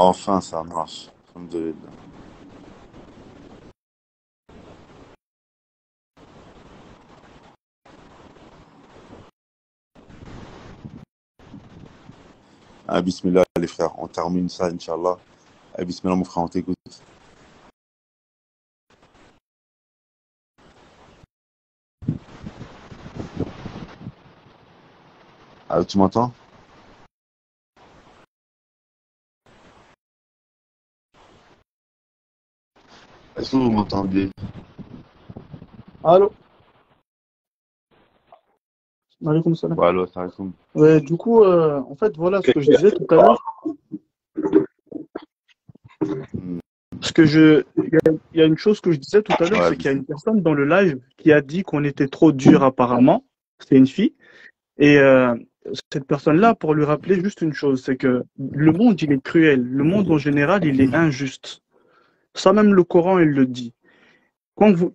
Enfin, ça marche. Alhamdoulilah. Ah, bismillah, les frères. On termine ça, Inch'Allah. Ah, bismillah, mon frère, on t'écoute. Ah, tu m'entends? Est-ce que vous m'entendez? Allô, maaleykum salam. Ouais, allô, salam alaikum. Ouais, du coup, en fait, voilà ce que je disais tout à l'heure. Hmm. Il y a une chose que je disais tout à l'heure, Ouais, c'est qu'il y a une personne dans le live qui a dit qu'on était trop dur apparemment. C'est une fille. Et cette personne-là, pour lui rappeler juste une chose, c'est que le monde, il est cruel. Le monde en général, il est injuste. Ça, même le Coran, il le dit.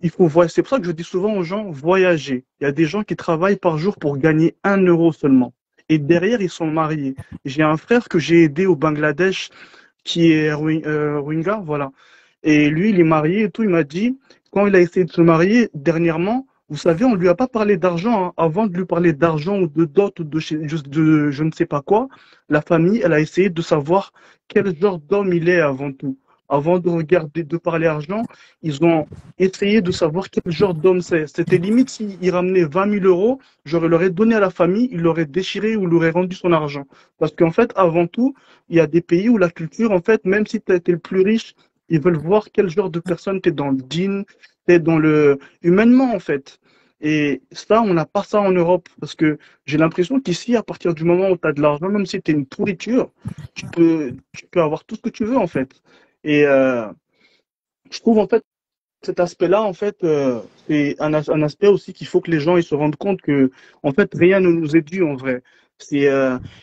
Il faut voyager. C'est pour ça que je dis souvent aux gens, voyager. Il y a des gens qui travaillent par jour pour gagner 1 euro seulement. Et derrière, ils sont mariés. J'ai un frère que j'ai aidé au Bangladesh qui est Rohingya, voilà. Et lui, il est marié et tout. Il m'a dit, quand il a essayé de se marier dernièrement, vous savez, on lui a pas parlé d'argent, hein. Avant de lui parler d'argent ou de dot ou de je ne sais pas quoi, la famille, elle a essayé de savoir quel genre d'homme il est avant tout. Avant de regarder, de parler argent, ils ont essayé de savoir quel genre d'homme c'est. C'était limite s'il ramenait 20 000 euros, j'aurais leur ai donné à la famille, il l'aurait déchiré ou l'aurait rendu son argent. Parce qu'en fait, avant tout, il y a des pays où la culture, en fait, même si tu as été le plus riche, ils veulent voir quel genre de personne tu es dans le din, tu es dans le humainement, en fait. Et ça, on n'a pas ça en Europe. Parce que j'ai l'impression qu'ici, à partir du moment où tu as de l'argent, même si tu es une pourriture, tu peux avoir tout ce que tu veux, en fait. Et je trouve, en fait, cet aspect-là, en fait, c'est un aspect aussi qu'il faut que les gens ils se rendent compte que, en fait, rien ne nous est dû en vrai. C'est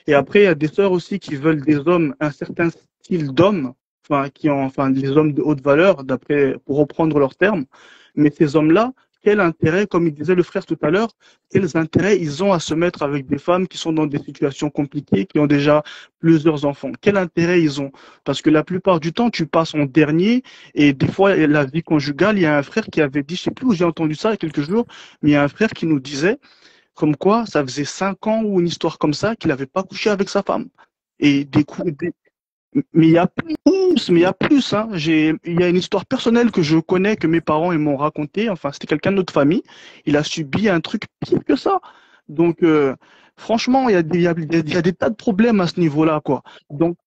et après, il y a des sœurs aussi qui veulent des hommes, un certain style d'hommes, enfin, qui ont, enfin, des hommes de haute valeur, d'après, pour reprendre leurs termes. Mais ces hommes-là, quel intérêt, comme il disait le frère tout à l'heure, quels intérêts ils ont à se mettre avec des femmes qui sont dans des situations compliquées, qui ont déjà plusieurs enfants? Quel intérêt ils ont? Parce que la plupart du temps, tu passes en dernier et des fois, la vie conjugale, il y a un frère qui avait dit, je sais plus où j'ai entendu ça il y a quelques jours, mais il y a un frère qui nous disait, comme quoi, ça faisait 5 ans ou une histoire comme ça, qu'il n'avait pas couché avec sa femme. Et des coups, mais il y a plus, mais il y a plus, hein. Il y a une histoire personnelle que je connais, que mes parents ils m'ont raconté. Enfin, c'était quelqu'un de notre famille. Il a subi un truc pire que ça. Donc, franchement, il y a des tas de problèmes à ce niveau-là, quoi. Donc,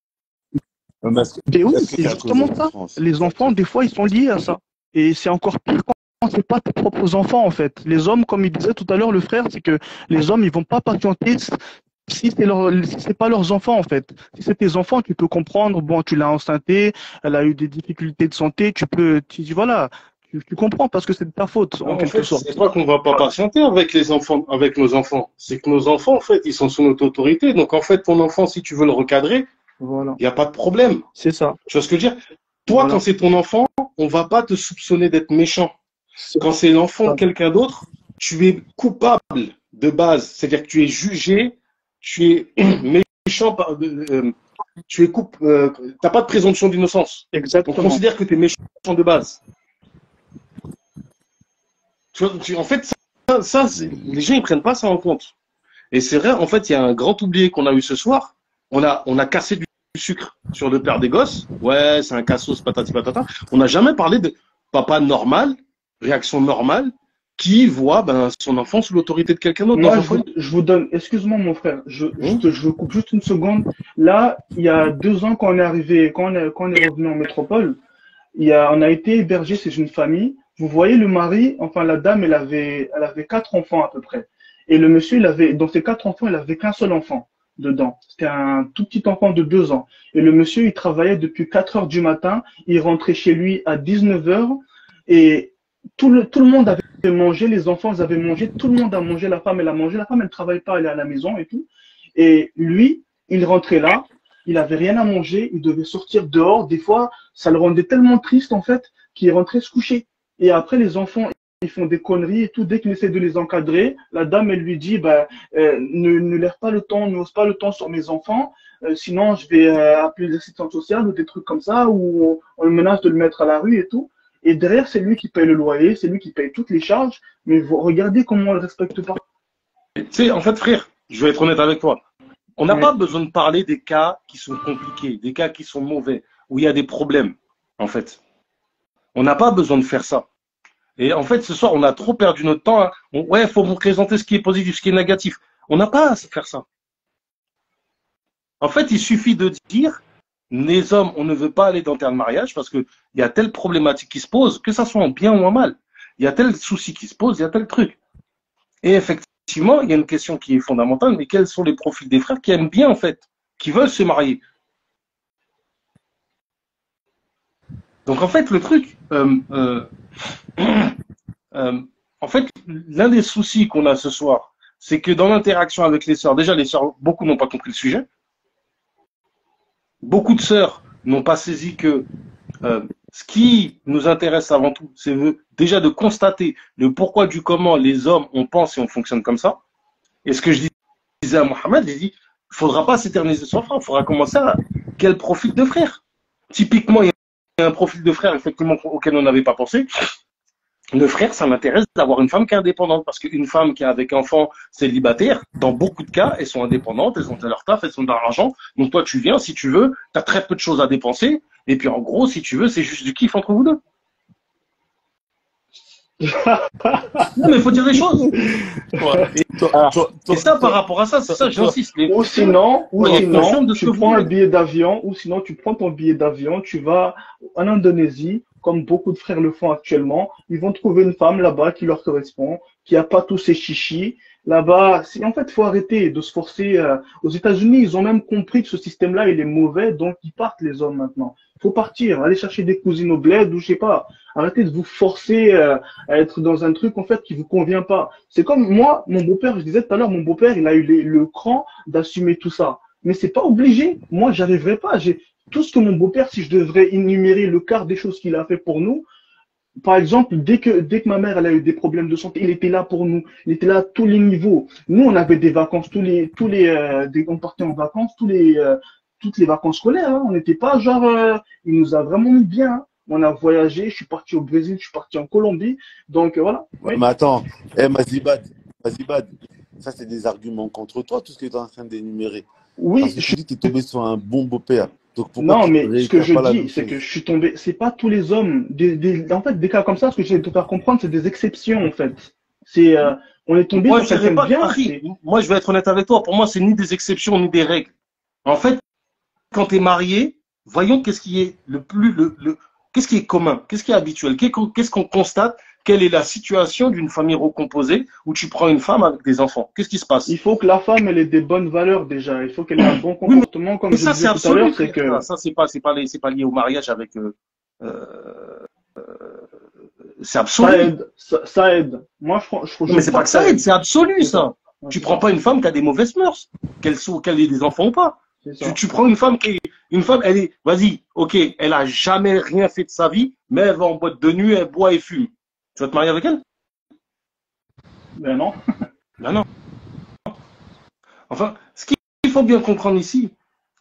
Mais est-ce que mais oui, est-ce que c'est c'est à cause justement des ça. enfants aussi? Les C'est à enfants, cause. des fois, ils sont liés à ça. Et c'est encore pire quand c'est pas tes propres enfants, en fait. Les hommes, comme il disait tout à l'heure, le frère, c'est que les hommes, ils vont pas patienter si c'est pas leurs enfants, en fait. Si c'est tes enfants, tu peux comprendre, bon, tu l'as enceinté, elle a eu des difficultés de santé, tu dis, voilà, tu comprends parce que c'est de ta faute, en Non, en quelque fait, c'est sorte. pas qu'on va pas patienter avec les enfants, avec nos enfants. C'est que nos enfants, en fait, ils sont sous notre autorité. Donc, en fait, ton enfant, si tu veux le recadrer, Voilà. il n'y a pas de problème. C'est ça. Tu vois ce que je veux dire? Toi, quand Voilà. c'est ton enfant, on va pas te soupçonner d'être méchant. C'est Quand c'est l'enfant de ça. quelqu'un d'autre, tu es coupable de base. C'est-à-dire que tu es jugé, tu es méchant, tu es t'as pas de présomption d'innocence. On Exactement. considère que tu es méchant de base. En fait, les gens ils prennent pas ça en compte. Et c'est vrai, en fait, il y a un grand oublié qu'on a eu ce soir. On a cassé du sucre sur le père des gosses. Ouais, c'est un cassos, patati patata. On n'a jamais parlé de papa normal, réaction normale, qui voit son enfant sous l'autorité de quelqu'un d'autre dans Moi, un foyer. je vous donne, excuse-moi mon frère, Hum. je coupe juste une seconde. Là, il y a 2 ans quand on est arrivé, quand on est revenu en métropole, on a été hébergé chez une famille. Vous voyez le mari, enfin la dame, elle avait 4 enfants à peu près. Et le monsieur, dans ses 4 enfants, il avait qu'un seul enfant dedans. C'était un tout petit enfant de 2 ans. Et le monsieur, il travaillait depuis 4 heures du matin. Il rentrait chez lui à 19 heures. Et tout le monde avait mangé, les enfants, ils avaient mangé, tout le monde a mangé, la femme, elle a mangé. La femme, elle ne travaille pas, elle est à la maison et tout. Et lui, il rentrait là, il avait rien à manger, il devait sortir dehors. Des fois, ça le rendait tellement triste, en fait, qu'il rentrait se coucher. Et après, les enfants, ils font des conneries et tout. Dès qu'il essaie de les encadrer, la dame, elle lui dit, bah, ne laisse pas le temps, n'ose pas le temps sur mes enfants. sinon je vais appeler l'assistante sociale ou des trucs comme ça, ou on le menace de le mettre à la rue et tout. Et derrière, c'est lui qui paye le loyer, c'est lui qui paye toutes les charges, mais vous regardez comment on le respecte pas. Tu sais, en fait, frère, je vais être honnête avec toi. On n'a Ouais. pas besoin de parler des cas qui sont compliqués, des cas qui sont mauvais, où il y a des problèmes, en fait. On n'a pas besoin de faire ça. Et en fait, ce soir, on a trop perdu notre temps. Hein. Ouais, il faut vous présenter ce qui est positif, ce qui est négatif. On n'a pas à faire ça. En fait, il suffit de dire, les hommes, on ne veut pas aller dans tel mariage parce qu'il y a telle problématique qui se pose, que ça soit en bien ou en mal. Il y a tel souci qui se pose, il y a tel truc. Et effectivement, il y a une question qui est fondamentale, mais quels sont les profils des frères qui aiment bien, en fait, qui veulent se marier? Donc, en fait, le truc, en fait, l'un des soucis qu'on a ce soir, c'est que dans l'interaction avec les sœurs, déjà, les sœurs, beaucoup n'ont pas compris le sujet. Beaucoup de sœurs n'ont pas saisi que ce qui nous intéresse avant tout, c'est déjà de constater le pourquoi du comment les hommes, on pense et on fonctionne comme ça. Et ce que je disais à Mohamed, j'ai dit, il ne faudra pas s'éterniser sur le frère, il faudra commencer à quel profil de frère. Typiquement, il y a un profil de frère effectivement auquel on n'avait pas pensé. Le frère, ça m'intéresse d'avoir une femme qui est indépendante, parce qu'une femme qui est avec enfant célibataire, dans beaucoup de cas, elles sont indépendantes, elles ont de leur taf, elles ont de l'argent. Donc toi, tu viens, si tu veux, tu as très peu de choses à dépenser. Et puis en gros, si tu veux, c'est juste du kiff entre vous deux. Non, mais il faut dire les choses. Et ça, par rapport à ça, c'est ça, j'insiste. Ou sinon, tu prends un billet d'avion, ou sinon tu prends ton billet d'avion, tu vas en Indonésie, comme beaucoup de frères le font actuellement. Ils vont trouver une femme là-bas qui leur correspond, qui a pas tous ces chichis. Là-bas, en fait, faut arrêter de se forcer. Aux États-Unis, ils ont même compris que ce système-là, il est mauvais, donc ils partent les hommes maintenant. Faut partir, aller chercher des cousines au bled ou je sais pas. Arrêtez de vous forcer à être dans un truc en fait qui vous convient pas. C'est comme moi, mon beau-père, je disais tout à l'heure, mon beau-père, il a eu le cran d'assumer tout ça. Mais c'est pas obligé. Moi, j'arriverai pas. J'ai tout ce que mon beau-père, si je devrais énumérer le quart des choses qu'il a fait pour nous. Par exemple, dès que ma mère elle a eu des problèmes de santé, il était là pour nous. Il était là à tous les niveaux. Nous, on avait des vacances on partait en vacances toutes les vacances scolaires. Hein. On n'était pas genre, il nous a vraiment mis bien. Hein. On a voyagé. Je suis parti au Brésil, je suis parti en Colombie. Donc voilà. Oui. Mais attends, Mazibad, ça c'est des arguments contre toi, tout ce que tu es en train d'énumérer. Oui, Parce que tu dis que tu es tombé sur un bon beau-père. Donc pourquoi non, tu mais ce que je réitères pas la dis, même c'est chose? que je suis tombé. C'est pas tous les hommes. En fait, des cas comme ça, ce que j'essaie de te faire comprendre, c'est des exceptions en fait. C'est, on est tombé Moi, sur je dirais quelqu'un pas, de bien. Harry, moi, je vais être honnête avec toi. Pour moi, c'est ni des exceptions ni des règles. En fait, quand tu es marié, voyons qu'est-ce qui est qu'est-ce qui est commun, qu'est-ce qui est habituel, qu'est-ce qu'on constate, quelle est la situation d'une famille recomposée où tu prends une femme avec des enfants. Qu'est-ce qui se passe? Il faut que la femme elle ait des bonnes valeurs déjà. Il faut qu'elle ait un bon comportement, comme Mais je ça, disais c'est tout à l'heure. absolu. C'est que Ça, c'est pas lié au mariage avec. C'est absolu. ça aide. Moi, Non, mais c'est pas que ça aide, c'est absolu ça. Ouais, Tu c'est prends ça. pas une femme qui a des mauvaises mœurs, qu'elle ait des enfants ou pas. C'est ça. Tu prends une femme elle est, vas-y, ok, elle a jamais rien fait de sa vie, mais elle va en boîte de nuit, elle boit et fume. Tu vas te marier avec elle? Ben non. Ben non. Enfin, ce qu'il faut bien comprendre ici,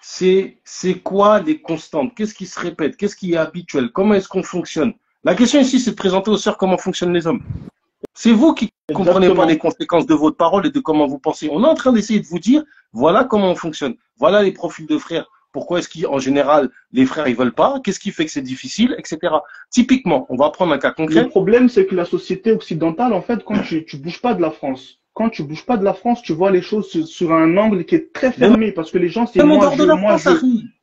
c'est quoi les constantes? Qu'est-ce qui se répète? Qu'est-ce qui est habituel? Comment est-ce qu'on fonctionne? La question ici, c'est de présenter aux sœurs comment fonctionnent les hommes. C'est vous qui comprenez pas les conséquences de votre parole et de comment vous pensez. On est en train d'essayer de vous dire, voilà comment on fonctionne. Voilà les profils de frères. Pourquoi est-ce qu'en général, les frères, ils veulent pas? Qu'est-ce qui fait que c'est difficile, etc. Typiquement, on va prendre un cas concret. Le problème, c'est que la société occidentale, en fait, quand tu bouges pas de la France, tu vois les choses sur un angle qui est très fermé, parce que les gens, c'est même en moi, dehors de la France,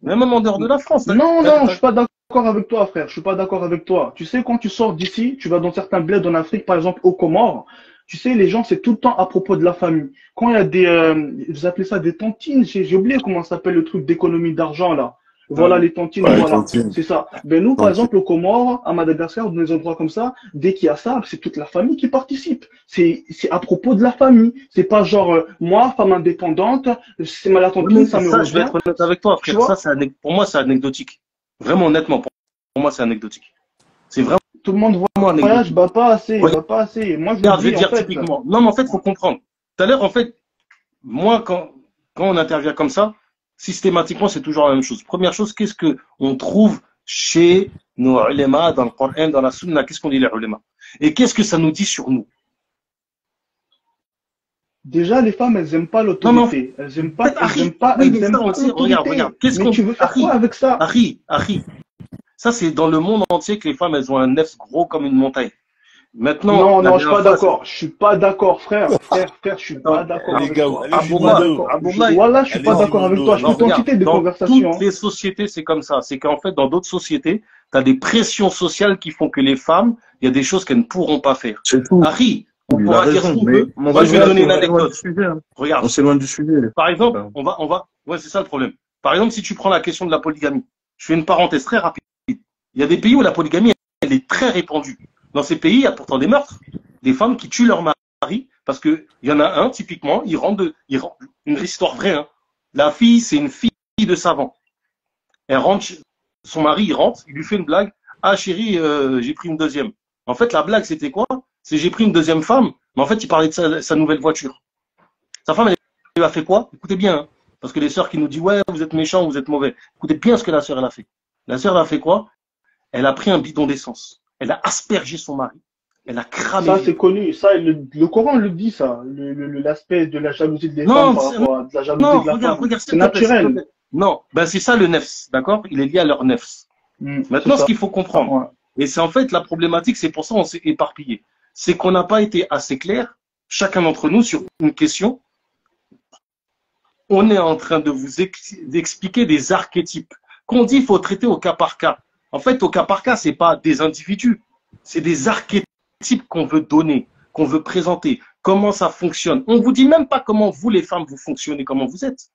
même en dehors de la France. Non, je suis pas d'accord avec toi, frère. Je suis pas d'accord avec toi. Tu sais, quand tu sors d'ici, tu vas dans certains bleds en Afrique, par exemple, aux Comores. Tu sais, les gens, c'est tout le temps à propos de la famille. Quand il y a vous appelez ça des tontines, j'ai oublié comment ça s'appelle le truc d'économie d'argent, là. Voilà, les tontines, Ouais, voilà. tontines. C'est ça. Ben, nous, par exemple, aux Comores, à Madagascar, dans des endroits comme ça, dès qu'il y a ça, c'est toute la famille qui participe. C'est à propos de la famille. C'est pas genre, moi, femme indépendante, c'est ma tontine, ça me ça, revient. je vais être honnête avec toi, frère. Ça, pour moi, c'est anecdotique. Vraiment, honnêtement, pour moi, c'est anecdotique. C'est vraiment. Tout le monde voit le voyage, bah pas assez, oui. bah pas assez. Moi, je vais dire typiquement. Non, mais en fait, il faut comprendre. Tout à l'heure, en fait, moi, quand on intervient comme ça, systématiquement, c'est toujours la même chose. Première chose, qu'est-ce que on trouve chez nos ulama, dans le Coran, dans la Sunna? Qu'est-ce qu'on dit les ulama? Et qu'est-ce que ça nous dit sur nous? Déjà, les femmes, elles aiment pas Non, non, l'autorité. Elles aiment pas, elles Harry, aiment pas, oui, elles mais aiment ça, on pas le sait. Regarde, l'autorité. qu'est-ce Mais qu'on, tu veux faire Harry, quoi avec ça? Harry, ça c'est dans le monde entier que les femmes, elles ont un nef gros comme une montagne. Maintenant, Non, la non, je suis dernière pas fois, d'accord. Je suis pas d'accord, frère. Frère, je suis pas non, d'accord Les avec gars, toi. allez-y Je suis pas Abdullah, mollo. d'accord. Abdullah, Voilà, je suis pas Allez-y d'accord avec toi. mollo. Je non, peux t'en regarde, citer des dans toutes conversations, hein. les sociétés, c'est comme ça. C'est qu'en fait, dans d'autres sociétés, tu as des pressions sociales qui font que les femmes, il y a des choses qu'elles ne pourront pas faire. C'est tout. Harry, on Il a pourra dire ce raison, qu'on mais veut. mon Moi, je vais gars, donner on une s'éloigne du anecdote. sujet. Hein. Regarde, On s'éloigne du sujet. par exemple, Enfin, ouais, c'est ça le problème. Par exemple, si tu prends la question de la polygamie, je fais une parenthèse très rapide. Il y a des pays où la polygamie, elle est très répandue. Dans ces pays, il y a pourtant des meurtres. Des femmes qui tuent leur mari parce que il y en a un, typiquement, une histoire vraie, hein. La fille, c'est une fille de savant. Elle rentre, son mari, il rentre, il lui fait une blague. Ah, chérie, j'ai pris une deuxième. En fait, la blague, c'était quoi? C'est j'ai pris une deuxième femme, mais en fait, il parlait de sa nouvelle voiture. Sa femme, elle lui a fait quoi? Écoutez bien, hein, parce que les sœurs qui nous disent, ouais, vous êtes méchants, vous êtes mauvais. Écoutez bien ce que la sœur, elle a fait. La sœur, elle a fait quoi? Elle a pris un bidon d'essence. Elle a aspergé son mari. Elle a cramé Ça, le c'est bidon. connu. Ça, le Coran le dit, ça. L'aspect de la jalousie des femmes Non, par rapport à de la jalousie non, de la femme. regarde, C'est s'il te plaît, s'il te naturel. plaît. Non, ben c'est ça le nefs, d'accord? Il est lié à leur nefs. C'est Maintenant, ce ça. qu'il faut comprendre, Ouais. et c'est en fait la problématique, c'est pour ça qu'on s'est éparpillé, c'est qu'on n'a pas été assez clair, chacun d'entre nous, sur une question. On est en train de vous d'expliquer des archétypes qu'on dit il faut traiter au cas par cas. En fait, au cas par cas, c'est pas des individus, c'est des archétypes qu'on veut donner, qu'on veut présenter, comment ça fonctionne. On vous dit même pas comment vous, les femmes, vous fonctionnez, comment vous êtes.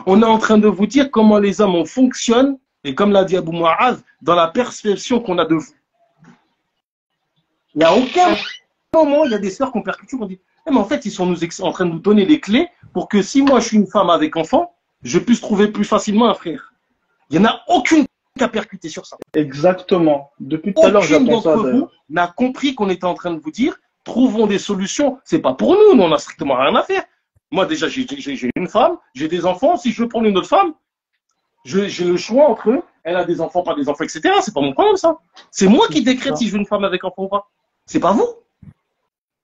On est en train de vous dire comment les hommes on fonctionne, et comme l'a dit Abou Mu'adh, dans la perception qu'on a de vous. Il n'y a aucun moment, il y a des sœurs qu'on percute, on dit, eh, mais en fait, ils sont en train de nous donner les clés pour que si moi je suis une femme avec enfant, je puisse trouver plus facilement un frère. Il n'y en a aucune qui a percuté sur ça. Exactement. Depuis tout à l'heure, Aucune j'apprends ça, d'entre vous d'ailleurs. n'a compris qu'on était en train de vous dire, trouvons des solutions. C'est pas pour nous, nous on n'a strictement rien à faire. Moi déjà, j'ai une femme, j'ai des enfants. Si je veux prendre une autre femme, j'ai le choix entre eux. Elle a des enfants, pas des enfants, etc. C'est pas mon problème ça. C'est moi qui décrète si je veux une femme avec enfant ou pas. C'est pas vous.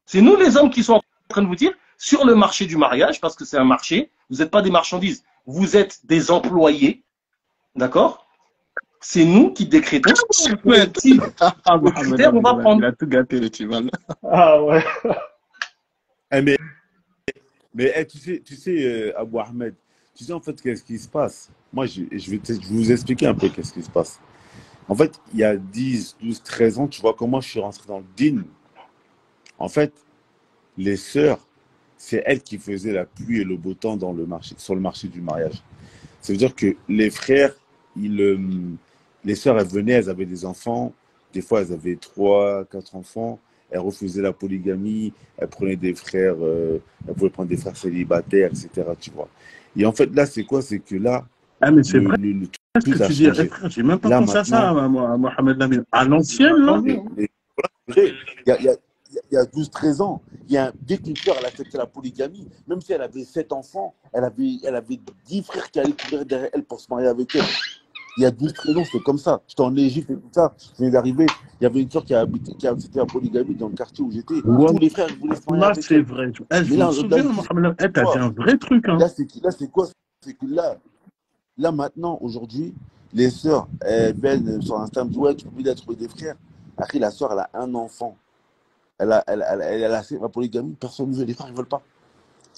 C'est nous les hommes qui sont en train de vous dire sur le marché du mariage, parce que c'est un marché, vous n'êtes pas des marchandises, vous êtes des employés, d'accord? C'est nous qui décrétons quel type Ah, de critères on va il prendre. a tout gâté, le Tival. Ah ouais. Eh, mais tu sais Abou Ahmed, tu sais en fait qu'est-ce qui se passe? Moi, je vais vous expliquer un peu qu'est-ce qui se passe. En fait, il y a 10, 12, 13 ans, tu vois comment je suis rentré dans le din. En fait, les sœurs, c'est elles qui faisaient la pluie et le beau temps dans le marché, sur le marché du mariage. Ça veut dire que les frères, les sœurs, elles venaient, elles avaient des enfants. Des fois, elles avaient 3, 4 enfants. Elles refusaient la polygamie. Elles prenaient des frères, elles pouvaient prendre des frères célibataires, etc. Tu vois. Et en fait, là, c'est quoi? C'est que là, Ah, mais c'est vrai ce tout que a tu dis. changé. Frère, j'ai même pas Là, pensé à ça, maintenant, Mohamed Lamine. À l'ancienne, là. il y a 12-13 ans, dès qu'une sœur elle acceptait la polygamie, même si elle avait 7 enfants, elle avait 10 frères qui allaient courir derrière elle pour se marier avec elle. Il y a 12-13 ans, c'était comme ça. J'étais en Égypte et tout ça. Je venais d'arriver. Il y avait une sœur qui a accepté la polygamie dans le quartier où j'étais. Tous les frères voulaient se marier Là, avec c'est elle. vrai. Mais Je me là, souviens, Mohamed Lamine. T'as dit un vrai truc, hein. là, c'est quoi? C'est que là, maintenant, aujourd'hui, les sœurs, elles viennent sur Instagram, elles disent, ouais, tu peux plus trouver des frères. Après, la sœur, elle a un enfant. Elle a la polygamie, personne ne veut, les frères, ils ne veulent pas.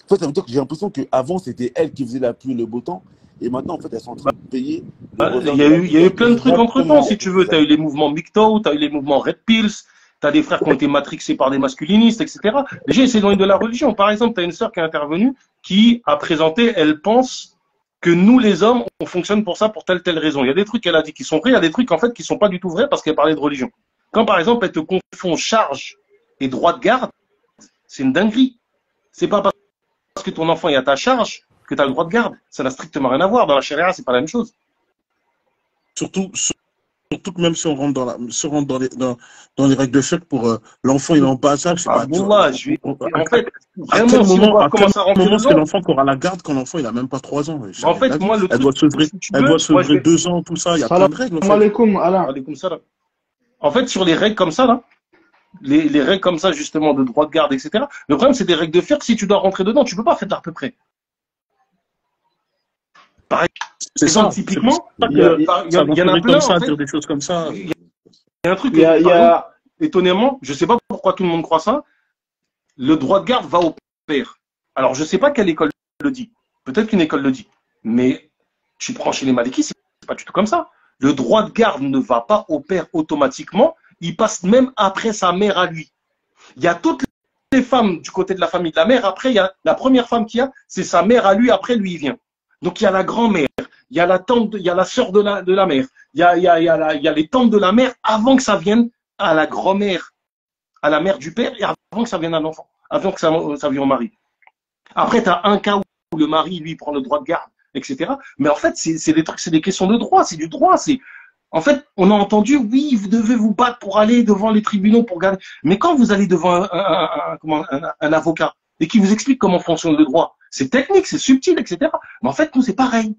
En fait, ça veut dire que j'ai l'impression qu'avant, c'était elle qui faisait la pluie et le beau temps. Et maintenant, en fait, elles sont en train de payer le revers Il de y a la eu plein de trucs entre temps, Exactement. si tu veux. Tu as eu les mouvements MGTOW, tu as eu les mouvements Red Pills, tu as des frères qui ont été matrixés par des masculinistes, etc. Les gens, ils s'éloignent de la religion. Par exemple, tu as une sœur qui est intervenue, qui a présenté, elle pense que nous, les hommes, on fonctionne pour ça, pour telle raison. Il y a des trucs qu'elle a dit qui sont vrais, il y a des trucs, en fait, qui sont pas du tout vrais parce qu'elle parlait de religion. Quand, par exemple, elle te confond charge et droit de garde, c'est une dinguerie. C'est pas parce que ton enfant est à ta charge que tu as le droit de garde. Ça n'a strictement rien à voir. Dans la charia, c'est pas la même chose. Surtout surtout que même si on rentre dans les règles de fiqh pour l'enfant, il est en bas âge, c'est Ah, pas Wallah, je vais. En fait, à vraiment, quel si on moment, va à quel commencer à rentrer moment c'est dedans, l'enfant qui aura la garde quand l'enfant il a même pas 3 ans? en Jamais de la fait, vie. moi, le Elle truc, doit sevrer, si tu elle veux, doit moi, je sevrer vais. 2 ans, tout ça. Il y a plein Salam de règles en fait. alaikum, Alain. Alaykoum salam. En fait, sur les règles comme ça, là, les règles comme ça, justement, de droit de garde, etc. Le problème, c'est des règles de fiqh. Si tu dois rentrer dedans, tu peux pas faire d'à peu près. Par C'est exemple, ça. C'est pour typiquement, ça Il y a, que il il ça y en a m'encourage plein, comme en ça, fait. dire des choses comme ça. Il y a un truc, il y a, il y par exemple, a- étonnamment, je sais pas pourquoi tout le monde croit ça, le droit de garde va au père. Alors, je sais pas quelle école le dit. Peut-être qu'une école le dit. Mais tu prends chez les Malikis, c'est pas du tout comme ça. Le droit de garde ne va pas au père automatiquement. Il passe même après sa mère à lui. Il y a toutes les femmes du côté de la famille de la mère. Après, il y a la première femme qu'il y a, c'est sa mère à lui. Après, lui, il vient. Donc, il y a la grand-mère, il y a la tante, il y a la sœur de la mère, il y a les tantes de la mère avant que ça vienne à la grand-mère, à la mère du père et avant que ça vienne à l'enfant, avant que ça vienne au mari. Après, tu as un cas où le mari, lui, prend le droit de garde, etc. Mais en fait, c'est des trucs, c'est des questions de droit, c'est du droit. En fait, on a entendu, oui, vous devez vous battre pour aller devant les tribunaux pour garder. Mais quand vous allez devant un avocat et qui vous explique comment fonctionne le droit, c'est technique, c'est subtil, etc. Mais en fait, nous, c'est pareil.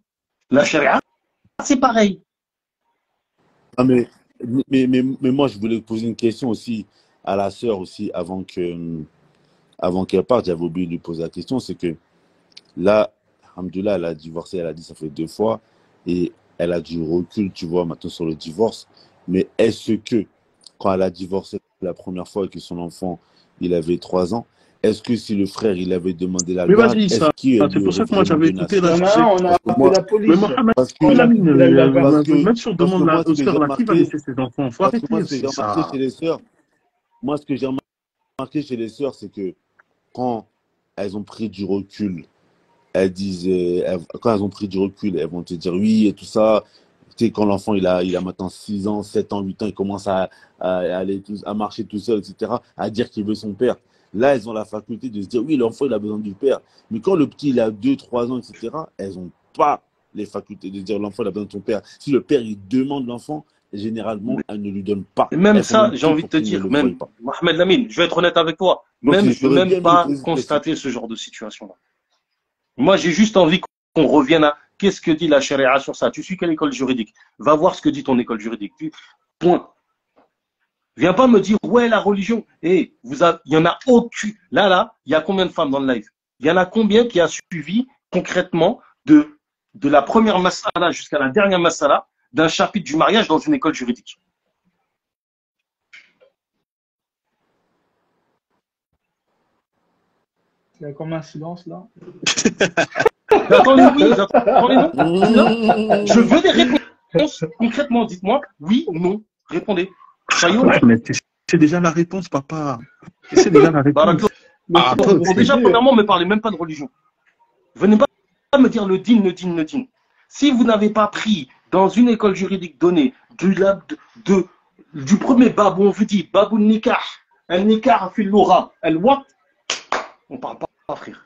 La charia, c'est pareil. Ah, mais moi, je voulais poser une question aussi à la sœur aussi avant qu'elle parte. J'avais oublié de lui poser la question. C'est que là, alhamdoulilah, elle a divorcé, elle a dit ça fait 2 fois et elle a du recul, tu vois, maintenant sur le divorce. Mais est-ce que quand elle a divorcé la première fois et que son enfant, il avait 3 ans, est-ce que si le frère, il avait demandé la Mais garde, vas-y, est-ce ça. qu'il C'est lui pour ça aurait que moi vraiment j'avais donné écouté il y là. en assistance? a un, on a Parce que appelé moi, la Mais police. Mohamed parce que, Il a, Lamine, il a eu la garde. parce que, même si on parce que demande moi, ce aux que j'ai sœurs là, qui va remarqué, laisser ses enfants? Faut parce que moi, arrêter, ce que j'ai c'est remarqué ça. chez les sœurs, moi, ce que j'ai remarqué chez les sœurs, c'est que quand elles ont pris du recul, elles disent, quand elles ont pris du recul, elles vont te dire oui et tout ça. Tu sais, quand l'enfant il a maintenant 6 ans, 7 ans, 8 ans, il commence à marcher tout seul, etc., à dire qu'il veut son père. Là, elles ont la faculté de se dire oui, l'enfant il a besoin du père. Mais quand le petit il a 2, 3 ans, etc., elles n'ont pas les facultés de dire l'enfant il a besoin de son père. Si le père il demande l'enfant, généralement, elles ne lui donnent pas. Et même Elles font ça, même j'ai tout envie de pour te qu'il ne dire, le voie même, pas. Mohamed Lamine, je vais être honnête avec toi. Donc, Même, je veux j'aurais même bien aimé lui pas poser cette question. constater ce genre de situation-là. Moi, j'ai juste envie qu'on revienne à qu'est-ce que dit la charia sur ça. Tu suis quelle école juridique? Va voir ce que dit ton école juridique. Point. Viens pas me dire, ouais, la religion. Il y en a aucune. Là, il y a combien de femmes dans le live? Il y en a combien qui a suivi concrètement de la première masala jusqu'à la dernière masala d'un chapitre du mariage dans une école juridique? Il y a comme un silence là. J'attends les oui, j'attends les non. Je veux des réponses. Concrètement, dites-moi oui ou non. Répondez. Soyons Ouais, mais c'est déjà la réponse, papa. C'est déjà la réponse. Bon, déjà, premièrement, ne me parlez même pas de religion. Venez pas me dire le din, le din, le din. Si vous n'avez pas pris dans une école juridique donnée du premier bab où on vous dit babou nikah, un nikah fil loura, el wat, on parle pas, frère.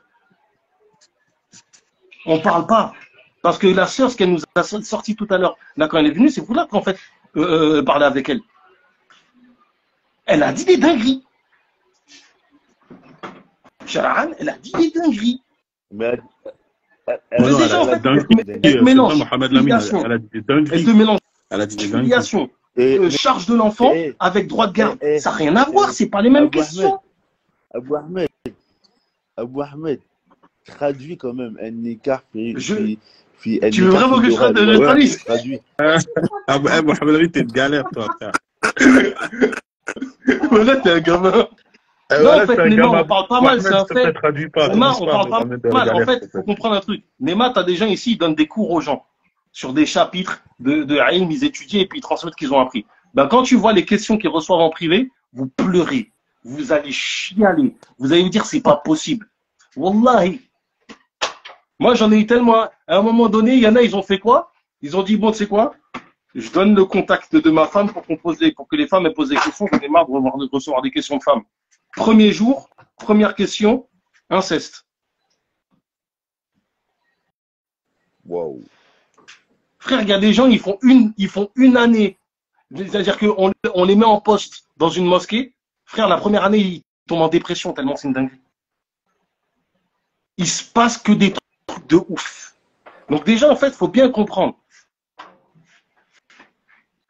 On parle pas. Parce que la sœur, ce qu'elle nous a sorti tout à l'heure, là, quand elle est venue, c'est vous là qu'en fait, parler avec elle. Elle a dit des dingueries. Sharahan, elle a dit des dingueries. Mais Mais Non, déjà, en fait, elle te c'est mélange pas Mohamed Lamine, filiation. elle a dit des Elle te dingueries. mélange Elle a dit des dingueries. filiation, Et, charge de l'enfant eh, avec droit de garde. eh, Ça n'a rien à voir, c'est pas les mêmes Abou questions. Abou Ahmed, traduit quand même un écart, puis Tu veux vraiment que je traduise? traduis. Ah ouais, Mohamed Lamine, t'es une galère, toi, frère. Voilà, t'es un gamin. Non, en fait, Néma, on parle pas mal, c'est un fait. Néma, on parle pas mal. En fait, il faut comprendre un truc. Néma, t'as des gens ici, ils donnent des cours aux gens sur des chapitres de Aïm, ils étudient et puis ils transmettent ce qu'ils ont appris. Ben, quand tu vois les questions qu'ils reçoivent en privé, vous pleurez. Vous allez chialer. Vous allez vous dire, c'est pas possible. Wallahi. Moi, j'en ai eu tellement. À un moment donné, il y en a, ils ont fait quoi? Ils ont dit, bon, tu sais quoi? Je donne le contact de ma femme pour que les femmes aient posé des questions. J'en ai marre de recevoir des questions de femmes. Premier jour, première question, inceste. Wow. Frère, il y a des gens, ils font une année C'est-à-dire qu'on les met en poste dans une mosquée. Frère, la première année, ils tombent en dépression tellement c'est une dinguerie. Il se passe que des trucs de ouf. Donc déjà, en fait, il faut bien comprendre.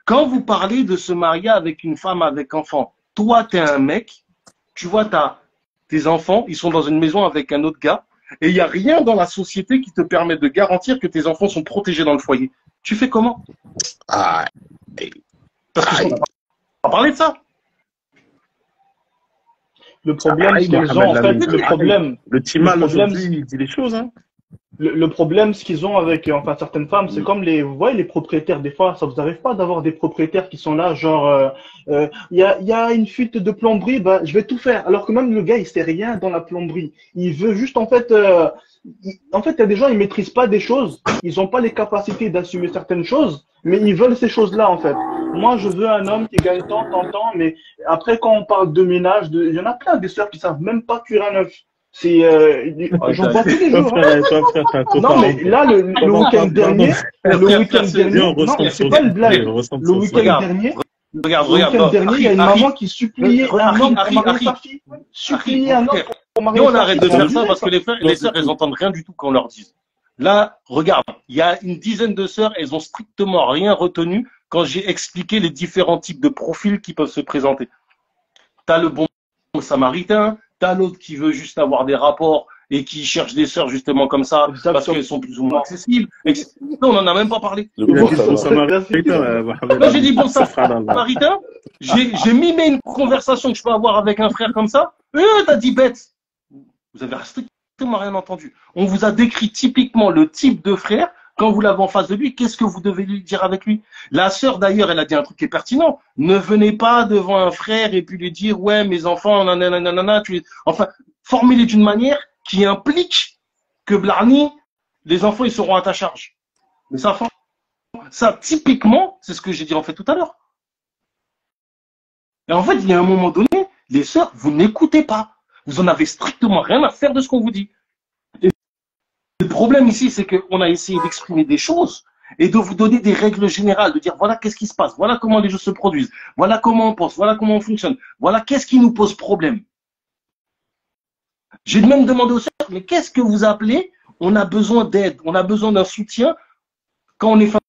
Quand vous parlez de se marier avec une femme avec enfant, toi, tu es un mec, tu vois, tes enfants, ils sont dans une maison avec un autre gars, et il n'y a rien dans la société qui te permet de garantir que tes enfants sont protégés dans le foyer. Tu fais comment? Ah, Parce qu'on n'a pas parlé de ça. Le problème, pareil, ce qu'ils ont, Mohamed en fait, Lamine. le problème, le Timal le problème, aujourd'hui, il dit les choses, hein. le problème, ce qu'ils ont avec, enfin, certaines femmes, c'est comme vous voyez, les propriétaires, des fois, ça vous arrive pas d'avoir des propriétaires qui sont là, genre, il y a une fuite de plomberie, bah, je vais tout faire. Alors que même le gars, il sait rien dans la plomberie. Il veut juste, en fait, en fait, il y a des gens, ils maîtrisent pas des choses, ils ont pas les capacités d'assumer certaines choses, mais ils veulent ces choses-là, en fait. Moi, je veux un homme qui gagne tant, mais après, quand on parle de ménage, il y en a plein des sœurs qui savent même pas cuire un œuf. C'est, j'en vois tous les jours. Hein. Toi, frère, t'as Non, mais là, le week-end dernier, non, mais c'est pas une blague. Le week-end dernier, il y a une maman qui suppliait un homme pour marier sa fille. Supplier un homme pour marier Nous, sa on arrête fille. de faire ça parce que les sœurs, elles entendent rien du tout qu'on leur dise. Là, regarde, il y a une dizaine de sœurs, elles ont strictement rien retenu quand j'ai expliqué les différents types de profils qui peuvent se présenter. T'as le bon samaritain, t'as l'autre qui veut juste avoir des rapports et qui cherche des sœurs justement comme ça parce qu'elles sont plus ou moins accessibles. Non, on n'en a même pas parlé. Là, j'ai dit bon samaritain, j'ai mimé une conversation que je peux avoir avec un frère comme ça. T'as dit bête. Vous avez strictement rien entendu. On vous a décrit typiquement le type de frère. Quand vous l'avez en face de lui, qu'est-ce que vous devez lui dire avec lui? La sœur, d'ailleurs, elle a dit un truc qui est pertinent. Ne venez pas devant un frère et puis lui dire, ouais, mes enfants, nanana, enfin, formulez d'une manière qui implique que Blarni, les enfants, ils seront à ta charge. Mais ça, typiquement, c'est ce que j'ai dit en fait tout à l'heure. Et en fait, il y a un moment donné, les sœurs, vous n'écoutez pas. Vous en avez strictement rien à faire de ce qu'on vous dit. Le problème ici, c'est qu'on a essayé d'exprimer des choses et de vous donner des règles générales, de dire voilà qu'est-ce qui se passe, voilà comment les choses se produisent, voilà comment on pense, voilà comment on fonctionne, voilà qu'est-ce qui nous pose problème. J'ai même demandé aux sœurs, mais qu'est-ce que vous appelez? On a besoin d'aide, on a besoin d'un soutien quand on est femme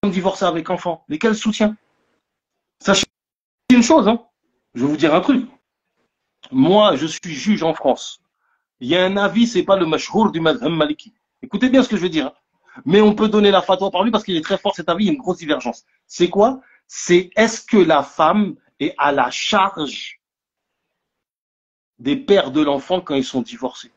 divorcée avec enfant. Mais quel soutien? Sachez une chose, hein, je vais vous dire un truc. Moi, je suis juge en France. Il y a un avis, c'est pas le mashhour du madhhab maliki. Écoutez bien ce que je veux dire. Mais on peut donner la fatwa par lui parce qu'il est très fort cet avis, il y a une grosse divergence. C'est quoi? C'est est-ce que la femme est à la charge des pères de l'enfant quand ils sont divorcés?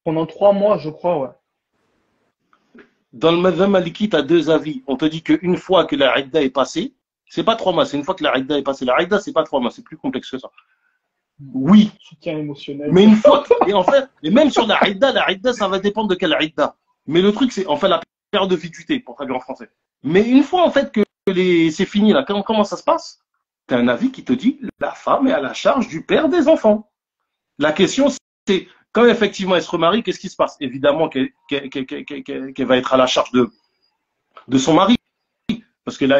Pendant 3 mois, je crois, ouais. Dans le madhhab maliki, tu as deux avis. On te dit qu'une fois que la idda est passée, c'est pas 3 mois, c'est une fois que la idda est passée. La idda, c'est pas 3 mois, c'est plus complexe que ça. Oui. Soutien émotionnel. Mais une fois, et en fait, et même sur la idda, ça va dépendre de quelle idda. Mais le truc, c'est, en fait, la période de fituité, pour traduire en français. Mais une fois, en fait, que c'est fini, là, comment ça se passe? T'as un avis qui te dit, la femme est à la charge du père des enfants. La question, c'est, quand effectivement elle se remarie, qu'est-ce qui se passe? Évidemment qu'elle va être à la charge de son mari. Parce que là,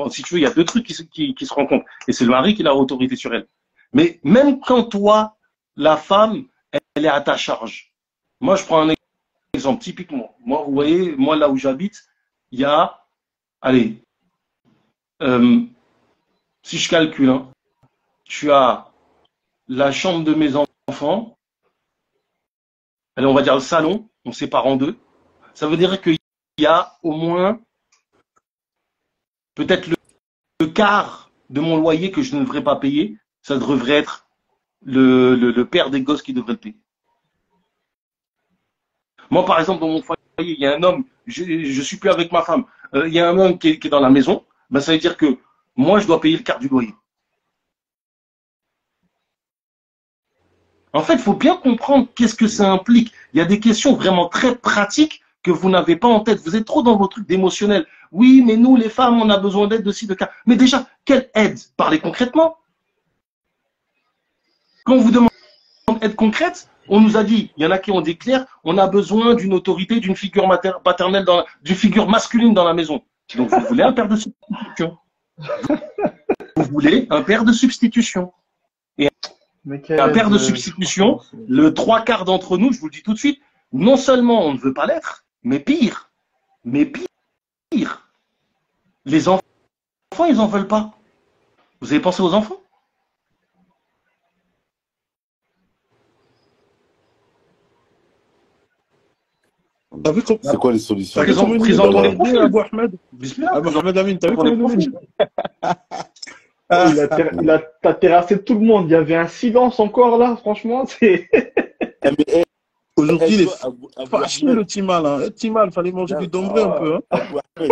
si tu veux, il y a deux trucs qui se rencontrent. Et c'est le mari qui a l'autorité sur elle. Mais même quand toi, la femme, elle est à ta charge. Moi, je prends un exemple typiquement. Moi, vous voyez, moi là où j'habite, il y a, allez, si je calcule, hein, tu as la chambre de mes enfants, allez, on va dire le salon, on sépare en deux. Ça veut dire qu'il y a au moins peut-être le quart de mon loyer que je ne devrais pas payer. Ça devrait être le père des gosses qui devrait le payer. Moi, par exemple, dans mon foyer, il y a un homme, je suis plus avec ma femme, il y a un homme qui est dans la maison, ben, ça veut dire que moi, je dois payer le quart du loyer. En fait, il faut bien comprendre qu'est-ce que ça implique. Il y a des questions vraiment très pratiques que vous n'avez pas en tête. Vous êtes trop dans vos trucs d'émotionnel. Oui, mais nous, les femmes, on a besoin d'aide de ci, de ça. Mais déjà, quelle aide? Parlez concrètement. Quand on vous demande aide concrète, on nous a dit, il y en a qui ont dit clair, on a besoin d'une autorité, d'une figure paternelle, d'une figure masculine dans la maison. Donc vous voulez un père de substitution. Vous voulez un père de substitution. Mais Un père de quel substitution, le trois quarts d'entre nous, je vous le dis tout de suite, non seulement on ne veut pas l'être, mais pire. Mais pire. Les enfants, ils en veulent pas. Vous avez pensé aux enfants? T'as vu comme, C'est quoi les solutions? t'as vu comment il nous Présentons a les aidé, profils. Abou Ahmed? Bismillah, Abou Ahmed Amin, t'as vu présentons comment les il nous a profils. t'as terrassé tout le monde. Il y avait un silence encore là, franchement. C'est. Eh, mais, eh, Aujourd'hui, il tu est vois, Abou facile Ahmed, le Timal. Hein. Timal, fallait manger là, du dombré un peu. Hein. Abou Ahmed,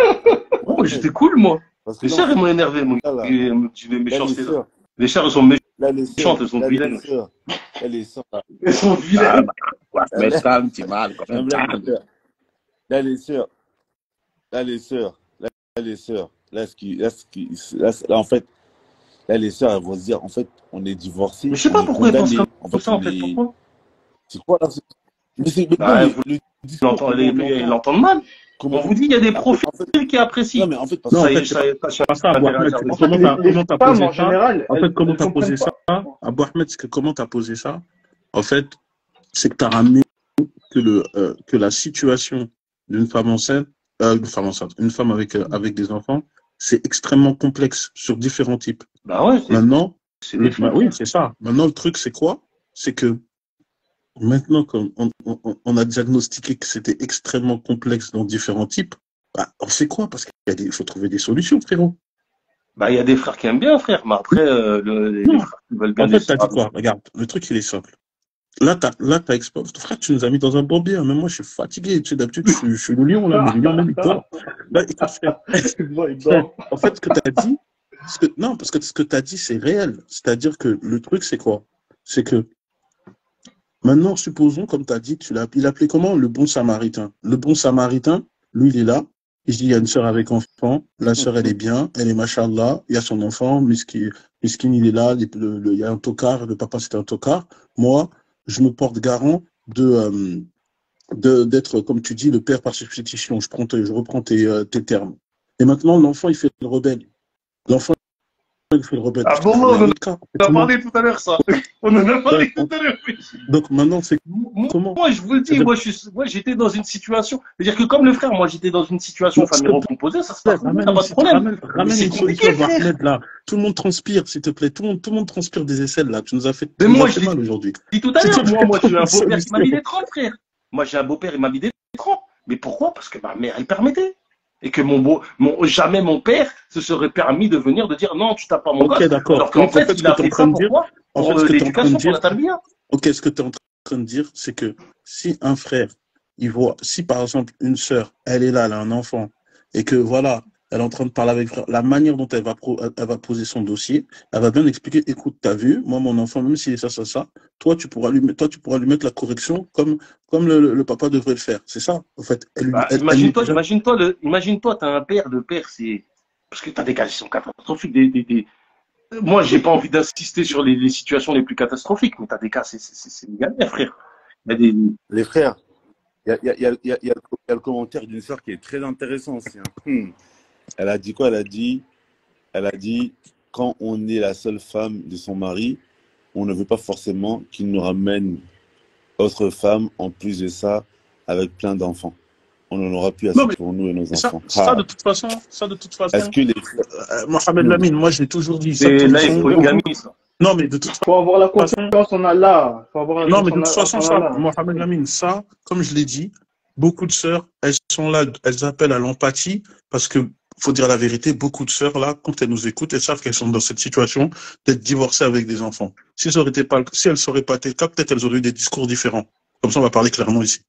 Oh, moi, j'étais cool, moi. parce que Les là, sœurs, elles m'ont énervé, moi. là, Ils me disent des là, les méchancetés. sœurs, Les sœurs, elles sont là, les méchantes, sœurs, elles sont là, vilaines. les sœurs, là, les sœurs, là, Elles sont Ah, vilaines. bah, là, mais là, calme, Timal, quand même, là, calme. là, les sœurs, là, les sœurs, là, les sœurs, là, en fait, là, les sœurs, elles vont se dire, en fait, on est divorcés, Mais je sais on pas est pourquoi elles pensent condamnés, en comme fait, ça, en fait. Pourquoi? c'est quoi là? Mais non, Bah, mais vous le discours, comment on l'entendez l'entend? mal. On Comment, vous dit, il y a des en fait, profils qui non, apprécient. mais en fait, parce Non, que, en fait, c'est pas ça, Abou Ahmed. C'est En que En fait, comment t'as femmes posé en ça? général, En fait, comment elles t'as posé comprennent ça? pas. Abou Ahmed, c'est que comment t'as posé ça? En fait, c'est que t'as ramené que la situation d'une femme enceinte, une femme avec des enfants, c'est extrêmement complexe sur différents types. Bah ouais, Maintenant, c'est des faits. oui, c'est ça. Maintenant, le truc, c'est quoi? C'est que maintenant, comme on a diagnostiqué que c'était extrêmement complexe dans différents types, bah, on fait quoi? Parce qu'il faut trouver des solutions, frérot. Bah, il y a des frères qui aiment bien, frère, mais après, les Non. frères qui veulent bien En des fait, t'as dit sœurs. quoi? Regarde, le truc, il est simple. Là, t'as exposé. Frère, tu nous as mis dans un bourbier. Même moi, je suis fatigué. Tu sais, d'habitude, je suis le lion, là, mais le lion, même, il dort. Là, écoute, frère. En fait, ce que tu as dit, non, parce que ce que tu as dit, c'est réel. C'est-à-dire que le truc, c'est quoi? C'est que maintenant, supposons, comme tu as dit, il appelé comment? Le bon samaritain. Le bon samaritain, lui, il est là. Il dit, il y a une sœur avec enfant. La sœur, elle est bien. Elle est machallah. Il y a son enfant. Miskin, il est là. Il y a un tocard. Le papa, c'était un tocard. Moi, je me porte garant d'être, comme tu dis, le père par substitution. Je reprends tes termes. Et maintenant, l'enfant, il fait le rebelle. L'enfant, il fait le rebelle. Ah bon, Il y a on un en autre cas. a parlé tout à l'heure, ça. On en a parlé tout à l'heure. Donc maintenant, c'est comment? Moi, je vous le dis, moi, j'étais dans une situation. C'est-à-dire que comme le frère, moi, j'étais dans une situation Donc, famille recomposée, ça se passe, ramène ça pas de problème. ramène c'est une compliqué, solution, frère. Ahmed, là. Tout le monde transpire, s'il te plaît. Tout le monde transpire des aisselles, là. Tu nous as fait, Mais tu nous moi, as je fait mal aujourd'hui. dis tout à S'il te l'heure, plaît, moi, j'ai eu un trouve une beau-père qui m'a mis solution. des trolls, frère. Moi, j'ai un beau-père, il m'a mis des trolls. Mais pourquoi? Parce que ma mère, elle permettait. Et que jamais mon père se serait permis de venir de dire non, tu tapes pas mon Ok, gosse. d'accord. Alors qu'en Donc, fait, il a fait ça pourquoi? en Pour fait, ce que tu es en train de l'éducation, pour dire, la tarbiya. ok, ce que tu es en train de dire, c'est que si un frère, si par exemple une sœur, elle est là, elle a un enfant, et que voilà, elle est en train de parler avec le frère, la manière dont elle va poser son dossier, elle va bien expliquer, écoute, t'as vu, moi, mon enfant, même s'il est ça, toi, tu pourras lui mettre la correction comme le papa devrait le faire. C'est ça, en fait. Bah, imagine-toi, t'as un père, le père, c'est, parce que t'as des cas qui sont catastrophiques, moi, j'ai pas envie d'insister sur les situations les plus catastrophiques, mais t'as des cas, c'est une galère, frère. Il y a des, les frères, il y a le commentaire d'une sœur qui est très intéressant aussi, hein. Elle a dit quoi? Elle a dit, quand on est la seule femme de son mari, on ne veut pas forcément qu'il nous ramène autre femme en plus de ça, avec plein d'enfants. On en aura plus assez Non, mais pour nous et nos ça, enfants. ça, de toute façon, Est-ce que les Mohamed Lamine, moi, je l'ai toujours dit. Ça, de c'est toute là, façon, polygamie, ça. non, mais de toute Faut avoir la façon, confiance en Allah. Faut avoir la non, mais de confiance toute en façon, ça, Allah. Mohamed Lamine, ça, comme je l'ai dit, beaucoup de sœurs, elles sont là, elles appellent à l'empathie parce que, faut dire la vérité, beaucoup de sœurs, là, quand elles nous écoutent, elles savent qu'elles sont dans cette situation d'être divorcées avec des enfants. Si elles n'auraient pas été le cas, peut-être elles auraient eu des discours différents. Comme ça, on va parler clairement ici.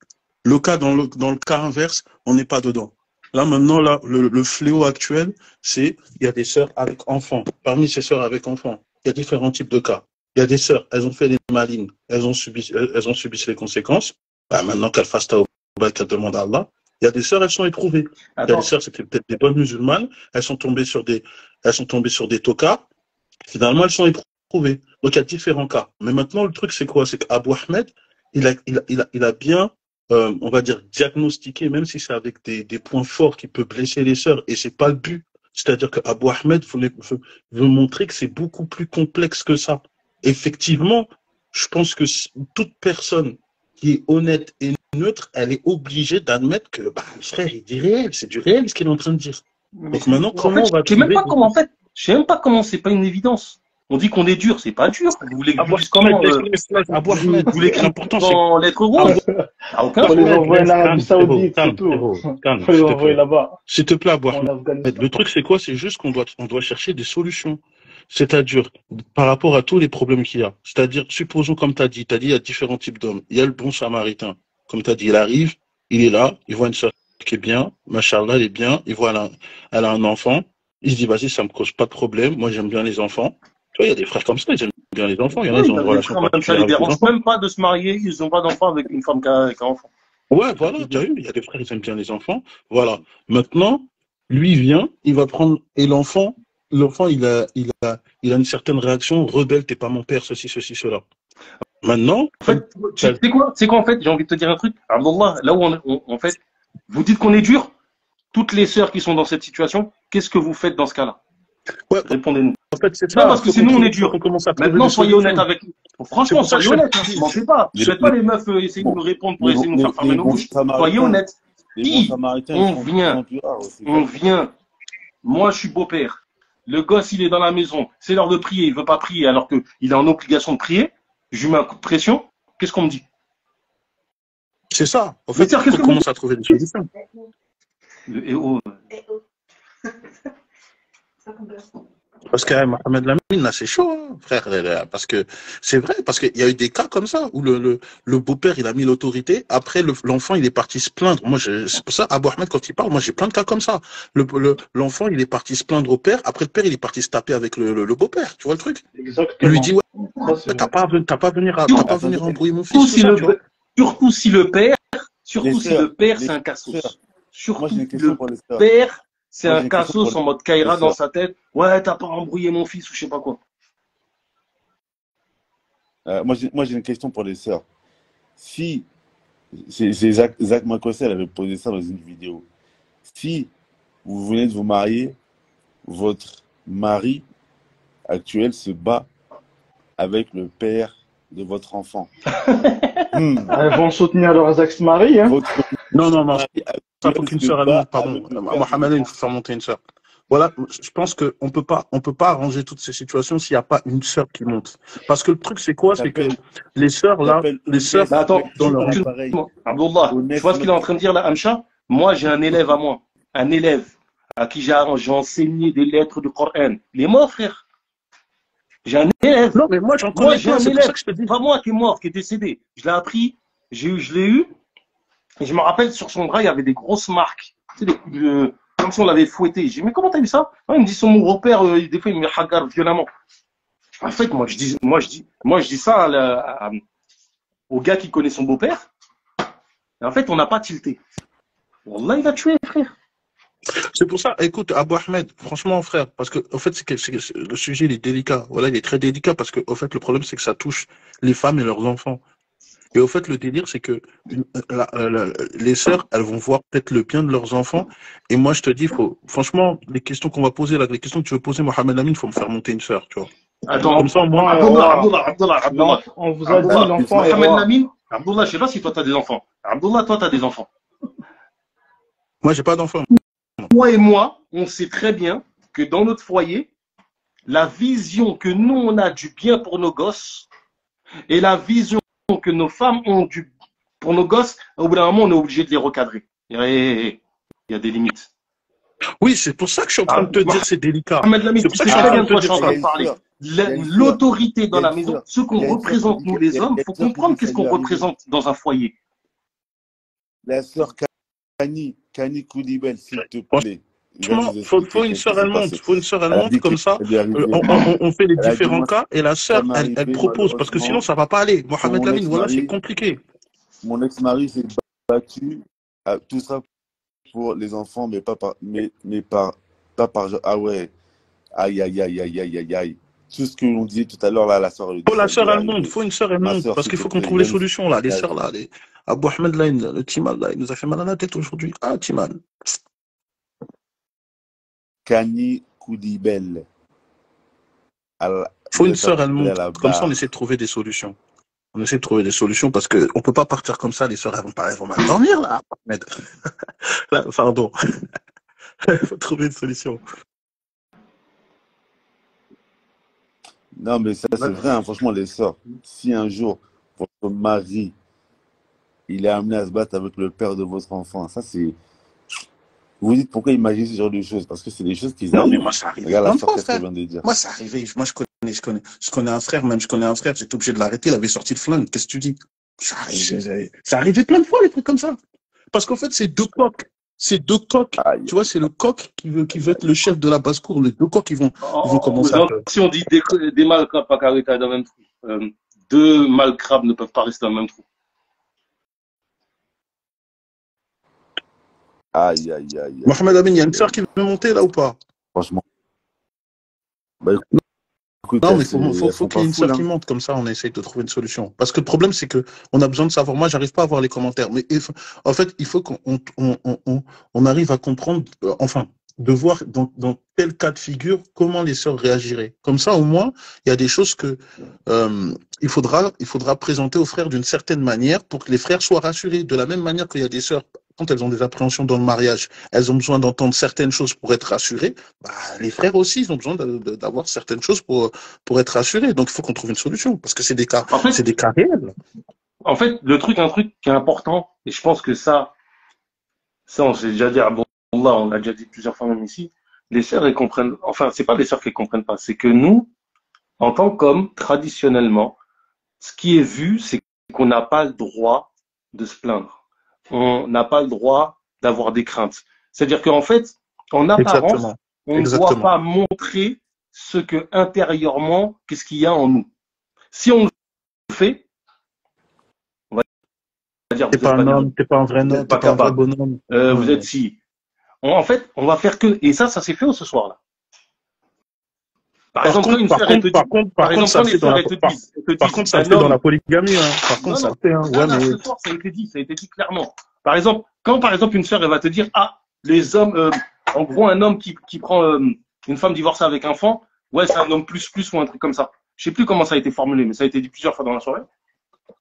Le cas, dans le cas inverse, on n'est pas dedans. Là, maintenant, là, le fléau actuel, c'est, il y a des sœurs avec enfants. Parmi ces sœurs avec enfants, il y a différents types de cas. Il y a des sœurs, elles ont fait les malines, elles ont subi les conséquences. Bah, maintenant qu'elles fassent tawbah, qu'elles demandent à Allah. Il y a des sœurs, elles sont éprouvées. Il y a des Attends, sœurs, c'était peut-être des bonnes musulmanes, elles sont tombées sur des tocards. Finalement, elles sont éprouvées. Donc, il y a différents cas. Mais maintenant, le truc, c'est quoi? C'est qu'Abou Ahmed, il a bien, on va dire, diagnostiqué, même si c'est avec des points forts qui peuvent blesser les sœurs, et c'est pas le but. C'est-à-dire que Abou Ahmed veut montrer que c'est beaucoup plus complexe que ça. Effectivement, je pense que toute personne qui est honnête et neutre, elle est obligée d'admettre que, frère, il dit réel, c'est du réel ce qu'il est en train de dire. Donc maintenant, comment on va je sais même pas comment, en fait, je sais même pas comment c'est pas une évidence. On dit qu'on est dur, c'est pas dur. Vous voulez que je dise comment Abou Ahmed, vous voulez que l'important dans lettres rouges aucun Faut les problème. envoyer en Arabie Saoudite, c'est tout. Faut les envoyer là-bas. S'il te plaît, Abou En Ahmed. Afghanistan. Le truc, c'est quoi? C'est juste qu'on doit chercher des solutions. C'est-à-dire, par rapport à tous les problèmes qu'il y a. C'est-à-dire, supposons, comme tu as dit, il y a différents types d'hommes. Il y a le bon samaritain. Comme tu as dit, il arrive, il est là, il voit une soeur qui est bien, machallah, elle est bien, il voit, elle a un enfant, il se dit, vas-y, ça me cause pas de problème, moi j'aime bien les enfants. Tu vois, il y a des frères comme ça, ils aiment bien les enfants, il y en a, ils ont une relation particulière. Ça les dérange même pas de se marier, ils n'ont pas d'enfant avec une femme qui a un enfant. Ouais, voilà, tu as vu, il y a des frères, ils aiment bien les enfants. Voilà. Maintenant, lui vient, il va prendre, et l'enfant, il a une certaine réaction, rebelle, t'es pas mon père, ceci, cela. Maintenant, en fait, c'est quoi, en fait, j'ai envie de te dire un truc. Abdallah, là où en fait, vous dites qu'on est dur, toutes les sœurs qui sont dans cette situation, qu'est-ce que vous faites dans ce cas-là? Ouais, répondez-nous. En fait, c'est ça. Non, parce que sinon on est dur. Maintenant, soyez honnête avec nous. Franchement, soyez honnête. Ne mentez pas. Ne faites pas les meufs essayer de nous répondre pour essayer de nous faire fermer nos bouches. Soyez honnête. On vient. Moi, je suis beau-père. Le gosse, il est dans la maison. C'est l'heure de prier. Il veut pas prier alors qu'il est en obligation de prier. Je lui mets un coup de pression. Qu'est-ce qu'on me dit? C'est ça. En fait, on commence à trouver des solutions. Parce que Mohamed Lamine, là, c'est chaud, hein, frère. Parce que c'est vrai, parce qu'il y a eu des cas comme ça où le beau-père, il a mis l'autorité. Après, l'enfant, il est parti se plaindre. Moi, c'est pour ça, Abou Ahmed, quand il parle, moi, j'ai plein de cas comme ça. L'enfant, il est parti se plaindre au père. Après, le père, il est parti se taper avec le beau-père. Tu vois le truc? Exactement. Il lui dit, ouais, t'as pas à venir embrouiller mon fils. Surtout si le père, c'est un cassos. Surtout si le père, c'est un cassos en mode Kaira dans sa tête. Ouais, t'as pas embrouillé mon fils ou je sais pas quoi. Moi, j'ai une question pour les sœurs. Si, c'est Zach Makossel avait posé ça dans une vidéo. Si vous venez de vous marier, votre mari actuel se bat avec le père de votre enfant. Elles vont soutenir leurs ex-maris. Hein. Non. Ça faut qu'une sœur allemande, pardon. Mohamed, il faut faire monter une sœur. Voilà, je pense qu'on peut pas arranger toutes ces situations s'il n'y a pas une sœur qui monte. Parce que le truc, c'est quoi? C'est que les sœurs, là, attends, dans leur appareil. Abdullah, tu vois ce qu'il est en train de dire là, Amcha? Moi, j'ai un élève à moi. Un élève à qui j'ai enseigné des lettres du Coran. Il est mort, frère. J'ai un élève. Non, mais moi, j'en connais j'ai un élève. Pas moi qui est mort, qui est décédé. Je l'ai appris. Je l'ai eu. Et je me rappelle, sur son bras, il y avait des grosses marques. Tu sais, comme si on l'avait fouetté. J'ai dit, mais comment t'as vu ça? Il me dit, son beau-père, des fois, il me hagarde violemment. En fait, moi, je dis ça au gars qui connaît son beau-père. Et en fait, on n'a pas tilté. Wallah, il va tuer, frère. C'est pour ça, écoute, Abou Ahmed, franchement, frère, parce que, en fait, le sujet, il est délicat. Voilà, il est très délicat parce que, en fait, le problème, c'est que ça touche les femmes et leurs enfants. Et au fait, le délire, c'est que les sœurs, elles vont voir peut-être le bien de leurs enfants. Et moi, je te dis, franchement, les questions qu'on va poser, là, les questions que tu veux poser, Mohamed Lamine, il faut me faire monter une sœur, tu vois. Attends, comme ça, moi, Abdullah. On vous a dit l'enfant est Mohamed Lamine, Abdullah, je sais pas si toi, t'as des enfants. Abdullah, toi, t'as des enfants. Moi, j'ai pas d'enfants. Moi et moi, on sait très bien que dans notre foyer, la vision que nous, on a du bien pour nos gosses et la vision que nos femmes ont pour nos gosses, au bout d'un moment, on est obligé de les recadrer. Il y a des limites. Oui, c'est pour ça que je suis en train de te dire c'est délicat. Ahmed Lamine, tu sais très bien de quoi je suis en train de parler. L'autorité dans la maison, ce qu'on représente, nous les hommes, il faut comprendre qu'est-ce qu'on représente dans un foyer. La sœur Kani Koulibaly, s'il te plaît. Il faut une sœur allemande, comme ça. On fait les différents cas et la sœur, elle propose parce que sinon ça va pas aller. Mohamed Lamine, voilà, c'est compliqué. Mon ex-mari s'est battu, tout ça pour les enfants, mais pas par. Ah ouais. Aïe. Tout ce que l'on disait tout à l'heure, là, la sœur. Faut une sœur allemande, parce qu'il faut qu'on trouve les solutions, là. Les sœurs, là. Abou Ahmed, là, le Timan, là, il nous a fait mal à la tête aujourd'hui. Ah, Timan. Kani Koudibel. Il faut une sœur, elle À monte. la Comme ça, on barre. essaie de trouver des solutions. On essaie de trouver des solutions parce que on peut pas partir comme ça. Les sœurs, elles vont mal dormir, là. Ahmed. Là, pardon. Il faut trouver une solution. Non, mais ça, c'est vrai, hein, franchement, les sœurs. Si un jour, votre mari, il est amené à se battre avec le père de votre enfant, ça, c'est. Vous vous dites pourquoi imaginer ce genre de choses? Parce que c'est des choses qui Non, mais arrivent. moi, ça arrive Regarde plein la de sœur, fois, qu'est-ce qu'elle frère. vient de dire. Moi, ça arrivait. Moi, je connais un frère, même je connais un frère, j'étais obligé de l'arrêter, il avait sorti le flingue. Qu'est-ce que tu dis? Ça arrivait plein de fois, les trucs comme ça. Parce qu'en fait, c'est deux coqs. C'est deux coqs. Aïe. Tu vois, c'est le coq qui veut être le chef de la basse-cour. Les deux coqs, ils vont commencer à Si on dit des mâles crabes pas carrés dans le même trou, deux mâles crabes ne peuvent pas rester dans le même trou. Aïe, aïe, aïe, aïe. Mohamed Amin, il y a une sœur qui veut monter là ou pas? Franchement. Bah, écoute, Non, mais elles faut sont qu'il y pas ait une foules, sœur qui hein. monte, comme ça on essaye de trouver une solution. Parce que le problème, c'est que on a besoin de savoir. Moi, j'arrive pas à voir les commentaires. Mais en fait, il faut qu'on arrive à comprendre, enfin, de voir dans quel cas de figure, comment les sœurs réagiraient. Comme ça, au moins, il y a des choses que il faudra présenter aux frères d'une certaine manière pour que les frères soient rassurés. De la même manière qu'il y a des sœurs, quand elles ont des appréhensions dans le mariage, elles ont besoin d'entendre certaines choses pour être rassurées. Bah, les frères aussi, ils ont besoin d'avoir certaines choses pour être rassurés. Donc, il faut qu'on trouve une solution parce que c'est des cas réels. En fait, un truc qui est important, et je pense que ça on s'est déjà dit à Abdullah, on l'a déjà dit plusieurs fois même ici, les sœurs, elles comprennent, enfin, c'est pas les sœurs qui comprennent pas, c'est que nous, en tant qu'hommes, traditionnellement, ce qui est vu, c'est qu'on n'a pas le droit de se plaindre. On n'a pas le droit d'avoir des craintes. C'est-à-dire qu'en fait, en apparence, Exactement. on ne doit pas montrer ce que intérieurement, qu'est-ce qu'il y a en nous. Si on le fait, on va dire, T'es pas un homme, t'es pas un vrai homme, t'es pas un vrai bonhomme. Vous êtes si. En fait, on va faire que, et ça s'est fait ce soir-là. Par exemple, quand une sœur, elle te dit, par contre, ça se fait dans la polygamie, hein. Par contre, ça le fait, hein. Ouais, mais ce soir, ça a été dit clairement. Par exemple, quand une sœur, elle va te dire, ah, les hommes, en gros, un homme qui prend une femme divorcée avec un enfant, ouais, c'est un homme plus ou un truc comme ça. Je sais plus comment ça a été formulé, mais ça a été dit plusieurs fois dans la soirée.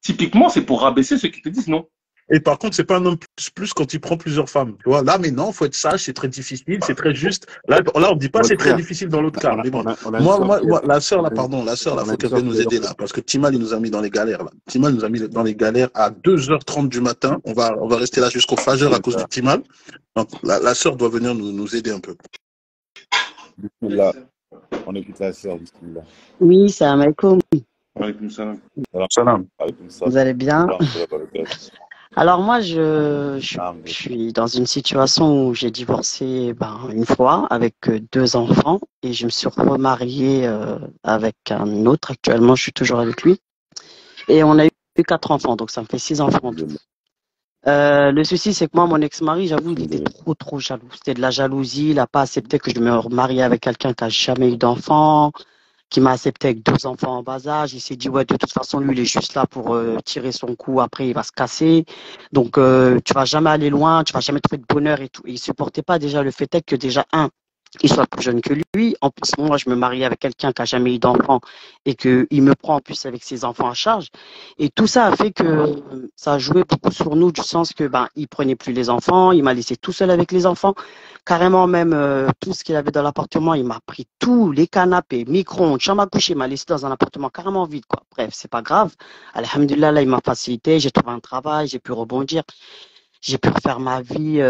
Typiquement, c'est pour rabaisser ceux qui te disent non. Et par contre, c'est pas un homme plus quand il prend plusieurs femmes. Tu vois, là, mais non, faut être sage, c'est très difficile, c'est très juste. Là, on dit pas c'est très difficile dans l'autre cas. Mais bon, moi, la sœur, là, faut qu'elle vienne nous aider, là. Parce que Timal, il nous a mis dans les galères, là. Timal nous a mis dans les galères à 2h30 du matin. On va rester là jusqu'au Fajr à cause du Timal. Donc, la sœur doit venir nous aider un peu. Bismillah. On écoute la sœur, bismillah. Oui, salam alaikum. Salam. Vous allez bien? Alors moi, je suis dans une situation où j'ai divorcé une fois avec 2 enfants et je me suis remariée avec un autre. Actuellement, je suis toujours avec lui. Et on a eu 4 enfants, donc ça me fait 6 enfants en tout. Le souci, c'est que moi, mon ex-mari, j'avoue, il était trop jaloux. C'était de la jalousie. Il n'a pas accepté que je me remarie avec quelqu'un qui n'a jamais eu d'enfants, qui m'a accepté avec 2 enfants en bas âge. Il s'est dit, ouais, de toute façon, lui, il est juste là pour tirer son coup. Après, il va se casser. Donc, tu vas jamais aller loin, tu vas jamais trouver de bonheur et tout. Et il supportait pas déjà le fait est que déjà, il soit plus jeune que lui. En plus, moi, je me marie avec quelqu'un qui a jamais eu d'enfant et qu'il me prend en plus avec ses enfants à charge. Et tout ça a fait que ça a joué beaucoup sur nous du sens que il prenait plus les enfants, il m'a laissé tout seul avec les enfants. Carrément même tout ce qu'il avait dans l'appartement, il m'a pris tous les canapés, micro-ondes, chambre à coucher, il m'a laissé dans un appartement carrément vide, quoi. Bref, c'est pas grave. Alhamdulillah, là, il m'a facilité, j'ai trouvé un travail, j'ai pu rebondir. J'ai pu refaire ma vie,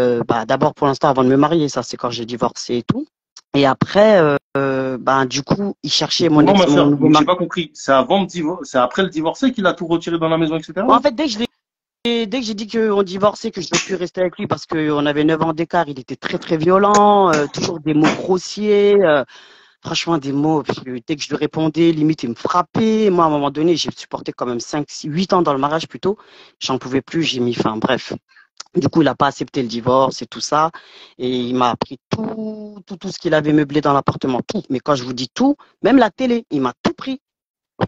d'abord pour l'instant avant de me marier, ça c'est quand j'ai divorcé et tout. Et après, du coup, il cherchait mon Non, ex. ma soeur, j'ai pas compris. C'est après le divorcé qu'il a tout retiré dans la maison, etc. En fait, dès que j'ai dit qu'on divorçait, que je ne veux plus rester avec lui parce qu'on avait 9 ans d'écart, il était très violent, toujours des mots grossiers, franchement des mots, dès que je lui répondais, limite il me frappait. Moi, à un moment donné, j'ai supporté quand même 5, 6, 8 ans dans le mariage plutôt. J'en pouvais plus, j'ai mis fin, bref. Du coup, il n'a pas accepté le divorce et tout ça. Et il m'a appris tout ce qu'il avait meublé dans l'appartement, tout. Mais quand je vous dis tout, même la télé, il m'a tout pris.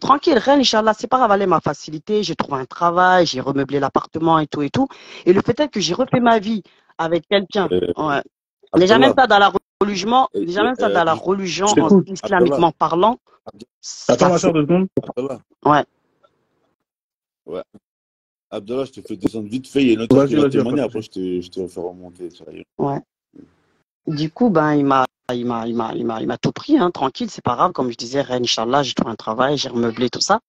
Tranquille, rien, Inch'Allah, c'est pas grave, allez, ma facilité, j'ai trouvé un travail, j'ai remeublé l'appartement et tout et tout. Et le fait est que j'ai refait ma vie avec quelqu'un. Ouais. Déjà, même pas dans la religion, déjà même ça dans la religion, Je t'écoute. islamiquement parlant, Attends, ça ma soeur, 2 secondes. Abdallah, ouais. ouais. Abdallah, je te fais descendre vite fait. Il y a une autre qui va Vas-y, témoigner. après. Après, je te refais remonter. Ouais. Du coup, ben, il m'a tout pris, hein, tranquille, c'est pas grave. Comme je disais, Inch'Allah, j'ai trouvé un travail, j'ai remeublé tout ça.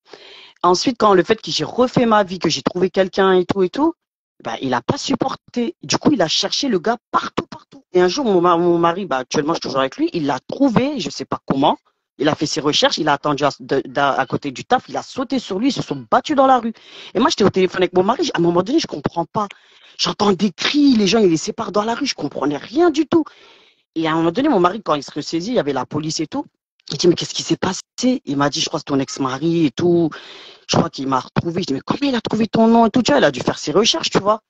Ensuite, quand le fait que j'ai refait ma vie, que j'ai trouvé quelqu'un et tout, ben, il a pas supporté. Du coup, il a cherché le gars partout, partout. Et un jour, mon mari, ben, actuellement, je suis toujours avec lui, il l'a trouvé, je sais pas comment. Il a fait ses recherches, il a attendu à côté du taf, il a sauté sur lui, ils se sont battus dans la rue. Et moi, j'étais au téléphone avec mon mari, à un moment donné, je comprends pas. J'entends des cris, les gens, ils les séparent dans la rue, je comprenais rien du tout. Et à un moment donné, mon mari, quand il se ressaisit, il y avait la police et tout. Il dit, mais qu'est-ce qui s'est passé? Il m'a dit, je crois que c'est ton ex-mari et tout. Je crois qu'il m'a retrouvé. Je dis, mais comment il a trouvé ton nom et tout? Tu vois, il a dû faire ses recherches, tu vois.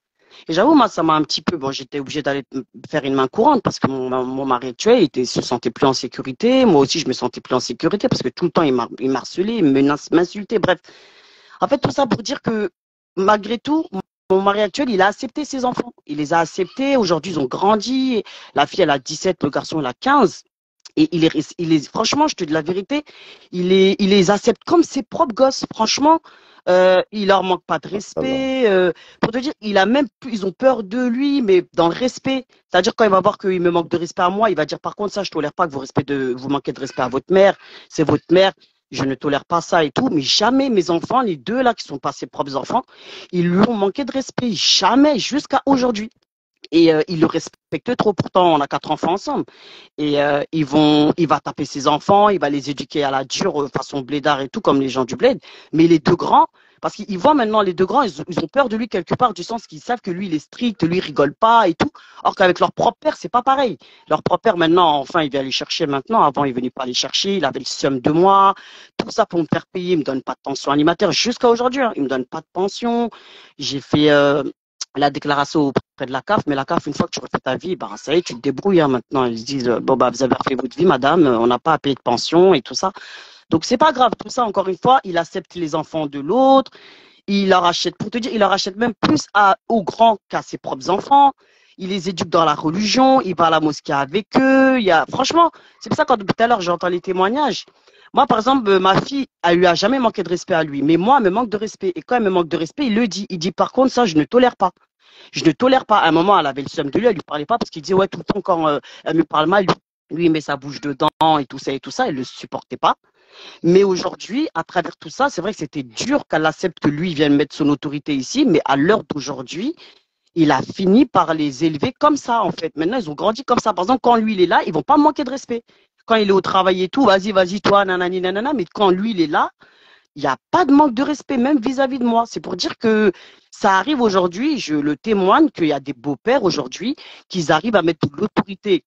Et j'avoue, moi, ça m'a un petit peu, bon, j'étais obligé d'aller faire une main courante parce que mon mari actuel, se sentait plus en sécurité. Moi aussi, je me sentais plus en sécurité parce que tout le temps, il m'harcelait, il m'insultait. Bref. En fait, tout ça pour dire que, malgré tout, mon mari actuel, il a accepté ses enfants. Il les a acceptés. Aujourd'hui, ils ont grandi. La fille, elle a 17, le garçon, il a 15. Et franchement, je te dis la vérité, il les accepte comme ses propres gosses. Franchement, il leur manque pas de respect. Pour te dire, ils ont peur de lui, mais dans le respect. C'est-à-dire quand il va voir qu'il me manque de respect à moi, il va dire par contre ça, je tolère pas que vous manquez de respect à votre mère. C'est votre mère. Je ne tolère pas ça et tout. Mais jamais mes enfants, les deux là qui sont pas ses propres enfants, ils lui ont manqué de respect. Jamais, jusqu'à aujourd'hui. Et il le respecte trop. Pourtant, on a 4 enfants ensemble. Et il va taper ses enfants, il va les éduquer à la dure, façon blédard et tout, comme les gens du bled. Mais les deux grands, parce qu'ils voient maintenant les deux grands, ils ont peur de lui quelque part, du sens qu'ils savent que lui, il est strict, lui, il rigole pas et tout. Or qu'avec leur propre père, c'est pas pareil. Leur propre père, maintenant, enfin, il vient les chercher maintenant. Avant, il venait pas les chercher, il avait le seum de moi. Tout ça pour me faire payer, il me donne pas de pension alimentaire jusqu'à aujourd'hui. Hein. Il me donne pas de pension. J'ai fait la déclaration auprès de la CAF, mais la CAF, une fois que tu refais ta vie, bah, ça y est, tu te débrouilles hein, maintenant. Ils se disent, bon, bah, vous avez refait votre vie, madame, on n'a pas à payer de pension et tout ça. Donc, c'est pas grave. Tout ça, encore une fois, il accepte les enfants de l'autre. Il leur achète, pour te dire, il leur achète même plus aux grands qu'à ses propres enfants. Il les éduque dans la religion. Il va à la mosquée avec eux. Franchement, c'est pour ça quand depuis tout à l'heure, j'entends les témoignages. Moi, par exemple, ma fille, elle lui a jamais manqué de respect à lui. Mais moi, elle me manque de respect. Et quand elle me manque de respect, il le dit. Il dit, par contre, ça, je ne tolère pas. Je ne tolère pas. À un moment, elle avait le seum de lui, elle lui parlait pas parce qu'il disait, ouais, tout le temps, quand elle me parle mal, lui, il met sa bouche dedans et tout ça, elle le supportait pas. Mais aujourd'hui, à travers tout ça, c'est vrai que c'était dur qu'elle accepte que lui vienne mettre son autorité ici, mais à l'heure d'aujourd'hui, il a fini par les élever comme ça, en fait. Maintenant, ils ont grandi comme ça. Par exemple, quand lui, il est là, ils vont pas manquer de respect. Quand il est au travail et tout, vas-y, toi, nanani, nanana, mais quand lui, il est là, il n'y a pas de manque de respect, même vis-à-vis de moi. C'est pour dire que ça arrive aujourd'hui, je le témoigne, qu'il y a des beaux-pères aujourd'hui qui arrivent à mettre de l'autorité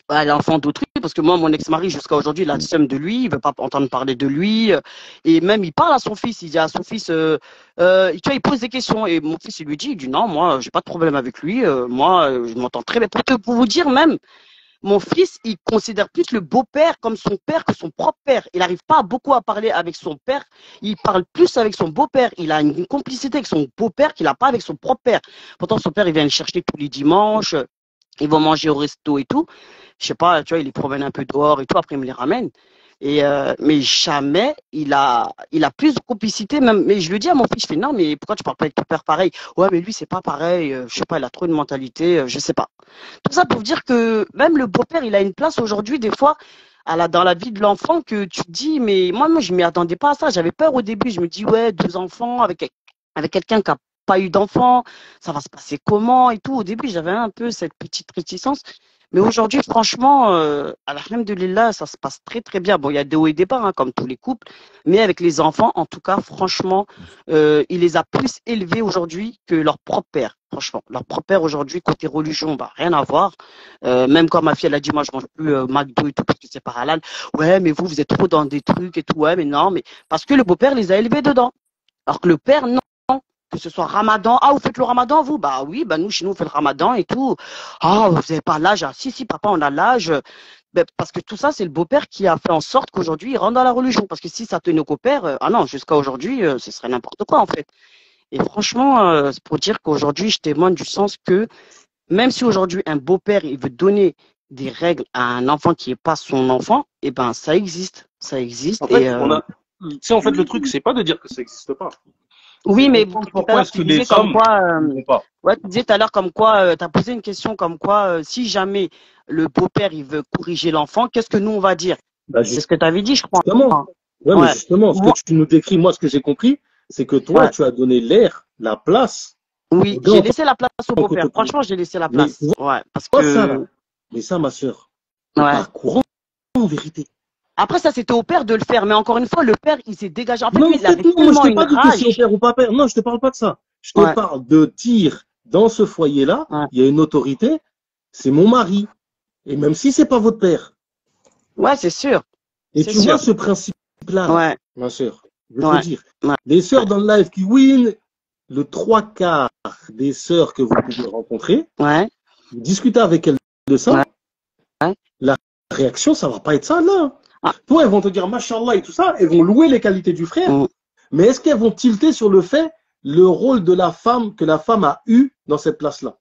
à l'enfant d'autrui, parce que moi, mon ex-mari, jusqu'à aujourd'hui, il a le seum de lui, il veut pas entendre parler de lui, et même, il parle à son fils, il dit à son fils, tu vois, il pose des questions, et mon fils, il dit, non, moi, j'ai pas de problème avec lui, moi, je m'entends très bien. Pour vous dire même, mon fils, il considère plus le beau-père comme son père que son propre père. Il n'arrive pas beaucoup à parler avec son père. Il parle plus avec son beau-père. Il a une complicité avec son beau-père qu'il n'a pas avec son propre père. Pourtant, son père, il vient le chercher tous les dimanches. Ils vont manger au resto et tout. Je sais pas, tu vois, il les promène un peu dehors et tout. Après, il me les ramène. Mais jamais il a plus de complicité. Même, mais je lui dis à mon fils, je fais non, mais pourquoi tu parles pas avec ton père pareil? Ouais, mais lui, c'est pas pareil. Je sais pas, il a trop une mentalité. Je sais pas. Tout ça pour dire que même le beau-père, il a une place aujourd'hui, des fois, dans la vie de l'enfant, que tu te dis, mais moi, je m'y attendais pas à ça. J'avais peur au début. Je me dis, ouais, 2 enfants avec quelqu'un qui a pas eu d'enfant, ça va se passer comment et tout. Au début, j'avais un peu cette petite réticence. Mais aujourd'hui, franchement, alhamdoulilah, ça se passe très très bien. Bon, il y a des hauts et des bas, hein, comme tous les couples. Mais avec les enfants, en tout cas, franchement, il les a plus élevés aujourd'hui que leur propre père. Franchement, leur propre père aujourd'hui, côté religion, bah, rien à voir. Même quand ma fille, elle a dit, moi, je mange plus McDo et tout parce que c'est pas halal. Ouais, mais vous êtes trop dans des trucs et tout. Ouais, mais non, mais parce que le beau-père les a élevés dedans. Alors que le père, non. Que ce soit Ramadan. Ah, vous faites le Ramadan, vous? Bah oui, bah nous, chez nous, on fait le Ramadan et tout. Ah, vous n'avez pas l'âge. Ah, si, papa, on a l'âge. Ben, parce que tout ça, c'est le beau-père qui a fait en sorte qu'aujourd'hui, il rentre dans la religion. Parce que si ça tenait qu'au père, ah non, jusqu'à aujourd'hui, ce serait n'importe quoi, en fait. Et franchement, c'est pour dire qu'aujourd'hui, je témoigne du sens que même si aujourd'hui, un beau-père, il veut donner des règles à un enfant qui n'est pas son enfant, eh ben, ça existe. Ça existe. En fait, tu sais, en fait, le truc, c'est pas de dire que ça n'existe pas. Oui, mais pourquoi est-ce que les hommes ne vont pas? Ouais, tu disais tout à l'heure comme quoi, tu as posé une question comme quoi, si jamais le beau-père il veut corriger l'enfant, qu'est-ce que nous on va dire? C'est ce que tu avais dit, je crois. Justement. Ouais, mais justement, ce que tu nous décris, moi, ce que j'ai compris, c'est que toi, tu as donné l'air, la place. Oui, j'ai laissé la place au beau-père. Franchement, j'ai laissé la place. Ouais, parce que. Mais ça, ma sœur, c'est pas courant, en vérité. Après, ça, c'était au père de le faire. Mais encore une fois, le père, il s'est dégagé. En fait, non, lui, il avait moi, tellement je te une parle rage. de si au père ou pas père. Non, je te parle pas de ça. Je te parle de dire, dans ce foyer-là, il y a une autorité, c'est mon mari. Et même si c'est pas votre père. Ouais, c'est sûr. Et tu vois ce principe-là, ma sœur, je veux te dire. Les sœurs dans le live qui win, le 3/4 des sœurs que vous pouvez rencontrer, vous discutez avec elles de ça, la réaction, ça va pas être ça, là. Toi, elles vont te dire, machallah et tout ça, elles vont louer les qualités du frère, mais est-ce qu'elles vont tilter sur le fait, le rôle de la femme, que la femme a eu dans cette place-là?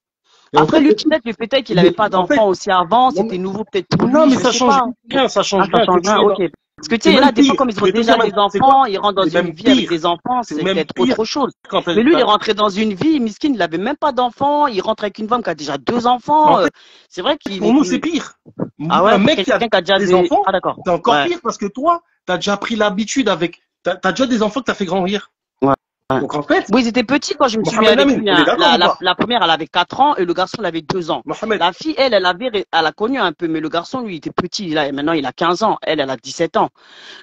Après, lui, peut-être, le fait qu'il n'avait pas d'enfant aussi avant, c'était nouveau peut-être pour lui. Non, mais ça change rien, ça change rien. Ok. Parce que tu sais, il y en a des fois, comme ils ont déjà des enfants, ils rentrent dans une vie avec des enfants, c'est peut-être autre chose. Mais lui, il est rentré dans une vie, miskin, il n'avait même pas d'enfant, il rentre avec une femme qui a déjà 2 enfants. C'est vrai qu'il. Pour nous, c'est pire. Un mec qui a déjà des enfants, c'est encore pire parce que toi, tu as déjà pris l'habitude avec. Tu as déjà des enfants que tu as fait grandir. Donc en fait, oui, ils étaient petits quand je me suis mis avec lui. La première, elle avait 4 ans et le garçon, il avait 2 ans. La fille, elle a connu un peu, mais le garçon, lui, il était petit. Maintenant, il a 15 ans. Elle a 17 ans.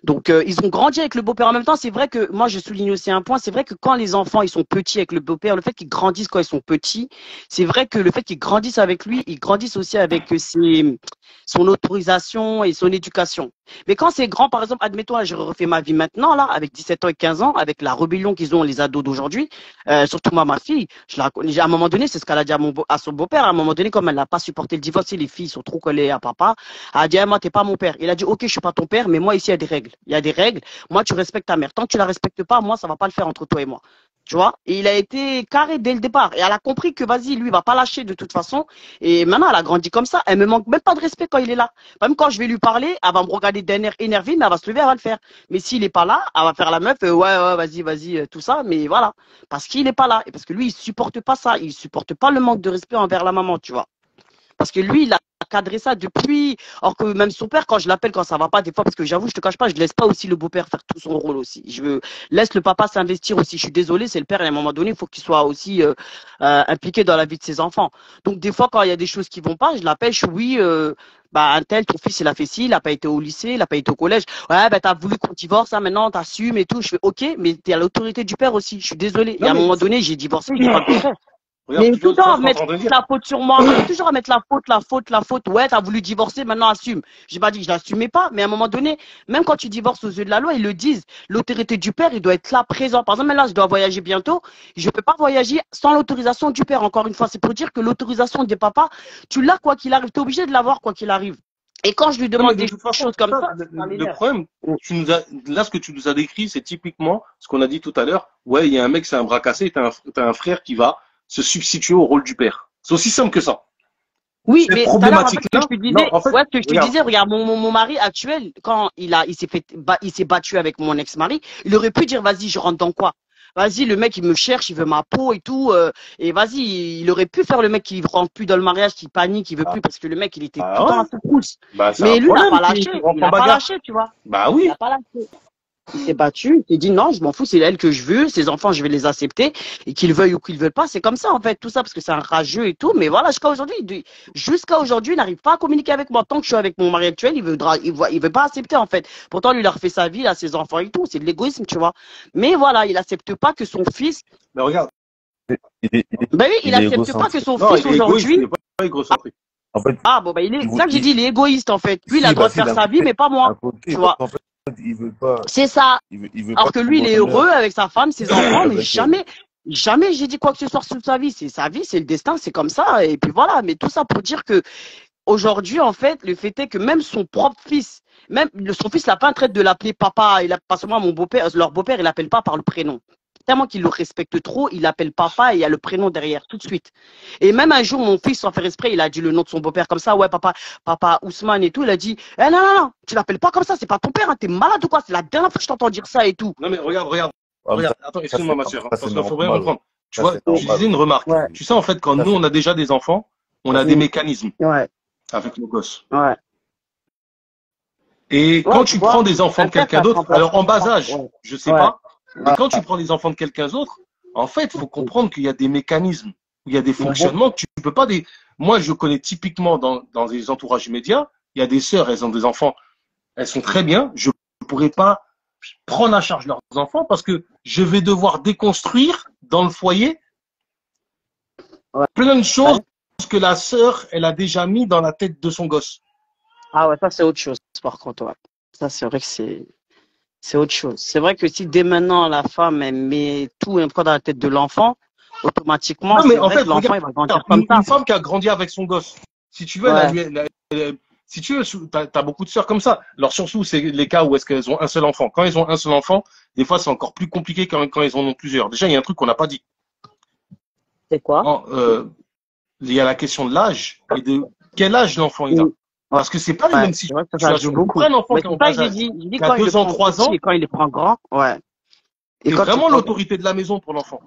Donc, ils ont grandi avec le beau-père en même temps. C'est vrai que, moi, je souligne aussi un point. C'est vrai que quand les enfants, ils sont petits avec le beau-père, le fait qu'ils grandissent quand ils sont petits, c'est vrai que le fait qu'ils grandissent avec lui, ils grandissent aussi avec son autorisation et son éducation. Mais quand c'est grand, par exemple, admettons, je refais ma vie maintenant, là, avec 17 ans et 15 ans, avec la rébellion qu'ils ont, les ados d'aujourd'hui, surtout moi, ma fille, à un moment donné, c'est ce qu'elle a dit à son beau-père, à un moment donné, comme elle n'a pas supporté le divorce, et les filles sont trop collées à papa, elle a dit, moi, t'es pas mon père. Il a dit, ok, je suis pas ton père, mais moi, ici, il y a des règles. Il y a des règles. Moi, tu respectes ta mère. Tant que tu la respectes pas, moi, ça va pas le faire entre toi et moi. Tu vois, et il a été carré dès le départ. Et elle a compris que vas-y, lui, il va pas lâcher de toute façon. Et maintenant, elle a grandi comme ça. Elle me manque même pas de respect quand il est là. Même quand je vais lui parler, elle va me regarder d'un air énervé, mais elle va se lever, elle va le faire. Mais s'il est pas là, elle va faire la meuf, vas-y, tout ça. Mais voilà. Parce qu'il est pas là. Et parce que lui, il supporte pas ça. Il supporte pas le manque de respect envers la maman, tu vois. Parce que lui, il a cadré ça depuis. Or que même son père, quand je l'appelle, quand ça va pas, des fois, parce que j'avoue, je te cache pas, je laisse pas aussi le beau-père faire tout son rôle aussi. Je laisse le papa s'investir aussi. Je suis désolée, c'est le père, et à un moment donné, il faut qu'il soit aussi impliqué dans la vie de ses enfants. Donc, des fois, quand il y a des choses qui vont pas, je l'appelle, je suis oui. Un tel, ton fils, il a fait ci, il a pas été au lycée, il a pas été au collège. Ouais, t'as voulu qu'on divorce, maintenant, t'assumes et tout. Je fais, ok, mais t'es à l'autorité du père aussi. Je suis désolée. Et à un moment donné, j'ai divorcé, j'ai pas de frère. Mais toujours à mettre la faute sur moi, toujours à mettre la faute. Ouais, t'as voulu divorcer, maintenant assume. J'ai pas dit que je l'assumais pas, mais à un moment donné, même quand tu divorces aux yeux de la loi, ils le disent. L'autorité du père, il doit être là, présent. Par exemple, là, je dois voyager bientôt. Je peux pas voyager sans l'autorisation du père. Encore une fois, c'est pour dire que l'autorisation des papas, tu l'as quoi qu'il arrive. T'es obligé de l'avoir quoi qu'il arrive. Et quand je lui demande des choses comme ça, le problème, là, ce que tu nous as décrit, c'est typiquement ce qu'on a dit tout à l'heure. Ouais, il y a un mec, c'est un bras cassé, et t'as un frère qui va se substituer au rôle du père. C'est aussi simple que ça. Oui, mais tout à l'heure, ce que je te disais, ce que je te disais, regarde, mon mari actuel, quand il s'est battu avec mon ex-mari, il aurait pu dire, vas-y, je rentre dans quoi? Vas-y, le mec, il me cherche, il veut ma peau et tout, et vas-y, il aurait pu faire le mec qui rentre plus dans le mariage, qui panique, qui veut plus, parce que le mec, il était tout le temps à secousse. Mais lui, il n'a pas lâché, tu vois. Bah oui. Il n'a pas lâché. Il s'est battu, il s'est dit non, je m'en fous, c'est elle que je veux, ses enfants, je vais les accepter, et qu'ils veuillent ou qu'ils veulent pas, c'est comme ça en fait, tout ça, parce que c'est un rageux et tout, mais voilà, jusqu'à aujourd'hui, il n'arrive pas à communiquer avec moi. Tant que je suis avec mon mari actuel, il veut pas accepter en fait. Pourtant, lui, il a refait sa vie, il a ses enfants et tout, c'est de l'égoïsme, tu vois. Mais voilà, il accepte pas que son fils. Mais regarde. Il accepte pas que son fils aujourd'hui. Il est pas égocentrique. En fait, c'est ça que j'ai dit, il est égoïste en fait. Lui, il a le droit de faire sa vie, mais pas moi. Tu vois. Il veut pas. C'est ça. Alors que lui, il est heureux avec sa femme, ses enfants, mais jamais j'ai dit quoi que ce soit sur sa vie. C'est sa vie, c'est le destin, c'est comme ça. Et puis voilà. Mais tout ça pour dire que aujourd'hui, en fait, le fait est que même son propre fils, son fils n'a pas un trait de l'appeler papa. Il a pas seulement mon beau-père, leur beau-père, il l'appelle pas par le prénom. tellement qu'il le respecte trop, il l'appelle papa et il y a le prénom derrière tout de suite. Et même un jour, mon fils, sans faire exprès, il a dit le nom de son beau-père comme ça, ouais, papa Ousmane et tout, il a dit, non, tu l'appelles pas comme ça, c'est pas ton père, hein, t'es malade ou quoi, c'est la dernière fois que je t'entends dire ça et tout. Non, mais regarde. Attends, excuse-moi, ma soeur. Ça, Il c'est faut bien normal. comprendre. Tu Ça, vois, c'est tu normal. disais une remarque. Ouais. Tu sais, en fait, quand Ça, nous, c'est- on a déjà des enfants, on a des mécanismes Ouais, avec nos gosses. ouais. Et quand Ouais, tu tu vois, prends des enfants un de père, quelqu'un ça se d'autre, remplace alors en pas. bas âge, Ouais. je sais Ouais. pas, mais Ouais. quand tu prends des enfants de quelqu'un d'autre, en fait, il faut comprendre qu'il y a des mécanismes, il y a des fonctionnements que tu peux pas des. Moi, je connais typiquement dans les entourages immédiats, il y a des sœurs, elles ont des enfants, elles sont très bien. Je ne pourrais pas prendre à charge leurs enfants parce que je vais devoir déconstruire dans le foyer Ouais. plein de choses que la sœur, elle a déjà mis dans la tête de son gosse. Ah ouais, ça c'est autre chose, par contre, ouais. Ça, c'est vrai que c'est autre chose. C'est vrai que si dès maintenant la femme elle met tout un peu dans la tête de l'enfant, automatiquement, Non, mais c'est en vrai fait, que l'enfant il va grandir comme ça. une femme qui a grandi avec son gosse, si tu veux, Ouais. si tu veux, t'as beaucoup de sœurs comme ça. Alors surtout, c'est les cas où est-ce qu'elles ont un seul enfant. Quand elles ont un seul enfant, des fois, c'est encore plus compliqué quand elles en ont plusieurs. Déjà, il y a un truc qu'on n'a pas dit. C'est quoi? Il y a la question de l'âge et de quel âge l'enfant il a. Parce que c'est pas les Ouais, mêmes c'est vrai que ça joue situations. beaucoup. Pour un enfant Mais qui est c'est en ça bas que j'ai âge, dit. J'ai dit qui a quand il le 2 ans, prend 3 petit ans, et quand il le prend grand. Ouais. Et c'est quand tu vraiment prends. l'autorité de la maison pour l'enfant.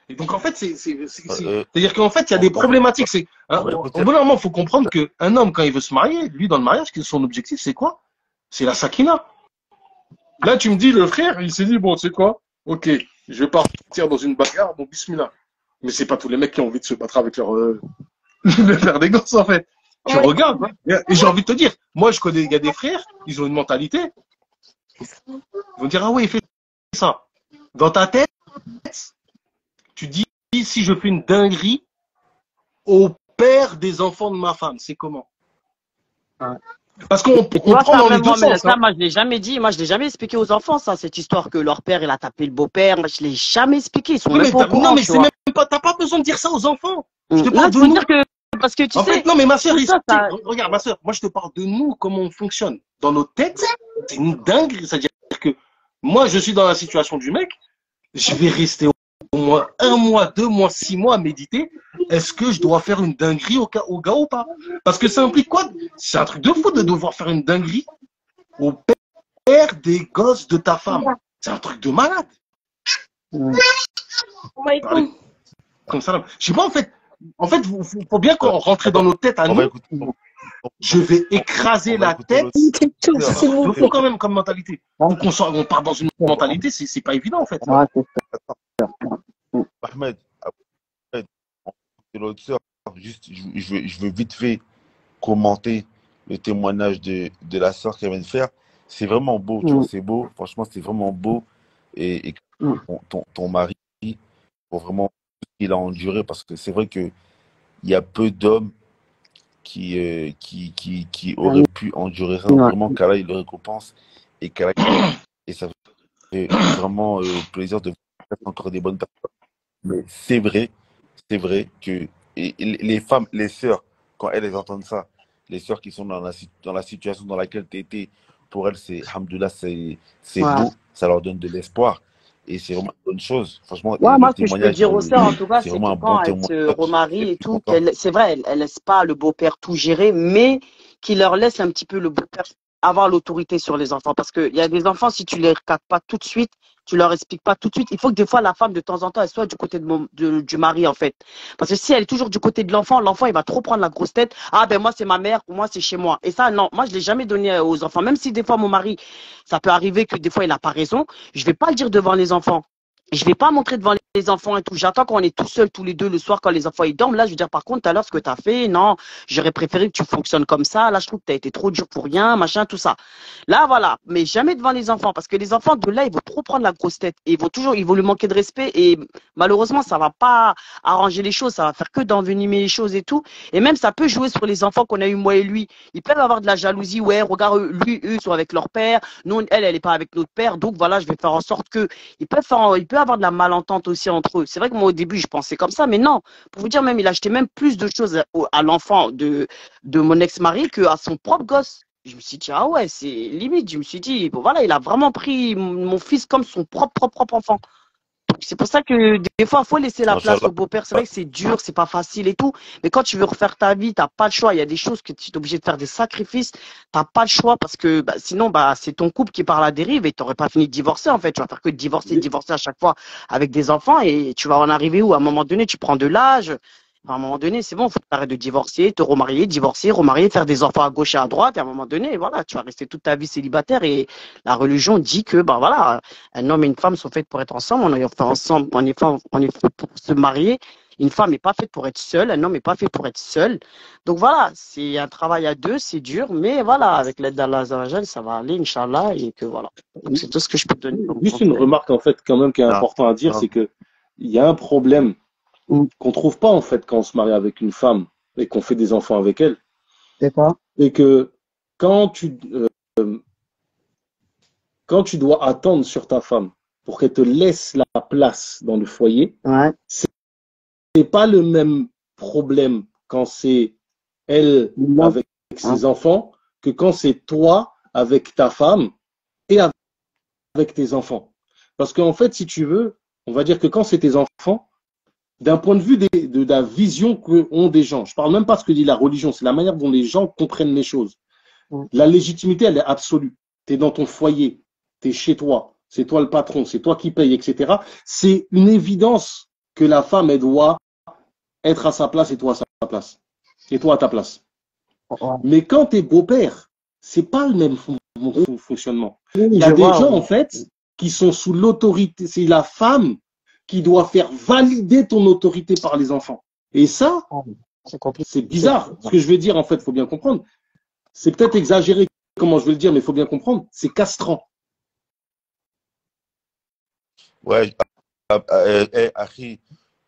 Et donc en fait, c'est-à-dire qu'en fait, il y a des problématiques. Au bout d'un moment, il faut comprendre qu'un homme, quand il veut se marier, lui, dans le mariage, son objectif, c'est quoi? C'est la sakina. Là, tu me dis, le frère, il s'est dit, bon, tu sais quoi? Ok, je vais partir dans une bagarre, bon, bismillah. Mais c'est pas tous les mecs qui ont envie de se battre avec le père des gosses, en fait. Tu regardes, hein, et j'ai envie de te dire, moi, je connais, il y a des frères, ils ont une mentalité. Ils vont dire, ah ouais, il fait ça. Dans ta tête, tu dis, si je fais une dinguerie au père des enfants de ma femme, c'est comment? Parce qu'on prend dans les deux sens. Ça, moi, je l'ai jamais dit. Moi, je l'ai jamais expliqué aux enfants, ça, cette histoire que leur père, il a tapé le beau-père. Moi, je l'ai jamais expliqué. Ils sont même pas au courant. Non, mais c'est même pas, t'as pas besoin de dire ça aux enfants. Je te Là, parle je de veux nous. dire que, parce que tu en sais. fait, non, mais ma soeur, ça... regarde, ma soeur, moi, je te parle de nous, comment on fonctionne. Dans nos têtes, c'est une dingue. C'est-à-dire que moi, je suis dans la situation du mec, je vais rester au moins 1 mois, 2 mois, 6 mois à méditer. Est-ce que je dois faire une dinguerie au gars ou pas? Parce que ça implique quoi? C'est un truc de fou de devoir faire une dinguerie au père des gosses de ta femme. C'est un truc de malade. Comme ça, je sais pas, en fait, faut bien qu'on rentre dans nos têtes à nous. Je vais écraser la tête. C'est fou quand même comme mentalité. On part dans une mentalité, c'est pas évident en fait. Ahmed, l'autre sœur, juste, je veux vite fait commenter le témoignage de la sœur qu'elle vient de faire. C'est vraiment beau, tu vois, c'est beau. Franchement, c'est vraiment beau. Et ton mari, pour vraiment tout ce qu'il a enduré, parce que c'est vrai qu'il y a peu d'hommes qui auraient pu endurer ça. Vraiment, qu'Allah, il le récompense. Et ça fait vraiment plaisir de faire encore des bonnes personnes. Mais c'est vrai que les femmes, les sœurs, quand elles entendent ça, les sœurs qui sont dans la situation dans laquelle tu étais, pour elles, c'est, alhamdoulilah, c'est beau, ça leur donne de l'espoir. Et c'est vraiment une bonne chose. Franchement, moi, ce que je peux dire aux sœurs, en tout cas, c'est que vraiment quand elles se remarient et tout, c'est vrai, elles laissent pas le beau-père tout gérer, mais qu'ils leur laissent un petit peu le beau-père avoir l'autorité sur les enfants. Parce qu'il y a des enfants, si tu les recadres pas tout de suite, tu leur expliques pas tout de suite. Il faut que des fois, la femme, de temps en temps, elle soit du côté du mari, en fait. Parce que si elle est toujours du côté de l'enfant, il va trop prendre la grosse tête. Ah, ben moi, c'est ma mère, pour moi, c'est chez moi. Et ça, non, moi, je l'ai jamais donné aux enfants. Même si des fois, mon mari, ça peut arriver que des fois, il a pas raison, je vais pas le dire devant les enfants. Je vais pas montrer devant les enfants et tout. J'attends qu'on est tout seuls, tous les deux, le soir, quand les enfants ils dorment. Là, je veux dire, par contre, tout à l'heure, ce que tu as fait, non, j'aurais préféré que tu fonctionnes comme ça. Là, je trouve que tu as été trop dur pour rien, machin, tout ça. Là, voilà. Mais jamais devant les enfants. Parce que les enfants, de là, ils vont trop prendre la grosse tête. Et ils vont lui manquer de respect. Et malheureusement, ça va pas arranger les choses. Ça va faire que d'envenimer les choses et tout. Et même, ça peut jouer sur les enfants qu'on a eu, moi et lui. Ils peuvent avoir de la jalousie. Ouais, regarde, eux, ils sont avec leur père. Nous, elle est pas avec notre père. Donc, voilà, je vais faire en sorte que il peut avoir de la malentente aussi entre eux. C'est vrai que moi, au début, je pensais comme ça, mais non. Pour vous dire, même, il achetait même plus de choses à l'enfant de mon ex-mari qu'à son propre gosse. Je me suis dit, ah ouais, c'est limite. Je me suis dit, bon, voilà, il a vraiment pris mon fils comme son propre enfant. C'est pour ça que des fois, il faut laisser la place Machallah. au beau-père. C'est vrai que c'est dur, c'est pas facile et tout. Mais quand tu veux refaire ta vie, t'as pas le choix. Il y a des choses que tu es obligé de faire des sacrifices. T'as pas le choix parce que bah, sinon, bah, c'est ton couple qui part à la dérive et t'aurais pas fini de divorcer en fait. Tu vas faire que divorcer à chaque fois avec des enfants et tu vas en arriver où à un moment donné, tu prends de l'âge. À un moment donné, c'est bon, faut arrêter de divorcer, te remarier, divorcer, remarier, faire des enfants à gauche et à droite. Et à un moment donné, voilà, tu vas rester toute ta vie célibataire. Et la religion dit que, bah voilà, un homme et une femme sont faits pour être ensemble. On est fait ensemble, on est fait pour se marier. Une femme n'est pas faite pour être seule, un homme n'est pas fait pour être seul. Donc voilà, c'est un travail à deux, c'est dur, mais voilà, avec l'aide d'Allah Azzawajal, ça va aller, Inch'Allah, et que voilà. Donc c'est tout ce que je peux te donner. Juste une remarque, en fait, quand même, qui est Non, important à dire, non. c'est que il y a un problème qu'on trouve pas, en fait, quand on se marie avec une femme et qu'on fait des enfants avec elle. C'est quoi? Et que quand tu, quand tu dois attendre sur ta femme pour qu'elle te laisse la place dans le foyer, Ouais. c'est pas le même problème quand c'est elle Non. avec ses enfants que quand c'est toi avec ta femme et avec tes enfants. Parce qu'en fait, si tu veux, on va dire que quand c'est tes enfants, d'un point de vue de la vision qu'ont des gens, je parle même pas de ce que dit la religion, c'est la manière dont les gens comprennent les choses. La légitimité, elle est absolue. Tu es dans ton foyer, tu es chez toi, c'est toi le patron, c'est toi qui payes, etc. C'est une évidence que la femme, elle doit être à sa place et toi à sa place. Et toi à ta place. Mais quand tu es beau-père, c'est pas le même fonctionnement. Il y a des gens, en fait, qui sont sous l'autorité. C'est la femme qui doit faire valider ton autorité par les enfants. Et ça, c'est bizarre. Ce que je veux dire, en fait, il faut bien comprendre. C'est peut-être exagéré comment je veux le dire, mais il faut bien comprendre. C'est castrant. Ouais, Harry,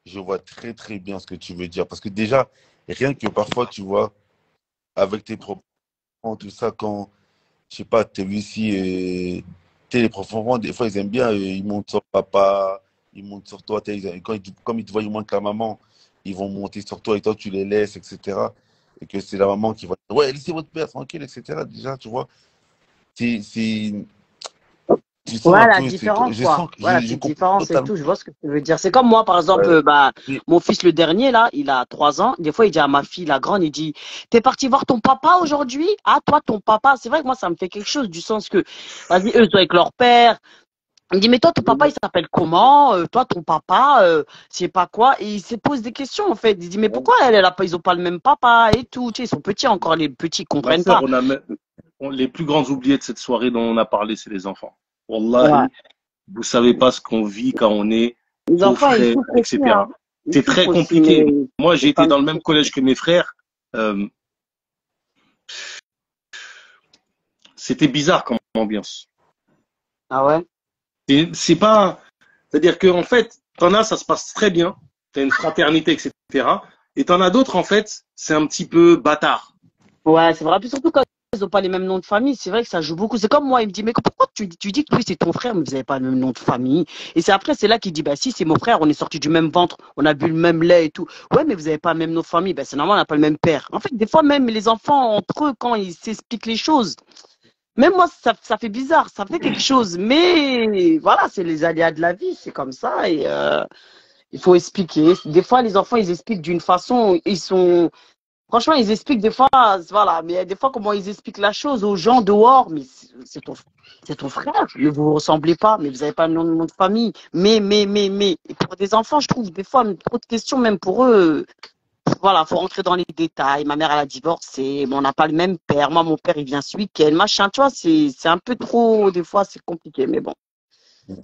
je vois très très bien ce que tu veux dire. Parce que déjà, rien que parfois, tu vois, avec tes propres enfants, tout ça, quand, je sais pas, tu es ici, les propres enfants, des fois, ils aiment bien, ils montent sur papa, ils montent sur toi. Comme ils te voient, ils montent la maman, ils vont monter sur toi et toi, tu les laisses, etc. Et que c'est la maman qui va dire, ouais, laissez votre père tranquille, etc. Déjà, tu vois, c'est, tu sens Ouais, un la peu, différence, je quoi. sens, Voilà, je cette comprends différence et totalement. tout, je vois ce que tu veux dire. C'est comme moi, par exemple, Ouais. bah, Et- mon fils, le dernier, là, il a 3 ans. Des fois, il dit à ma fille, la grande, il dit, t'es parti voir ton papa aujourd'hui? Ah, toi, ton papa. C'est vrai que moi, ça me fait quelque chose, du sens que, vas-y, eux, ils sont avec leur père. Il me dit, mais toi, ton papa, il s'appelle comment? Toi, ton papa, je sais pas quoi. Et il se pose des questions, en fait. Il dit, mais pourquoi ils ont pas le même papa et tout? Tu sais, ils sont petits encore, les petits, ils Ma comprennent sœur, pas. les plus grands oubliés de cette soirée dont on a parlé, c'est les enfants. Ouais. Wallahi, vous savez pas ce qu'on vit quand on est Les beau enfants, ils frère, souffrent aussi, etc. hein. Ils C'est souffrent très aussi, mais compliqué. Moi, j'ai les été femmes dans le même souffrent collège aussi. que mes frères. Euh, C'était bizarre comme ambiance. Ah ouais? C'est pas, c'est-à-dire que en fait, t'en as, ça se passe très bien. T'as une fraternité, etc. Et t'en as d'autres, en fait, c'est un petit peu bâtard. Ouais, c'est vrai. Puis surtout quand ils n'ont pas les mêmes noms de famille, c'est vrai que ça joue beaucoup. C'est comme moi, il me dit, mais pourquoi tu dis que lui c'est ton frère, mais vous n'avez pas le même nom de famille? Et c'est après, c'est là qu'il dit, bah si, c'est mon frère, on est sorti du même ventre, on a bu le même lait et tout. Ouais, mais vous n'avez pas le même nom de famille, bah c'est normal, on n'a pas le même père. En fait, des fois même les enfants entre eux, quand ils s'expliquent les choses, même moi, ça fait bizarre, ça fait quelque chose. Mais voilà, c'est les aléas de la vie, c'est comme ça. Et il faut expliquer. Des fois, les enfants, ils expliquent d'une façon, ils sont franchement, ils expliquent des fois, voilà, mais des fois, comment ils expliquent la chose aux gens dehors, mais c'est ton frère, mais vous ne ressemblez pas, mais vous n'avez pas le nom de famille, mais. Et pour des enfants, je trouve des fois trop de questions, même pour eux. Voilà, faut rentrer dans les détails. Ma mère, elle a divorcé, mais on n'a pas le même père. Moi, mon père, il vient ce week-end, machin, tu vois, c'est un peu trop, des fois, c'est compliqué, mais bon.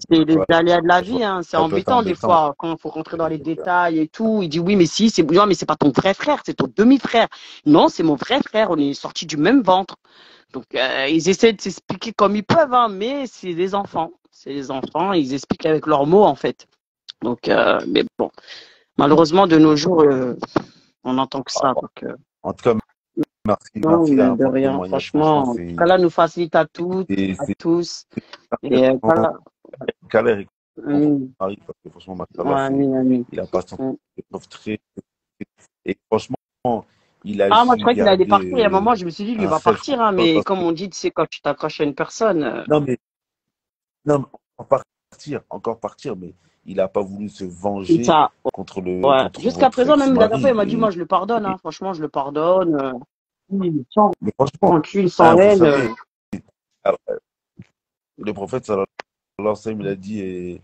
C'est les Ouais, aléas de la je vois. vie, hein. C'est Ça peut être embêtant des embêtant. fois quand il faut rentrer dans les détails et tout. Il dit oui, mais si, c'est non, mais c'est pas ton vrai frère, c'est ton demi-frère. Non, c'est mon vrai frère. On est sortis du même ventre. Donc ils essaient de s'expliquer comme ils peuvent, hein, mais c'est des enfants. C'est des enfants. Ils expliquent avec leurs mots en fait. Donc, mais bon, malheureusement de nos jours, on n'entend que ça. Donc, En tout cas, merci, non, merci mais hein, de pour le rien. témoignage. Franchement, Franchement, en tout cas là, nous facilite à c'est tous. Et voilà. Calais pour ton Hum, mari, parce que franchement, ouais, Machallah, amin, amin. il a passé Hum. des preuves très. Et franchement, il a Ah, moi, je su croyais qu'il allait garder partir. Il y a un moment, je me suis dit, lui, il un va partir, hein, self-control mais parce comme que on dit, tu sais, quand tu t'accroches à une personne, non mais non mais encore partir, mais il n'a pas voulu se venger ça, ouais. contre Jusqu'à votre présent, même la dernière fois, ex-mari il m'a dit, moi, je le pardonne, hein. Franchement, je le pardonne. Sans mais franchement, rancune, sans hein, vous haine. savez, alors, le prophète sallallahu alayhi wa sallam, il a dit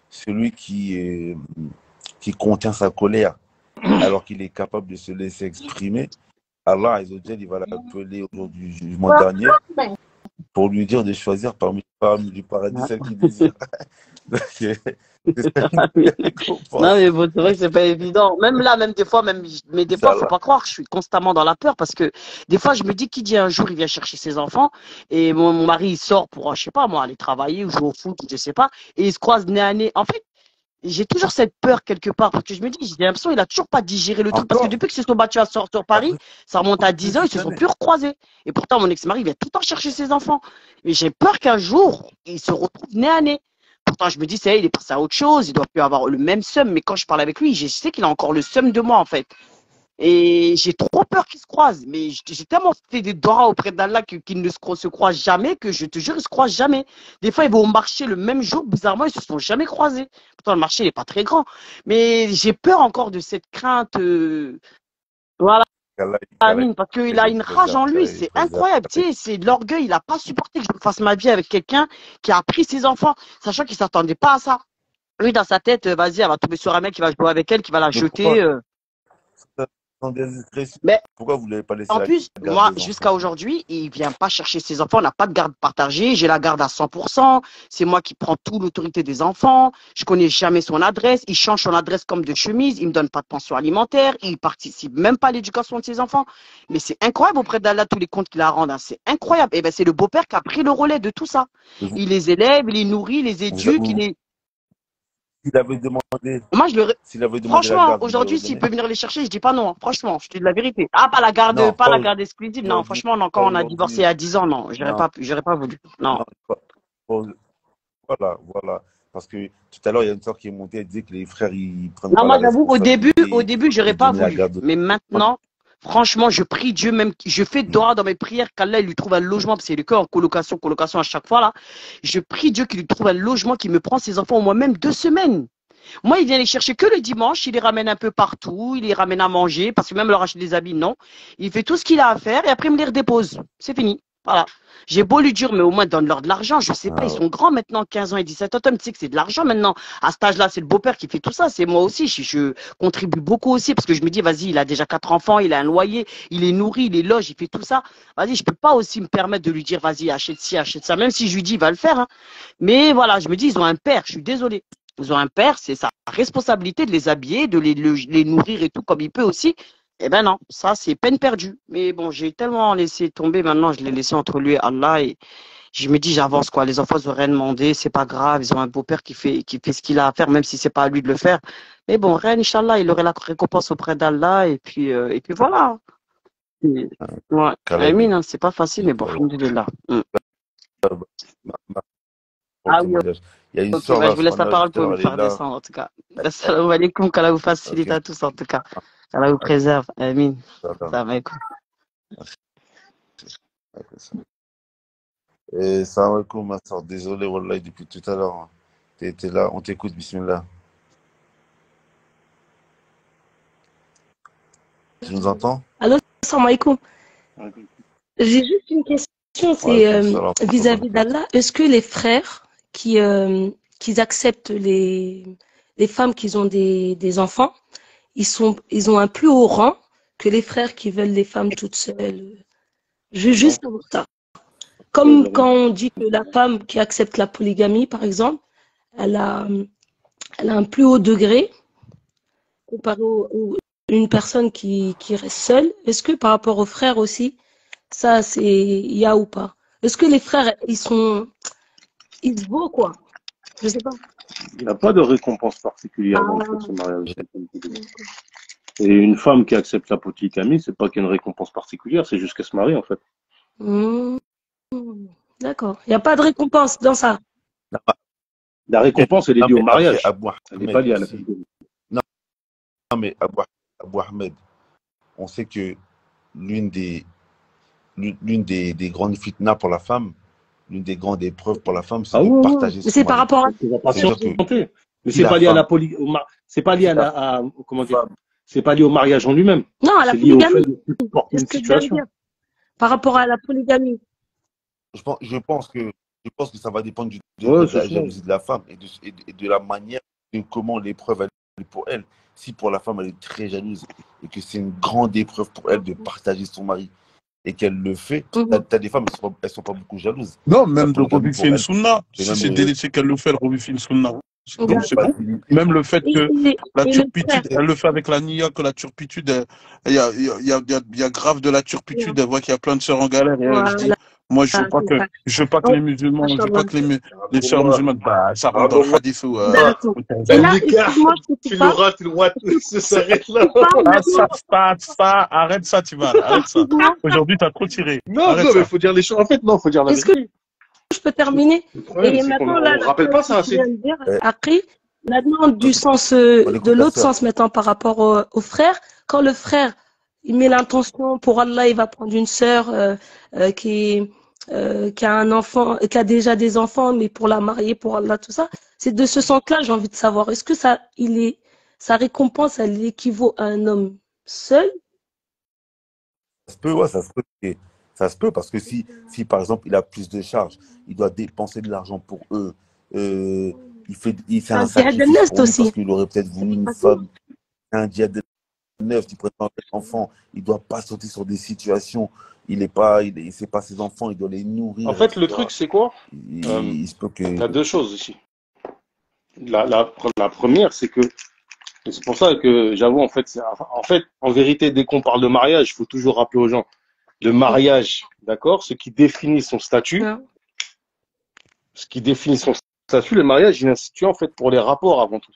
celui qui contient sa colère alors qu'il est capable de se laisser exprimer, Allah Azza wa Jalla, il va l'appeler au jour du jugement dernier pour lui dire de choisir parmi du paradis celle qu'il désire. Donc, c'est ça qui Non, récompense. mais bon, c'est vrai que c'est pas évident. Même là, même des fois, mais des fois, faut Inch'Allah. pas croire, je suis constamment dans la peur parce que des fois, je me dis qui dit un jour il vient chercher ses enfants et mon mari il sort pour, je sais pas moi, aller travailler ou jouer au foot, je sais pas, et ils se croisent nez à nez. En fait, j'ai toujours cette peur quelque part parce que je me dis, j'ai l'impression qu'il a toujours pas digéré le truc parce que Encore, depuis qu'ils se sont battus sur Paris, après ça remonte à 10 ans, ils se sont années. plus recroisés. Et pourtant, mon ex-mari vient tout le temps chercher ses enfants. Mais j'ai peur qu'un jour, ils se retrouvent nez à nez. Pourtant, je me dis, ça y est, il est passé à autre chose, il doit plus avoir le même seum. Mais quand je parle avec lui, je sais qu'il a encore le seum de moi, en fait. Et j'ai trop peur qu'ils se croisent. Mais j'ai tellement fait des doigts auprès d'Allah qu'ils ne se croisent jamais que je te jure, ils se croisent jamais. Des fois, ils vont au marché le même jour. Bizarrement, ils se sont jamais croisés. Pourtant, le marché n'est pas très grand. Mais j'ai peur encore de cette crainte. Voilà, Amine, parce qu'il a une rage en lui. Il C'est préserve. incroyable. Tu sais, c'est de l'orgueil. Il n'a pas supporté que je fasse ma vie avec quelqu'un qui a pris ses enfants, sachant qu'il ne s'attendait pas à ça. Lui, dans sa tête, vas-y, elle va tomber sur un mec qui va jouer avec elle, qui va la Mais pourquoi, jeter. sans indiscrétion, Mais pourquoi vous ne l'avez pas laissé en la plus, garde moi, des jusqu'à enfants? aujourd'hui, il vient pas chercher ses enfants. On n'a pas de garde partagée. J'ai la garde à 100%. C'est moi qui prends toute l'autorité des enfants. Je connais jamais son adresse. Il change son adresse comme de chemise. Il me donne pas de pension alimentaire. Il participe même pas à l'éducation de ses enfants. Mais c'est incroyable auprès d'Allah tous les comptes qu'il a à rendre, hein. C'est incroyable. Et ben, c'est le beau-père qui a pris le relais de tout ça. Vous, Il les élève, il les nourrit, il les éduque. vous, Moi, s'il avait demandé la franchement, garde, vous lui aujourd'hui, aurez s'il donné? peut venir les chercher, je dis pas non, hein. Franchement, je te dis la vérité. Ah, Non, pas la garde exclusive. Non, aujourd'hui, franchement, non, pas quand on a divorcé il aujourd'hui. y a 10 ans, non, Non, j'aurais pas voulu. Non. non, pas- voilà. Parce que tout à l'heure, il y a une soeur qui est montée, elle disait que les frères, ils prennent Non, pas la moi, j'avoue, au responsabilité début, de j'aurais pas donner la voulu. garde. Mais maintenant, franchement, je prie Dieu, même, je fais dehors dans mes prières qu'Allah il lui trouve un logement, parce qu'il est que en colocation à chaque fois, là. Je prie Dieu qu'il lui trouve un logement qui me prend ses enfants au moins même 2 semaines. Moi, il vient les chercher que le dimanche, il les ramène un peu partout, il les ramène à manger, parce que même leur acheter des habits, non. Il fait tout ce qu'il a à faire et après, il me les redépose. C'est fini. Voilà. J'ai beau lui dire, mais au moins, donne-leur de l'argent. Je sais pas, ils Ah, sont grands maintenant, 15 ans et 17 ans. Tom, tu sais que c'est de l'argent maintenant. À cet âge-là, c'est le beau-père qui fait tout ça. C'est moi aussi. Je contribue beaucoup aussi parce que je me dis, vas-y, il a déjà 4 enfants, il a un loyer, il est nourri, il est loge, il fait tout ça. Vas-y, je peux pas aussi me permettre de lui dire, vas-y, achète ci, achète ça. Même si je lui dis, il va le faire, hein. Mais voilà, je me dis, ils ont un père. Je suis désolé. Ils ont un père, c'est sa responsabilité de les habiller, de les nourrir et tout comme il peut aussi. Eh ben non, ça c'est peine perdue. Mais bon, j'ai tellement laissé tomber maintenant, je l'ai laissé entre lui et Allah et je me dis j'avance quoi. Les enfants ils ont rien demandé, c'est pas grave, ils ont un beau-père qui fait ce qu'il a à faire, même si c'est pas à lui de le faire. Mais bon, rien, Inch'Allah, il aurait la récompense auprès d'Allah et puis voilà. Et- Ouais, Caleb, Amine, hein, c'est pas facile, mais bon, alhamdoulilah. ma- ma- pour le Ah oui, témoignage. Il y a une ok, soeur bah, là, je vous laisse la subhanallah, parole tout à pour l'heure, me elle est faire là. descendre en tout cas. Assalamu alaikum, qu'Allah vous facilite Ok. à tous en tout cas. Allah vous préserve. Amin. D'accord. Salam alaikum. Et salam alaikum, ma soeur. Désolé, Wallah, depuis tout à l'heure. T'es là, on t'écoute, bismillah. Tu nous entends? Allô, salam alaikum. J'ai juste une question, c'est Walaikum salam. vis-à-vis d'Allah, est-ce que les frères qui acceptent les femmes qui ont des enfants, ils ont un plus haut rang que les frères qui veulent les femmes toutes seules? Je veux juste savoir ça. Comme quand on dit que la femme qui accepte la polygamie, par exemple, elle a un plus haut degré comparé une personne qui reste seule. Est-ce que par rapport aux frères aussi, ça, il y a ou pas? Est-ce que les frères, ils se vaut quoi? Je sais pas. Il n'y a pas de récompense particulière dans le fait de se marier avec quelqu'un de plus. Et une femme qui accepte la polygamie, c'est pas qu'il y a une récompense particulière, c'est juste qu'elle se marie en fait. Mmh. D'accord. Il n'y a pas de récompense dans ça. La récompense, elle est Non, liée mais au mariage. après, Abou Elle n'est pas Ahmed liée à la aussi. polygamie. Non, mais Abou Ahmed, on sait que l'une des, des grandes fitnas pour la femme, l'une des grandes épreuves pour la femme, c'est de partager Mais son c'est par mari. rapport à... Mais c'est pas lié à la c'est pas lié à la, comment dire, c'est pas lié au mariage en lui-même. Non, à la C'est lié au fait polygamie. de supporter C'est une ce que je viens de situation. dire. Par rapport à la polygamie. Je pense que ça va dépendre de Ouais, la c'est ça. jalousie de la femme et de la manière de comment l'épreuve elle est pour elle. Si pour la femme elle est très jalouse et que c'est une grande épreuve pour elle de partager son mari et qu'elle le fait, t'as des femmes elles sont pas beaucoup jalouses. Non, même de polygamie rebuffer une sunna. c'est Si même c'est délaissé qu'elle le fait, elle rebuffe une sunna. c'est Donc c'est bon. Même le fait que la et le turpitude, frère. elle le fait avec la nia, que la turpitude, il y a grave de la turpitude. Elle voit qu'il y a plein de sœurs en galère et elle se dit, Voilà. moi je veux pas que les musulmans, je veux pas que les sœurs musulmanes, bah ça rentre dans le hadith ou D'accord. Et là, excuse-moi, je te Tu pas. l'auras, tu le vois, ça s'arrête là. Arrête ça, tu vas, arrête ça. Aujourd'hui, t'as trop tiré. Non, mais il faut dire les choses. En fait, non, il faut dire la Est-ce que vérité. je peux terminer? Le problème, Et c'est qu'on maintenant, là, ne rappelle pas ça assez. Après, maintenant, du sens, écoute de la l'autre sœur. sens, maintenant, par rapport au frère, quand le frère, il met l'intention pour Allah, il va prendre une sœur qui a un enfant, qui a déjà des enfants, mais pour la marier, pour Allah, tout ça. C'est de ce sens-là, j'ai envie de savoir, est-ce que sa récompense, elle équivaut à un homme seul? Ça se peut, ouais, ça se peut. Et ça se peut parce que si par exemple il a plus de charges, il doit dépenser de l'argent pour eux. Il fait un sacrifice pour lui parce qu'il aurait peut-être voulu une femme, un djihad de neuf, il prétend être enfant, il doit pas sauter sur des situations. Il sait pas ses enfants, il doit les nourrir. En fait, le truc, c'est quoi? Il se peut que. Il y a deux choses ici. La première, c'est que c'est pour ça que j'avoue, en fait, en vérité, dès qu'on parle de mariage, il faut toujours rappeler aux gens le mariage, d'accord, ce qui définit son statut, le mariage, il est institué en fait pour les rapports avant tout.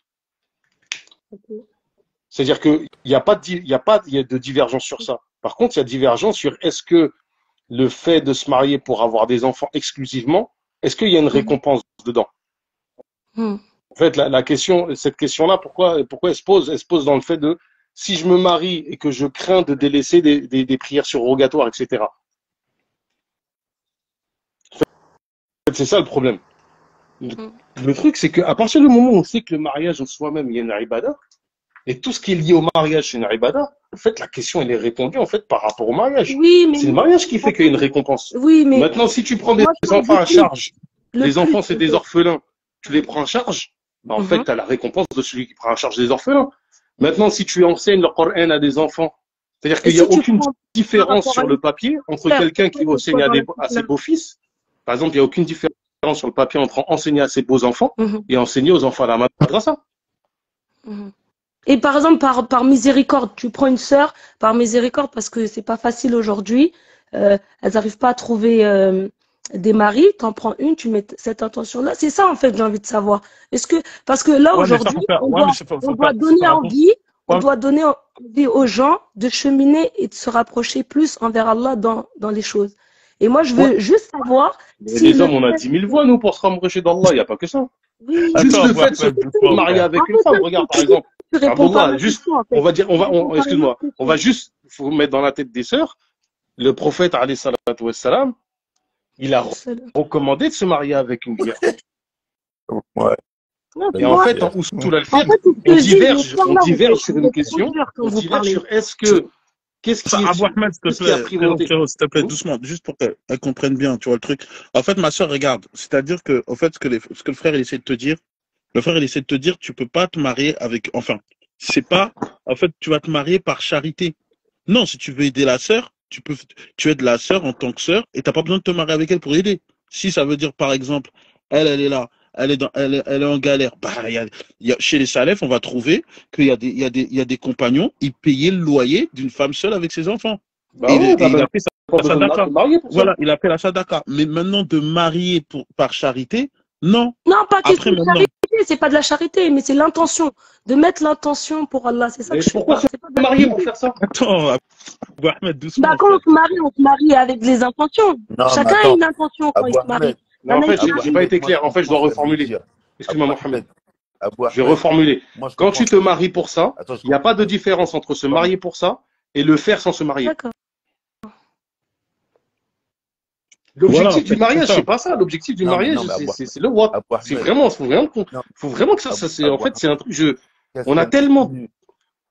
C'est-à-dire qu'il n'y a pas de divergence sur ça. Par contre, il y a divergence sur est-ce que le fait de se marier pour avoir des enfants exclusivement, est-ce qu'il y a une récompense dedans? En fait, cette question-là, pourquoi elle se pose? Elle se pose dans le fait de si je me marie et que je crains de délaisser des prières surrogatoires, etc. En fait, c'est ça le problème. Le truc, c'est qu'à partir du moment où on sait que le mariage en soi-même, il y a une ibada, et tout ce qui est lié au mariage, c'est une ibada, en fait, la question, elle est répondue en fait par rapport au mariage. Oui, mais c'est le mariage qui fait qu'il y a une récompense. Oui, mais maintenant, si tu prends des enfants à charge, les enfants, c'est des orphelins, tu les prends en charge, bah, en fait, tu as la récompense de celui qui prend en charge les orphelins. Maintenant, si tu enseignes le Coran à des enfants, c'est-à-dire qu'il n'y a aucune différence sur le papier entre quelqu'un qui enseigne à ses beaux-fils. Par exemple, il n'y a aucune différence sur le papier entre enseigner à ses beaux-enfants et enseigner aux enfants à la madrasa. Et par exemple, par miséricorde, tu prends une sœur par miséricorde parce que c'est pas facile aujourd'hui. Elles n'arrivent pas à trouver des maris. T'en prends une, tu mets cette intention-là. C'est ça en fait, j'ai envie de savoir. Est-ce que parce que là aujourd'hui, on doit donner envie. On doit donner envie aux gens de cheminer et de se rapprocher plus envers Allah dans les choses. Et moi, je veux juste savoir si les hommes, on a 10 000 voix, nous, pour se rapprocher d'Allah. Il n'y a pas que ça. Oui. Juste le fait de se marier avec une femme. Regarde, par exemple. Excuse-moi. On va juste, faut mettre dans la tête des sœurs. Le prophète, alayhi salatu wassalam, il a recommandé de se marier avec une vierge. Ouais. Et en fait, on diverge sur une question. On diverge sur qu'est-ce qui a priorité? S'il te plaît, doucement, juste pour qu'elle comprenne bien, tu vois le truc. En fait, ma sœur, regarde, c'est-à-dire que, en fait, ce que le frère, il essaie de te dire, tu peux pas te marier avec, enfin, c'est pas, en fait, tu vas te marier par charité. Non, si tu veux aider la sœur, tu aides la sœur en tant que sœur et t'as pas besoin de te marier avec elle pour aider. Si ça veut dire, par exemple, elle est là, elle est en galère. Bah, chez les salafs, on va trouver qu'il y a des compagnons, ils payaient le loyer d'une femme seule avec ses enfants. Bah il a fait la sadaka. Voilà, il a fait la sadaka. Mais maintenant, de marier par charité, non. Non, pas question de charité, c'est pas de la charité, mais c'est l'intention. De mettre l'intention pour Allah, c'est ça que je fais. Pourquoi se marier pour faire ça? Attends, Ahmed, doucement. Bah, quand on se marie avec les intentions. Non, chacun a une intention quand il se marie. Mais en fait, j'ai pas été clair. En fait, je dois reformuler. Excuse-moi, Mohamed. Je vais reformuler. Quand tu te maries pour ça, il n'y a pas de différence entre se marier pour ça et le faire sans se marier. L'objectif du c'est mariage, ça. c'est pas ça. L'objectif du Non, mais, mariage, non, mais Abou c'est le what. Abou C'est Ahmed, vraiment, non, faut vraiment que ça, c'est, en Abou fait, c'est un truc, Ahmed, on a tellement,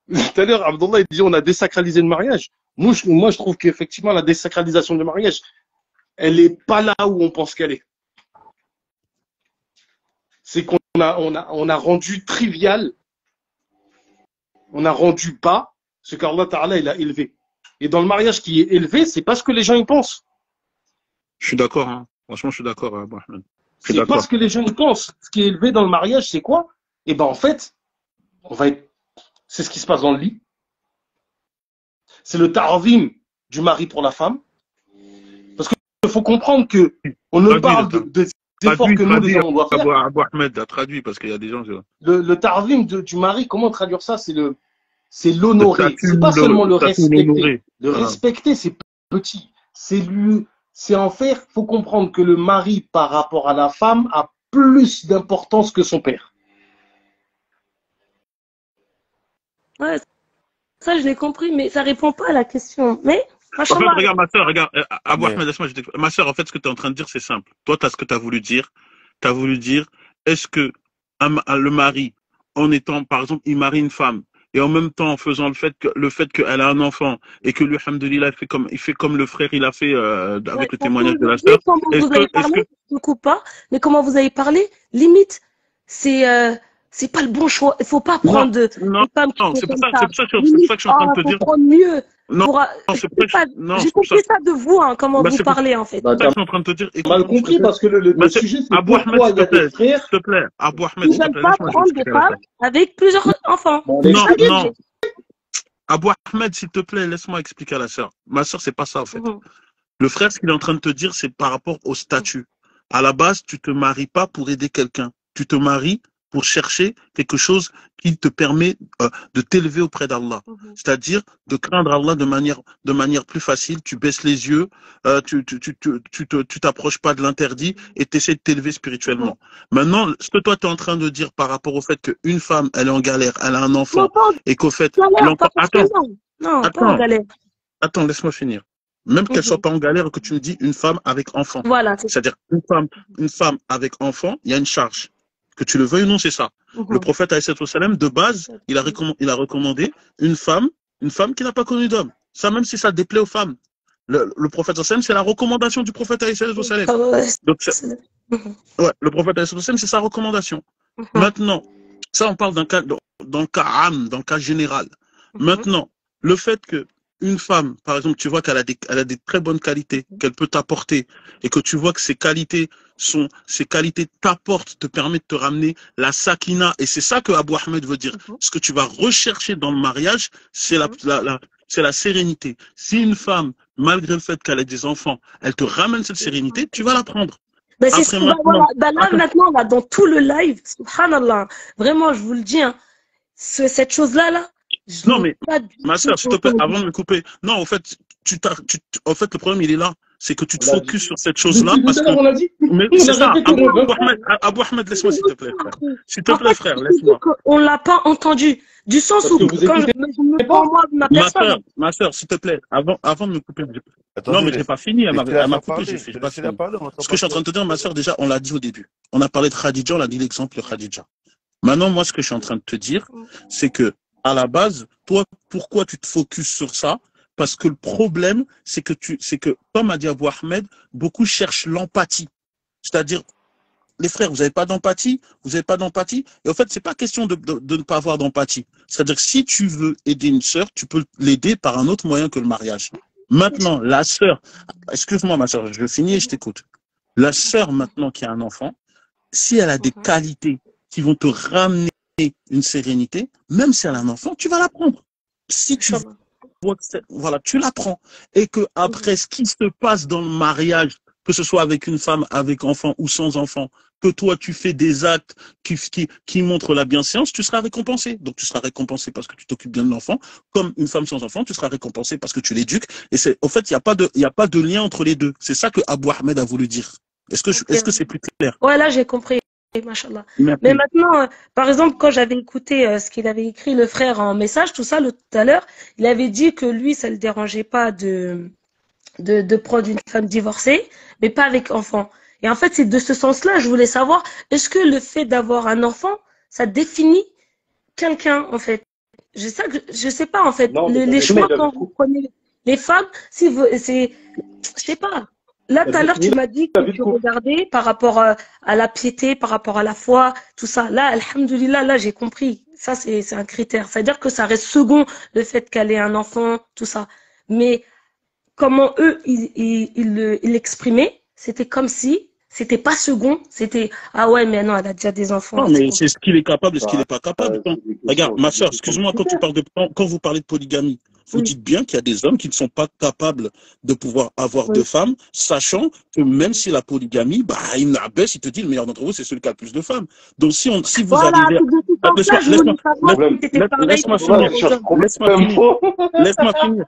tout à l'heure, Abdallah, il dit, on a désacralisé le mariage. Moi, je trouve qu'effectivement, la désacralisation du mariage, elle est pas là où on pense qu'elle est. C'est qu'on a rendu trivial, on a rendu bas ce qu'Allah Ta'ala, il a élevé. Et dans le mariage qui est élevé, c'est pas ce que les gens y pensent. Je suis d'accord, hein. Franchement, je suis d'accord, Abou Ahmed. Je suis C'est pas d'accord. ce que les gens y pensent. Ce qui est élevé dans le mariage, c'est quoi? Eh ben, en fait, c'est ce qui se passe dans le lit. C'est le ta'zim du mari pour la femme. Parce qu'il faut comprendre que on ne parle des efforts que nous, les hommes, on doit faire. Abou Ahmed a traduit parce qu'il y a des gens. Le ta'zim du mari, comment traduire ça? C'est l'honorer. C'est pas seulement le respecter. Le respecter, c'est petit. C'est en faire, faut comprendre que le mari, par rapport à la femme, a plus d'importance que son père. Ouais, ça je l'ai compris, mais ça répond pas à la question. Mais, En fait, regarde, ma soeur, regarde, Abou Ahmed, laisse-moi, ma soeur, en fait, ce que tu es en train de dire, c'est simple. Toi, tu as ce que tu as voulu dire. Tu as voulu dire, est-ce que le mari, en étant, par exemple, il marie une femme, et en même temps, en faisant le fait qu'elle a un enfant, et que lui, alhamdoulilah, il fait comme le frère, il a fait, avec le témoignage de la sœur. Je ne coupe pas, mais comment vous avez parlé, limite, c'est pas le bon choix. Il faut pas prendre une femme qui c'est pour ça que je suis en train de te dire. Faut prendre mieux. J'ai compris ça de vous, hein, comment vous parlez, en fait. C'est ça que je suis en train de te dire. Mal compris, parce que le sujet, c'est pourquoi il y a des frères. S'il te plaît, Abou Ahmed, s'il te plaît. Ils ne veulent pas prendre des femmes avec plusieurs enfants. Non. Abou Ahmed, s'il te plaît, laisse-moi expliquer à la sœur. Ma sœur, c'est pas ça, en fait. Le frère, ce qu'il est en train de te dire, c'est par rapport au statut. À la base, tu te maries pas pour aider quelqu'un. Tu te maries pour chercher quelque chose qui te permet de t'élever auprès d'Allah. C'est-à-dire de craindre Allah de manière plus facile. Tu baisses les yeux, tu t'approches pas de l'interdit et tu essaies de t'élever spirituellement. Maintenant, ce que toi tu es en train de dire par rapport au fait qu'une femme, elle est en galère, elle a un enfant, et qu'au fait... Attends, laisse-moi finir. Même qu'elle soit pas en galère, que tu me dis une femme avec enfant. Voilà. C'est-à-dire une femme avec enfant, il y a une charge. Que tu le veuilles ou non, c'est ça. Le prophète ﷺ, de base, il a recommandé une femme qui n'a pas connu d'homme. Ça, même si ça déplaît aux femmes. Le prophète ﷺ, c'est la recommandation du prophète ﷺ. Donc, le prophète ﷺ, c'est sa recommandation. Maintenant, ça, on parle dans le cas général. Maintenant, le fait que une femme, par exemple, tu vois qu'elle a des très bonnes qualités qu'elle peut t'apporter et que tu vois que ces qualités t'apportent, te permettent de te ramener la sakina. Et c'est ça que Abou Ahmed veut dire. Ce que tu vas rechercher dans le mariage, c'est la sérénité. Si une femme, malgré le fait qu'elle ait des enfants, elle te ramène cette sérénité, tu vas la prendre. Ben c'est ce qu'on va voir. Maintenant, là, dans tout le live, subhanallah, vraiment, je vous le dis, hein, cette chose-là, non, mais ma soeur, s'il te plaît, avant de me couper, non, en fait, le problème, il est là. C'est que tu te focuses sur cette chose-là. Parce que, mais c'est ça. Abou Ahmed, laisse-moi, s'il te plaît, frère. S'il te plaît, frère, laisse-moi. On l'a pas entendu. Du sens où, quand je me prends moi de ma personne. Ma soeur, s'il te plaît, avant de me couper. Non, mais je n'ai pas fini. Elle m'a coupé. Ce que je suis en train de te dire, ma soeur, déjà, on l'a dit au début. On a parlé de Khadija, on a dit l'exemple de Khadija. Maintenant, moi, ce que je suis en train de te dire, c'est que, à la base, toi, pourquoi tu te focuses sur ça? Parce que le problème, c'est que comme a dit Abou Ahmed, beaucoup cherchent l'empathie. C'est-à-dire, les frères, vous n'avez pas d'empathie, Et en fait, c'est pas question de ne pas avoir d'empathie. C'est-à-dire que si tu veux aider une sœur, tu peux l'aider par un autre moyen que le mariage. Maintenant, la sœur, excuse-moi ma sœur, je finis et je t'écoute. La sœur, maintenant, qui a un enfant, si elle a des qualités qui vont te ramener une sérénité, même si elle a un enfant, tu vas la prendre. Si tu vois que voilà, tu la prends. Et que après, ce qui se passe dans le mariage, que ce soit avec une femme, avec enfant ou sans enfant, que toi tu fais des actes qui montrent la bienséance, tu seras récompensé. Donc tu seras récompensé parce que tu t'occupes bien de l'enfant, comme une femme sans enfant, tu seras récompensé parce que tu l'éduques. Et c'est, au fait, il n'y a pas de lien entre les deux. C'est ça que Abou Ahmed a voulu dire. Est-ce que c'est plus clair? Ouais, là j'ai compris. Machallah. Mais maintenant, par exemple, quand j'avais écouté ce qu'il avait écrit le frère en message, tout ça, tout à l'heure, il avait dit que lui, ça le dérangeait pas de de prendre une femme divorcée, mais pas avec enfant. Et en fait, c'est de ce sens-là, je voulais savoir, est-ce que le fait d'avoir un enfant, ça définit quelqu'un, en fait? Je sais pas, en fait. Non, mais Les choix, il avait quand vous prenez les femmes, si vous, je sais pas. Là, tout à l'heure, tu m'as dit la que vie de tu couple. regardais par rapport à la piété, par rapport à la foi, tout ça. Là, alhamdoulilah, là, j'ai compris. Ça, c'est un critère. C'est-à-dire que ça reste second, le fait qu'elle ait un enfant, tout ça. Mais comment eux, ils l'exprimaient, c'était comme si c'était pas second, c'était ah ouais, mais non, elle a déjà des enfants, Non, là, c'est mais c'est compliqué. ce qu'il est capable et ce qu'il n'est pas capable. C'est des Regarde, questions, ma c'est des soeur, questions excuse-moi, de critères. quand vous parlez de polygamie, vous Oui, dites bien qu'il y a des hommes qui ne sont pas capables de pouvoir avoir deux oui. femmes, sachant que même si la polygamie, bah, il abaisse, il te dit le meilleur d'entre vous, c'est celui qui a le plus de femmes. Donc si vous Voilà, arrivez c'est de ce sens-là, je voulais savoir si c'était pareil laisse-moi par rapport finir, Problème aux sur hommes. laisse-moi problème finir, pro. laisse-moi finir.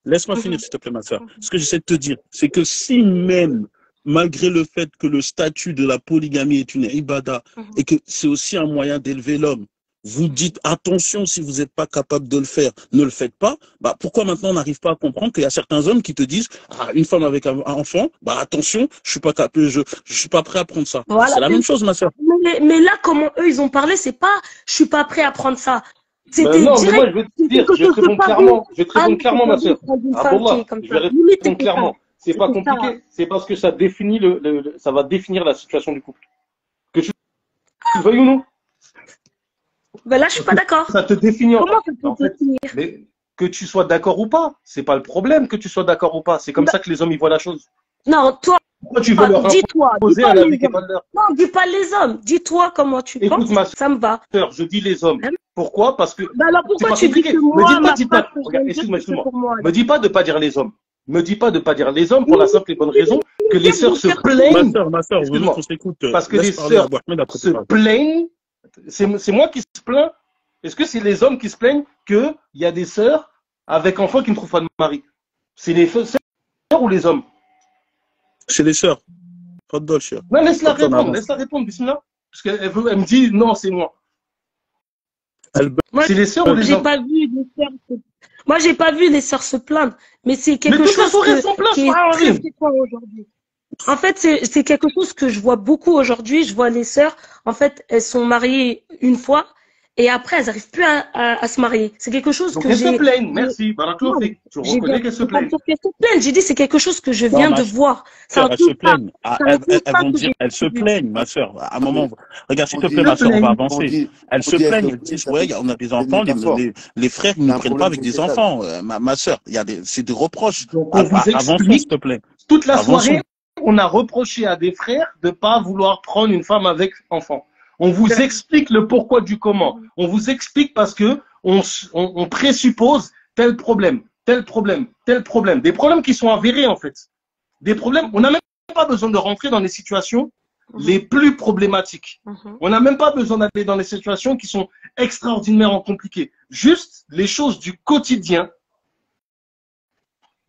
Laisse-moi finir, Mhm, s'il te plaît, ma soeur. Ce que j'essaie de te dire, c'est que si même, malgré le fait que le statut de la polygamie est une ibada mhm. et que c'est aussi un moyen d'élever l'homme, vous dites attention, si vous n'êtes pas capable de le faire, ne le faites pas. Bah, pourquoi maintenant on n'arrive pas à comprendre qu'il y a certains hommes qui te disent ah, une femme avec un enfant, bah attention, je suis pas capable, je suis pas prêt à prendre ça. Bah, Voilà. c'est la même chose, ma soeur. Mais là, comment eux, ils ont parlé, c'est pas je suis pas prêt à prendre ça. Ben C'était non, mais moi, direct. je vais te C'est dire, quelque je vais te chose de répondre pas bon. clairement. Je vais te Ah répondre non, c'est clairement, pas ma bon de soeur. prendre une Ah, femme qui est Wallah, comme je ça. vais Limite, répondre c'était ça. clairement. C'est pas C'était ça. compliqué. C'est parce que ça définit ça va définir la situation du couple. Que tu le veuilles ou non. Ben là, je suis pas d'accord. Ça te définit Comment ça en peut fait. définir? Mais que tu sois d'accord ou pas, c'est pas le problème que tu sois d'accord ou pas. C'est comme Ben, ça que les hommes y voient la chose. non, toi, Pourquoi tu veux leur dis-toi, dis imposer pas un les avis qui n'est hommes. pas le leur? Non, dis pas les hommes. Dis-toi comment tu Écoute, penses, ma ça me va. soeur, je dis les hommes. Hein? Pourquoi? Parce que Ben alors c'est pourquoi pas tu dis compliqué. que Me moi, dis ma phrase pas, que je regarde, viens de dire, excuse-moi, c'est que excuse-moi. pour moi? Me dis pas de pas dire les hommes. Me dis pas de pas dire les hommes pour Oui, la simple et bonne raison que les bien sœurs pour se faire plaignent. Ma soeur, vous voulez Excuse-moi. qu'on s'écoute, Parce que laisse les parler à sœurs Abou Ahmed, après tu se parles. plaignent. C'est moi qui se plains. Est-ce que c'est les hommes qui se plaignent qu'il y a des sœurs avec enfants qui ne trouvent pas de mari? C'est les sœurs ou les hommes? C'est les sœurs. Pas de dolce. Non, laisse-la Comme ça, on répondre. avance. Laisse-la répondre, bismillah. Parce elle me dit non, c'est moi. moi, C'est les sœurs ou les j'ai hommes? pas vu les sœurs moi, j'ai pas vu les sœurs se plaindre, mais c'est Mais quelque toute la chose soirée, elles sont pleines, qui est ça très arrive. fréquent aujourd'hui. En fait, c'est quelque chose que je vois beaucoup aujourd'hui. Je vois les sœurs, en fait, elles sont mariées une fois et après, elles n'arrivent plus à se marier. C'est quelque chose Donc que elles se plaignent. j'ai- Merci. Barakallahu non, fik. Je j'ai reconnais qu'elles se j'ai pas plaignent. dit qu'elles se plaignent. J'ai dit c'est quelque chose que je Non, viens ma de voir. C'est soeur, un elles se constat. plaignent. Ah, C'est un elles constat vont que dire, j'ai elles se vu. plaignent, ma soeur. À un Non, moment, mais regarde, s'il on te plaît, dit, ma Se soeur, on va plaignent. on avancer. dit, Elles on se dit, elles plaignent, se elles plaignent, disent, ouais, on a des c'est une enfants, métaphore. les frères ne C'est nous un prennent pas problème avec des sociétal. enfants. Ma soeur, c'est des reproches. Donc on vous Avançons, s'il explique te plaît. toute la soirée. Avançons. On a reproché à des frères de pas vouloir prendre une femme avec enfant. On vous explique le pourquoi du comment. On vous explique parce que on présuppose tel problème, tel problème, tel problème. Des problèmes qui sont avérés en fait. Des problèmes. On n'a même pas besoin de rentrer dans les situations les plus problématiques. On n'a même pas besoin d'aller dans les situations qui sont extraordinairement compliquées. Juste les choses du quotidien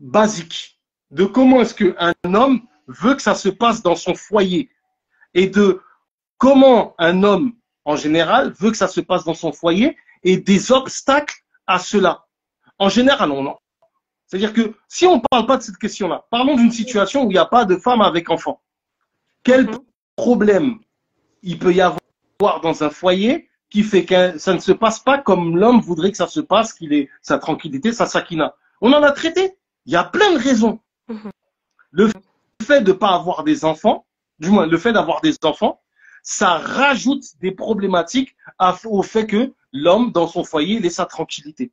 basiques. De comment est-ce qu'un homme veut que ça se passe dans son foyer. Et de comment un homme, en général, veut que ça se passe dans son foyer et des obstacles à cela. En général, non. C'est-à-dire que si on ne parle pas de cette question-là, parlons d'une situation où il n'y a pas de femme avec enfant. Quel problème il peut y avoir dans un foyer qui fait que ça ne se passe pas comme l'homme voudrait que ça se passe, qu'il ait sa tranquillité, sa sakina? On en a traité. Il y a plein de raisons. Le fait de ne pas avoir des enfants, du moins le fait d'avoir des enfants, ça rajoute des problématiques au fait que l'homme, dans son foyer, il ait sa tranquillité.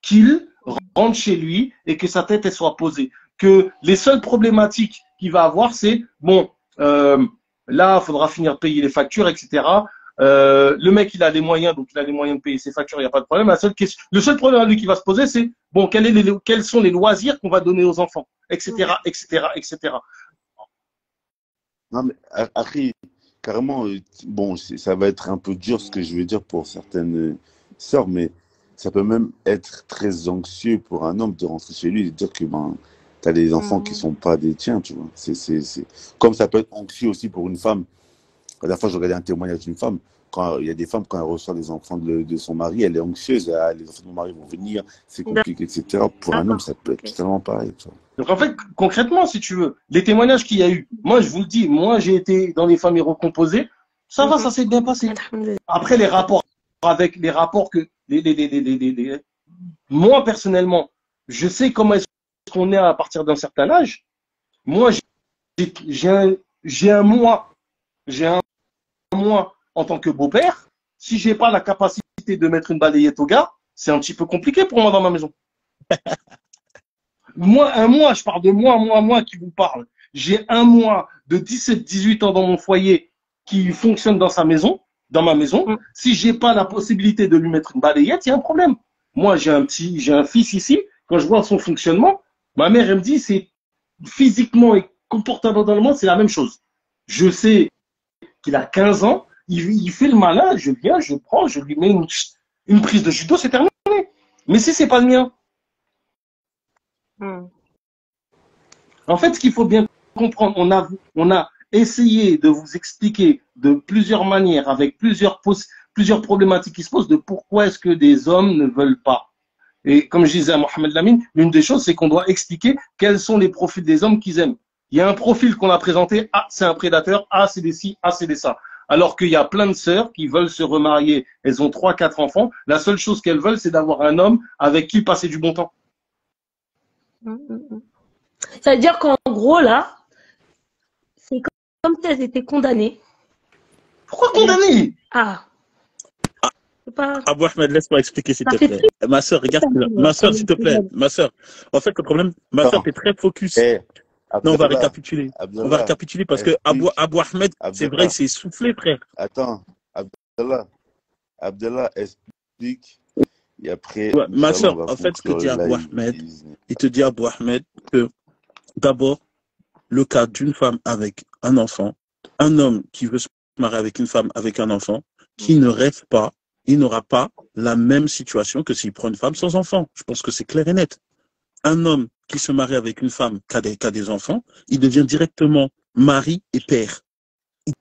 Qu'il rentre chez lui et que sa tête elle soit posée. Que les seules problématiques qu'il va avoir, c'est, bon, là, il faudra finir de payer les factures, etc. Le mec, il a les moyens, donc il a les moyens de payer ses factures, il n'y a pas de problème. Le seul problème à lui qui va se poser, c'est, bon, quels sont les loisirs qu'on va donner aux enfants, etc., etc., etc. Non, mais après, carrément, bon, ça va être un peu dur ce que je veux dire pour certaines sœurs, mais ça peut même être très anxieux pour un homme de rentrer chez lui et de dire que ben, tu as des enfants qui sont pas des tiens, tu vois. Comme ça peut être anxieux aussi pour une femme. La dernière fois, je regardais un témoignage d'une femme. Quand il y a des femmes, quand elle reçoit les enfants de son mari, elle est anxieuse. Ah, les enfants de mon mari vont venir, c'est compliqué, etc. Pour un homme, ça peut être totalement pareil, tu vois. Donc en fait, concrètement, si tu veux, les témoignages qu'il y a eu, moi je vous le dis, moi j'ai été dans les familles recomposées, ça va, ça s'est bien passé. Après les rapports que moi personnellement, je sais comment est-ce qu'on est à partir d'un certain âge. Moi j'ai un mois en tant que beau-père. Si j'ai pas la capacité de mettre une balayette au gars, c'est un petit peu compliqué pour moi dans ma maison. Moi, je parle de moi qui vous parle. J'ai un mois de 17-18 ans dans mon foyer qui fonctionne dans ma maison. Si j'ai pas la possibilité de lui mettre une balayette, il y a un problème. Moi, j'ai un fils ici. Quand je vois son fonctionnement, ma mère, elle me dit, c'est physiquement et comportementalement, c'est la même chose. Je sais qu'il a 15 ans, il fait le malin, je viens, je prends, je lui mets une prise de judo, c'est terminé. Mais si c'est pas le mien, en fait, ce qu'il faut bien comprendre, on a essayé de vous expliquer de plusieurs manières, avec plusieurs problématiques qui se posent, de pourquoi est-ce que des hommes ne veulent pas. Et comme je disais à Mohamed Lamine, l'une des choses, c'est qu'on doit expliquer quels sont les profils des hommes qu'ils aiment. Il y a un profil qu'on a présenté, ah, c'est un prédateur, ah, c'est des ci, ah, c'est des ça. Alors qu'il y a plein de sœurs qui veulent se remarier, elles ont 3-4 enfants, la seule chose qu'elles veulent, c'est d'avoir un homme avec qui passer du bon temps. Ça veut dire qu'en gros, là, c'est comme si elles étaient condamnées. Pourquoi condamnées? Ah. Abou Ahmed, laisse-moi expliquer, s'il te plaît. Ma soeur, regarde. Ma soeur, s'il te plaît. Ma soeur. En fait, le problème, ma soeur, t'es très focus. Non, on va récapituler. On va récapituler parce que Abou Ahmed, c'est vrai, il s'est soufflé, frère. Attends, Abdallah, explique. Et après, ouais, ma soeur, en fait, ce que dit Abou Ahmed, il te dit, Abou Ahmed, que d'abord, le cas d'une femme avec un enfant, un homme qui veut se marier avec une femme avec un enfant, qui ne rêve pas, il n'aura pas la même situation que s'il prend une femme sans enfant. Je pense que c'est clair et net. Un homme qui se marie avec une femme qui a des enfants, il devient directement mari et père. Il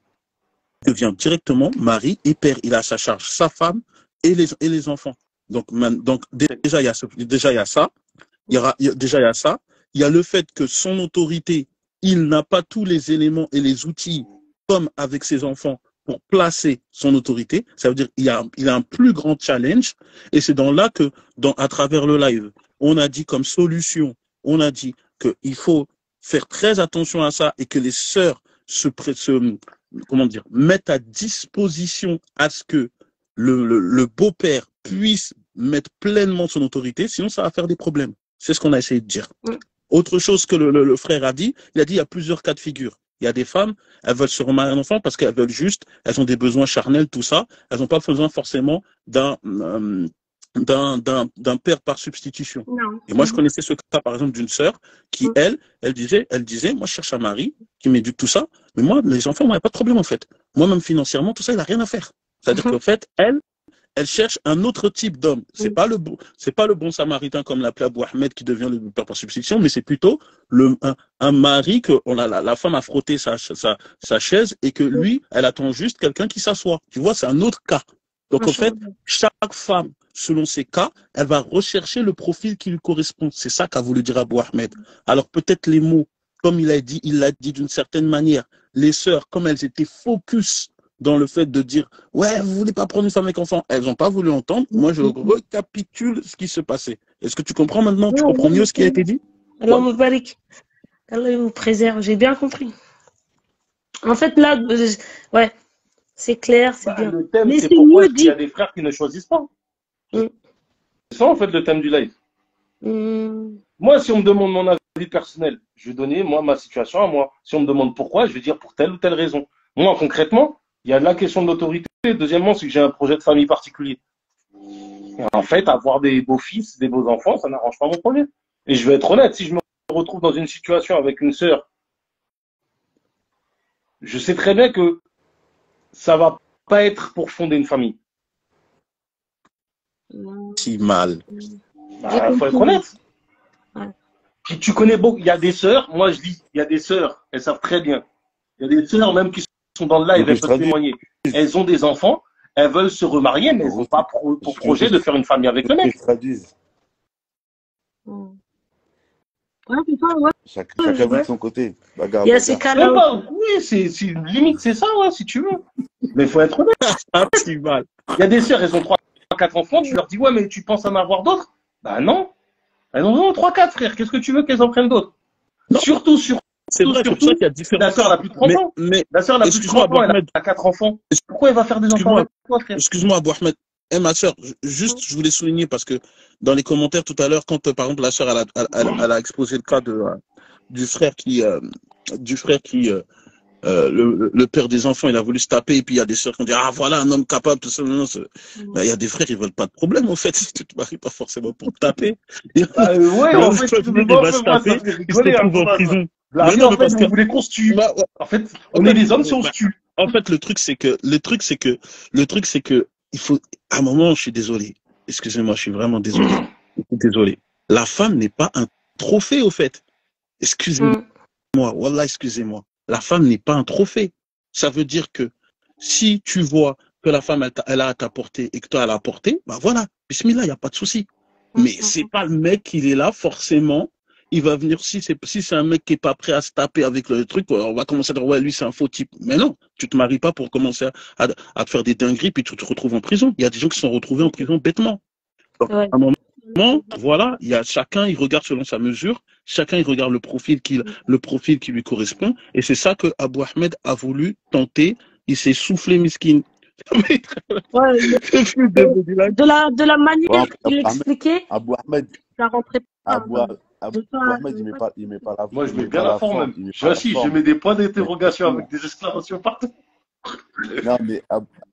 devient directement mari et père. Il a à sa charge sa femme et les enfants. Donc déjà, il y a ça. Il y a ça. Il y a le fait que son autorité, il n'a pas tous les éléments et les outils comme avec ses enfants pour placer son autorité. Ça veut dire qu'il a un plus grand challenge. Et c'est là que, à travers le live, on a dit comme solution, on a dit qu'il faut faire très attention à ça et que les sœurs mettent à disposition à ce que le beau-père puisse mettre pleinement son autorité, sinon ça va faire des problèmes. C'est ce qu'on a essayé de dire. Autre chose que le frère a dit, il y a plusieurs cas de figure. Il y a des femmes, elles veulent se remarier un enfant parce qu'elles veulent elles ont des besoins charnels, tout ça. Elles n'ont pas besoin forcément d'un père par substitution. Non. Et moi, je connaissais ce cas, par exemple, d'une sœur qui, elle disait, moi, je cherche un mari qui m'éduque tout ça, mais moi, les enfants, moi, il n'y a pas de problème, en fait. Moi-même, financièrement, tout ça, il n'a rien à faire. C'est-à-dire qu'en fait, elle cherche un autre type d'homme. C'est pas le bon samaritain comme l'appelait Abou Ahmed qui devient le père par substitution, mais c'est plutôt un mari que la femme a frotté sa chaise et que lui, elle attend juste quelqu'un qui s'assoit. Tu vois, c'est un autre cas. Donc, en fait, chaque femme, selon ses cas, elle va rechercher le profil qui lui correspond. C'est ça qu'a voulu dire Abou Ahmed. Alors, peut-être les mots, comme il l'a dit d'une certaine manière, les sœurs, comme elles étaient focus dans le fait de dire « Ouais, vous voulez pas prendre une femme avec enfant ?» Elles n'ont pas voulu entendre. Moi, je récapitule ce qui se passait. Est-ce que tu comprends maintenant? Tu comprends mieux ce qui a été dit? Allah me barik. Allah vous préserve. J'ai bien compris. En fait, là, ouais, c'est clair, c'est bien. Le thème, c'est pourquoi il y a des frères qui ne choisissent pas. C'est ça, en fait, le thème du live. Moi, si on me demande mon avis personnel, je vais donner, moi, ma situation à moi. Si on me demande pourquoi, je vais dire pour telle ou telle raison. Moi, concrètement, il y a la question de l'autorité. Deuxièmement, c'est que j'ai un projet de famille particulier. Et en fait, avoir des beaux-fils, des beaux-enfants, ça n'arrange pas mon projet. Et je vais être honnête, si je me retrouve dans une situation avec une sœur, je sais très bien que ça va pas être pour fonder une famille. Si mal. Faut être honnête. Tu connais beaucoup, il y a des sœurs, moi je dis, il y a des sœurs, elles savent très bien. Il y a des sœurs même qui sont dans le live, elles peuvent témoigner. Elles ont des enfants, elles veulent se remarier, mais elles n'ont pas pour projet de faire une famille avec le mec. Ouais, c'est ça, ouais. Chacun vit de son côté. Bagarre, Il y a ces bagarre. cas-là Même aussi. pas, oui, limite, c'est ça, ouais, si tu veux. Mais il faut être honnête. Ah, c'est mal. Il y a des sœurs, elles ont 3-4 enfants, tu leur dis, ouais, mais tu penses en avoir d'autres? Bah non. Elles en ont 3-4, frère. Qu'est-ce que tu veux qu'elles en prennent d'autres? Non. Surtout, C'est vrai, c'est pour ça qu'il y a différents la sœur cas. la plus de 30 ans. Mais, La sœur la plus de excuse-moi, 30 ans, elle Ahmed. a 4 enfants. Pourquoi elle va faire des enfants avec toi, frère? Excuse-moi, Abou Ahmed. Eh, ma soeur, juste, je voulais souligner parce que dans les commentaires tout à l'heure, quand par exemple la soeur elle a exposé le cas du frère qui, le père des enfants, il a voulu se taper, et puis il y a des sœurs qui ont dit, ah voilà, un homme capable, tout ça. Non, il y a des frères, ils veulent pas de problème, au fait, si tu te maries pas forcément pour te taper. Ouais, en fait, il va se taper, il se retrouve en prison. Mais non, en fait, vous voulez qu'on se tue. En fait, on est des hommes si on se tue. En fait, le truc, c'est que, il faut, à un moment, je suis désolé. Excusez-moi, je suis vraiment désolé. Désolé. La femme n'est pas un trophée, au fait. Excusez-moi. Wallah, excusez-moi. La femme n'est pas un trophée. Ça veut dire que si tu vois que la femme, elle a à t'apporter et que toi, elle a apporté, bah voilà. Bismillah, il n'y a pas de souci. Mais c'est pas le mec qui est là, forcément. Il va venir, si c'est un mec qui est pas prêt à se taper avec le truc, on va commencer à dire, ouais, lui, c'est un faux type. Mais non, tu te maries pas pour commencer à te faire des dingueries, puis tu te retrouves en prison. Il y a des gens qui sont retrouvés en prison bêtement. Donc, à un moment, voilà, il y a chacun, il regarde selon sa mesure, chacun, il regarde le profil qui lui correspond. Et c'est ça que Abou Ahmed a voulu tenter. Il s'est soufflé miskin. Ouais, de la manière qu'il l'expliquait, Abou Ahmed, ça rentrait pas. Abou Ahmed, il met pas la Moi, je mets bien la forme, même. Je mets des points d'interrogation avec des exclamations partout. Non,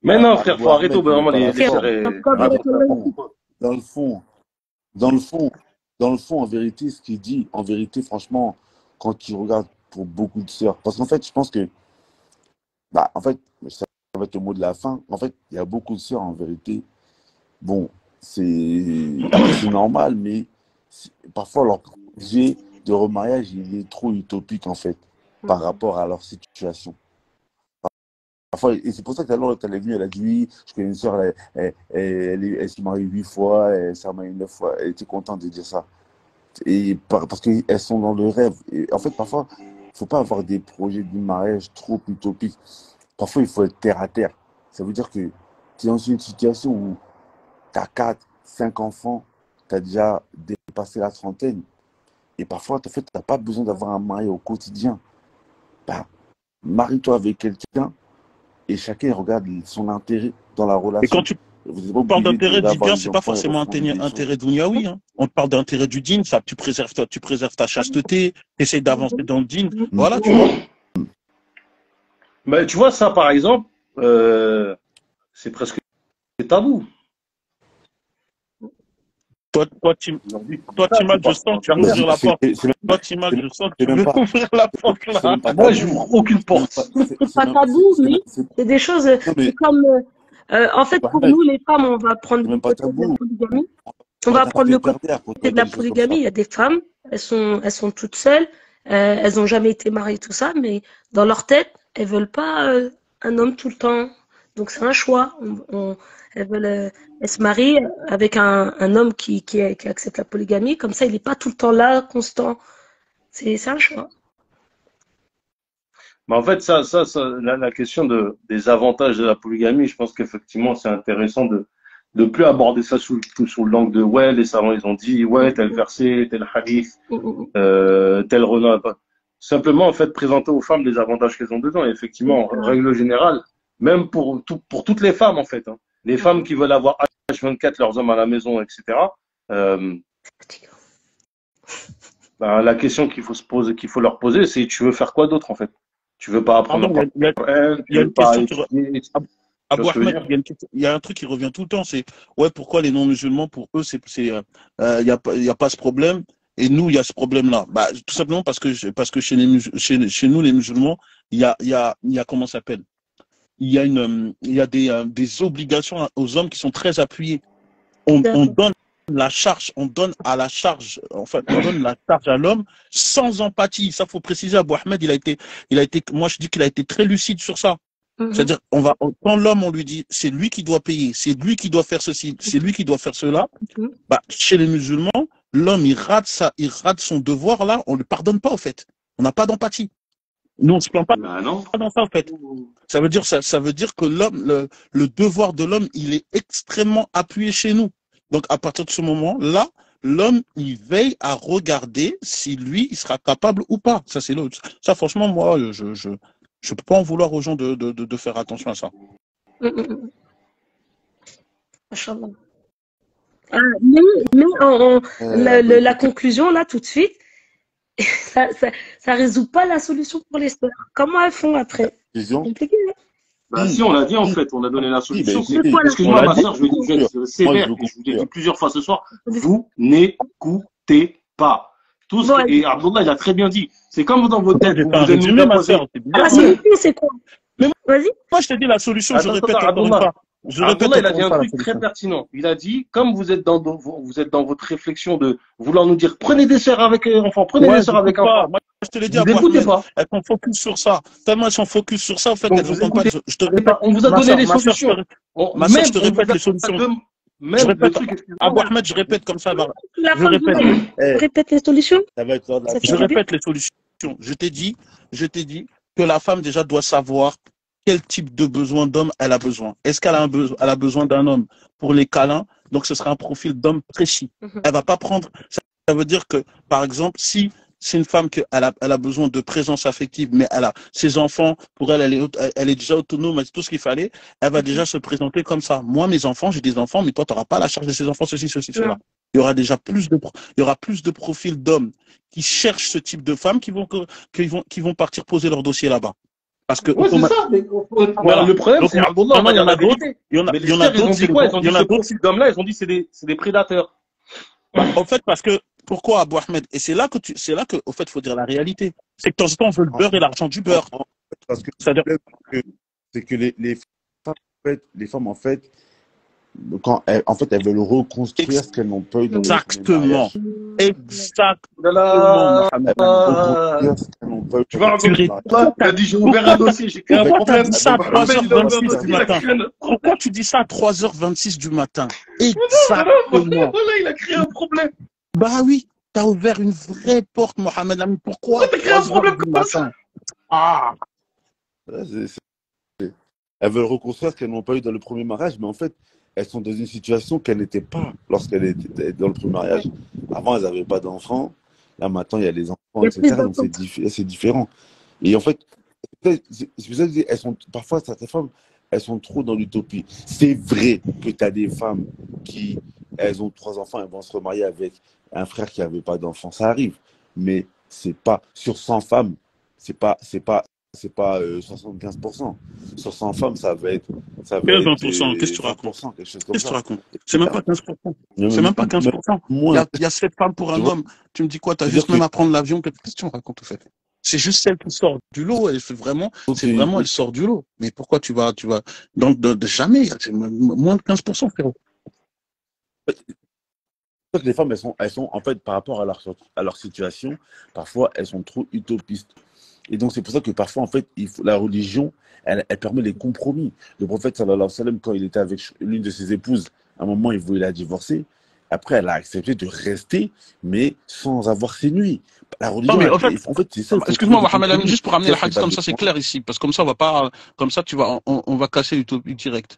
mais non, frère, faut arrêter au bout d'un moment les Dans le fond, en vérité, ce qu'il dit, en vérité, franchement, quand tu regardes pour beaucoup de sœurs, parce qu'en fait, je pense que, en fait, ça va être le mot de la fin. En fait, il y a beaucoup de sœurs, en vérité. Bon, c'est normal, mais parfois, leur projet de remariage, il est trop utopique, en fait, par rapport à leur situation. Parfois, et c'est pour ça que tout à l'heure, quand elle est venue, elle a dit oui, je connais une sœur, elle s'est mariée 8 fois, elle s'est mariée 9 fois, elle était contente de dire ça. Et parce qu'elles sont dans le rêve. Et en fait, parfois, il ne faut pas avoir des projets de mariage trop utopiques. Parfois, il faut être terre à terre. Ça veut dire que tu es dans une situation où tu as 4, 5 enfants, tu as déjà dépassé la trentaine. Et parfois, en fait, tu n'as pas besoin d'avoir un mari au quotidien. Marie-toi avec quelqu'un et chacun regarde son intérêt dans la relation. Et quand tu parles d'intérêt divin, c'est pas forcément intérêt dunyaoui. Hein. On te parle d'intérêt du dîn, ça, tu préserves ta chasteté, tu essaies d'avancer dans le dîn. Voilà, tu vois. Mais tu vois, ça, par exemple, c'est presque tabou. Toi, Timal, je sens que tu veux ouvrir la porte. Toi, Timal, je sens que tu veux ouvrir la porte là. Moi, je n'ouvre aucune porte. C'est pas tabou, mais c'est des choses. C'est comme. En fait, pour nous, les femmes, on va prendre le côté de la polygamie. On va prendre le côté de la polygamie. Il y a des femmes, elles sont toutes seules, elles n'ont jamais été mariées, tout ça, mais dans leur tête, elles veulent pas un homme tout le temps. Donc c'est un choix. Elles se marient avec un homme qui accepte la polygamie. Comme ça, il n'est pas tout le temps là, constant. C'est un choix. Mais en fait, la question des avantages de la polygamie, je pense qu'effectivement, c'est intéressant de plus aborder ça sous le langue de ouais, les savants, ils ont dit ouais, tel verset, tel hadith, tel renard. Simplement, en fait, présenter aux femmes les avantages qu'elles ont dedans. Et effectivement, en règle générale, même pour toutes les femmes, en fait, hein, les femmes qui veulent avoir H24 leurs hommes à la maison, etc. La question qu'il faut se poser, qu'il faut leur poser, c'est tu veux faire quoi d'autre, en fait? Tu veux pas apprendre il y a une question Abou Ahmed, il y a un truc qui revient tout le temps, c'est ouais, pourquoi les non-musulmans, pour eux, il y a pas ce problème, et nous, il y a ce problème-là. Tout simplement parce que chez nous, les musulmans, il y a comment ça s'appelle? Il y a des obligations aux hommes qui sont très appuyées. On donne la charge, on donne la charge à l'homme sans empathie. Ça, faut préciser. Abou Ahmed, moi, je dis qu'il a été très lucide sur ça. C'est-à-dire, quand l'homme, on lui dit, c'est lui qui doit payer, c'est lui qui doit faire ceci, c'est lui qui doit faire cela. Chez les musulmans, l'homme, il rate son devoir, là, on ne le pardonne pas, en fait. On n'a pas d'empathie. Nous, on se plaint pas Bah non. dans ça, en fait. Ça veut dire que l'homme, le devoir de l'homme, il est extrêmement appuyé chez nous. Donc, à partir de ce moment-là, l'homme, il veille à regarder si lui, il sera capable ou pas. Ça, c'est l'autre. Ça, franchement, moi, je peux pas en vouloir aux gens de faire attention à ça. Machallah. Mais la conclusion, là, tout de suite, ça résout pas la solution pour les sœurs. Comment elles font après? C'est compliqué, hein? Bah si, on l'a dit en fait, on a donné la solution. C'est quoi la Excuse-moi, ma solution? soeur, je vais être sévère, et je vous l'ai dit plusieurs fois ce soir, vous n'écoutez pas. Tout ce et Abdullah, il a très bien dit. C'est comme dans votre tête, vous allez nous proposer. La solution, c'est quoi? Vas-y. Moi, je te dis la solution, je répète encore une fois. Abdullah, il a dit un truc très pertinent. Il a dit, comme vous êtes dans votre réflexion de vouloir nous dire, prenez des sœurs avec enfants, prenez des sœurs avec enfants. Moi, je te l'ai dit, vous n'écoutez pas. Elles sont focus sur ça. Tellement elles sont focus sur ça, en fait, elles n'ont pas. Je te répète. On vous a donné les solutions. Ma soeur, je te répète les solutions. Je répète. Abou Ahmed, je répète comme ça. Je répète les solutions. Je répète les solutions. Je t'ai dit que la femme déjà doit savoir quel type de besoin d'homme elle a besoin. Est-ce qu'elle a besoin d'un homme pour les câlins? Donc, ce sera un profil d'homme précis. Elle va pas prendre. Ça veut dire que, par exemple, si c'est une femme qu'elle a besoin de présence affective, mais elle a ses enfants, pour elle est déjà autonome, elle a tout ce qu'il fallait, elle va déjà se présenter comme ça. Moi, mes enfants, j'ai des enfants, mais toi, tu n'auras pas la charge de ces enfants, ceci, cela. Il y aura déjà plus de profils d'hommes qui cherchent ce type de femmes qui vont partir poser leur dossier là-bas. Parce que c'est ça, mais voilà. Le problème, c'est Abdullah, il y en a d'autres. Il y en a d'autres. Ils ont dit quoi? Ils ont dit ce profil d'homme-là, ils ont dit c'est des prédateurs. En fait, parce que pourquoi, Abou Ahmed? Et c'est là que au fait, faut dire la réalité. C'est que de temps en temps, on veut le beurre et l'argent du beurre. Parce que c'est que les femmes, en fait, quand elles veulent reconstruire ce qu'elles n'ont pas eu dans Exactement. Tu vas t'as dit j'ai ouvert un dossier, j'ai créé un problème. Pourquoi tu dis ça à 3h26 du matin? Exactement. Il a créé un problème. Bah oui, t'as ouvert une vraie porte, Mohamed Lamine. Pourquoi t'as créé un problème comme ça? Elles veulent reconstruire ce qu'elles n'ont pas eu dans le premier mariage, mais en fait, elles sont dans une situation qu'elles n'étaient pas lorsqu'elles étaient dans le premier mariage. Avant, elles n'avaient pas d'enfants. Là, maintenant, il y a les enfants, etc. Donc, c'est différent. Et en fait, parfois, certaines femmes, elles sont trop dans l'utopie. C'est vrai que tu as des femmes elles ont 3 enfants, elles vont se remarier avec un frère qui n'avait pas d'enfants. Ça arrive. Mais c'est pas, sur 100 femmes, c'est pas 75%. Sur 100 femmes, ça va être 20%. Qu'est-ce que tu racontes? Qu'est-ce que tu racontes? C'est même pas 15%. C'est même pas 15%. Il y a 7 femmes pour un homme. Tu me dis quoi? Tu as juste même à prendre l'avion. Qu'est-ce que tu me racontes, au fait? C'est juste celle qui sort du lot. Elle sort du lot. Mais pourquoi tu vas, jamais. C'est moins de 15%, frérot. Les femmes, elles sont en fait, par rapport à leur situation, parfois, elles sont trop utopistes. Et donc, c'est pour ça que parfois, en fait, la religion, elle permet les compromis. Le prophète, sallallahu alayhi wa sallam, quand il était avec l'une de ses épouses, à un moment, il voulait la divorcer. Après, elle a accepté de rester, mais sans avoir ses nuits. La religion, non, mais en fait c'est ça. Excuse-moi, Mohamed Amin, juste pour amener le hadith comme ça, c'est clair ici. Parce que comme ça, on va casser l'utopie directe.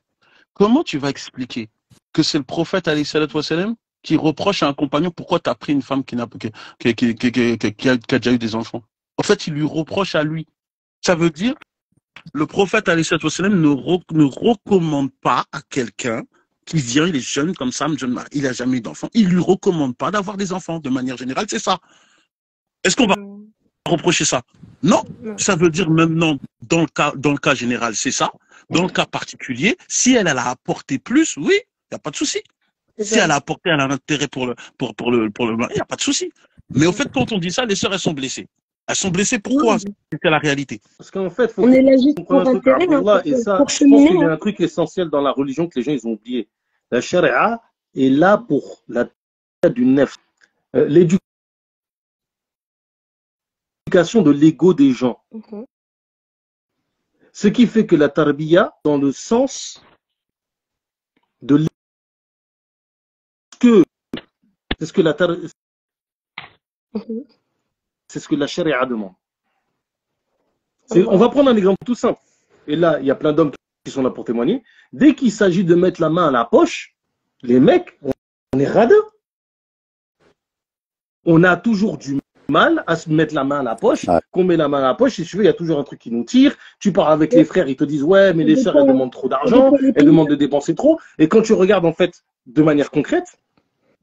Comment tu vas expliquer que c'est le prophète, alayhi salatu wa sallam, qui reproche à un compagnon pourquoi tu as pris une femme qui a déjà eu des enfants? En fait, il lui reproche à lui. Ça veut dire, le prophète alayhi salatu wa sallam ne recommande pas à quelqu'un qui vient, il est jeune comme ça, il n'a jamais eu d'enfants, il lui recommande pas d'avoir des enfants. De manière générale, c'est ça. Est-ce qu'on va reprocher ça? Non. Ça veut dire maintenant, dans le cas général, c'est ça. Dans le cas particulier, si elle a apporté plus, oui, il n'y a pas de souci. Si elle a apporté, elle a un intérêt pour le mari, il n'y a pas de souci. Mais au fait, quand on dit ça, les sœurs, elles sont blessées. Elles sont blessées, pourquoi? C'est la réalité. Parce qu'en fait, on est là juste pour intérêt, et ça, je pense qu'il y a un truc essentiel dans la religion que les gens ils ont oublié. La charia est là pour la du nef. L'éducation de l'ego des gens. Ce qui fait que la tarbiya, dans le sens de C'est ce que la charia demande. On va prendre un exemple tout simple. Et là, il y a plein d'hommes qui sont là pour témoigner. Dès qu'il s'agit de mettre la main à la poche, les mecs, on est radins. On a toujours du mal à se mettre la main à la poche. Qu'on met la main à la poche, si tu veux, il y a toujours un truc qui nous tire. Tu pars avec les frères, ils te disent ouais, mais les sœurs, elles demandent trop d'argent, elles demandent de dépenser trop. Et quand tu regardes en fait de manière concrète,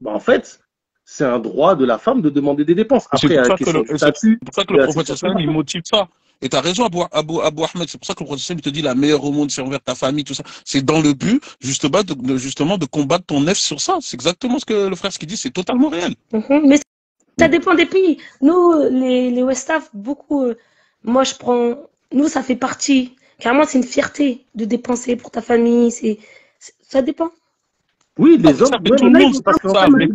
bah, en fait, c'est un droit de la femme de demander des dépenses. Après, c'est pour ça que le prophète il motive ça. Et tu as raison, Abou Ahmed, c'est pour ça que le prophète il te dit la meilleure au monde, c'est envers ta famille, tout ça. C'est dans le but, justement, de combattre ton nef sur ça. C'est exactement ce que le frère qui dit, c'est totalement réel. Mais ça dépend des pays. Nous, les Westaf, beaucoup, moi je prends, nous ça fait partie. Carrément, c'est une fierté de dépenser pour ta famille. Ça dépend. Oui, les hommes, tout le monde, parce que ça, mais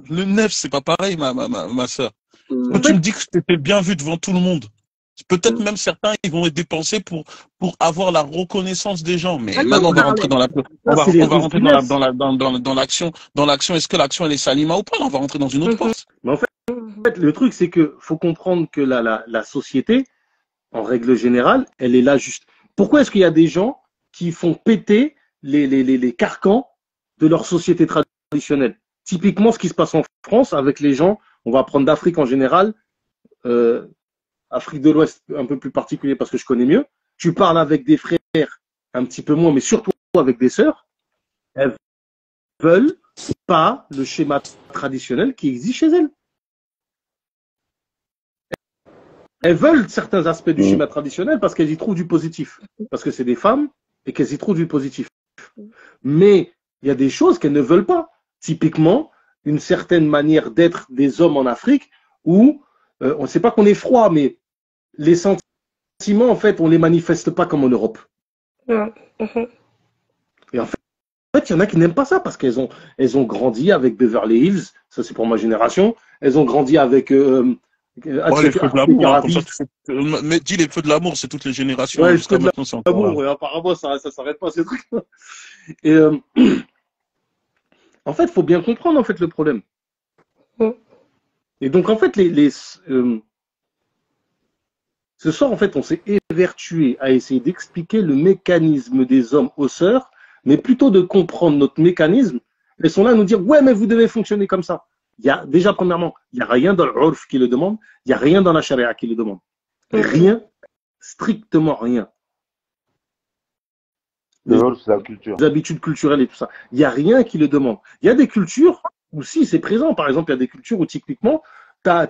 le nef, c'est pas pareil, ma soeur. Quand tu me dis que c'était bien vu devant tout le monde, peut-être même certains, ils vont être dépensés pour avoir la reconnaissance des gens. Mais maintenant, on va rentrer dans l'action. Dans l'action, est-ce que l'action, elle est salima ou pas? On va rentrer dans une autre porte. Mais en fait, le truc, c'est que faut comprendre que la société, en règle générale, elle est là juste. Pourquoi est-ce qu'il y a des gens qui font péter les carcans de leur société traditionnelle? Typiquement, ce qui se passe en France avec les gens, on va prendre d'Afrique en général, Afrique de l'Ouest un peu plus particulier parce que je connais mieux. Tu parles avec des frères un petit peu moins, mais surtout avec des sœurs. Elles veulent pas le schéma traditionnel qui existe chez elles. Elles veulent certains aspects du schéma traditionnel parce qu'elles y trouvent du positif. Parce que c'est des femmes et qu'elles y trouvent du positif. Mais il y a des choses qu'elles ne veulent pas. Typiquement, une certaine manière d'être des hommes en Afrique où on ne sait pas qu'on est froid, mais les sentiments, en fait, on ne les manifeste pas comme en Europe. Et en fait, il y en a qui n'aiment pas ça parce qu'elles ont grandi avec Beverly Hills, ça c'est pour ma génération, elles ont grandi avec... les feux de l'amour, mais dis les feux de l'amour, c'est toutes les générations. Ouais, jusqu'à maintenant, c'est encore là. Apparemment, ça ne s'arrête pas, ces trucs. Et en fait, il faut bien comprendre en fait le problème. Et donc, en fait, ce soir, en fait, on s'est évertué à essayer d'expliquer le mécanisme des hommes aux sœurs, mais plutôt de comprendre notre mécanisme. Elles sont là à nous dire, ouais, mais vous devez fonctionner comme ça. Il y a, déjà, premièrement, il n'y a rien dans l'urf qui le demande, il n'y a rien dans la charia qui le demande. Rien, strictement rien. L'urf, c'est la culture. Les habitudes culturelles et tout ça. Il n'y a rien qui le demande. Il y a des cultures où si c'est présent, par exemple, il y a des cultures où typiquement, la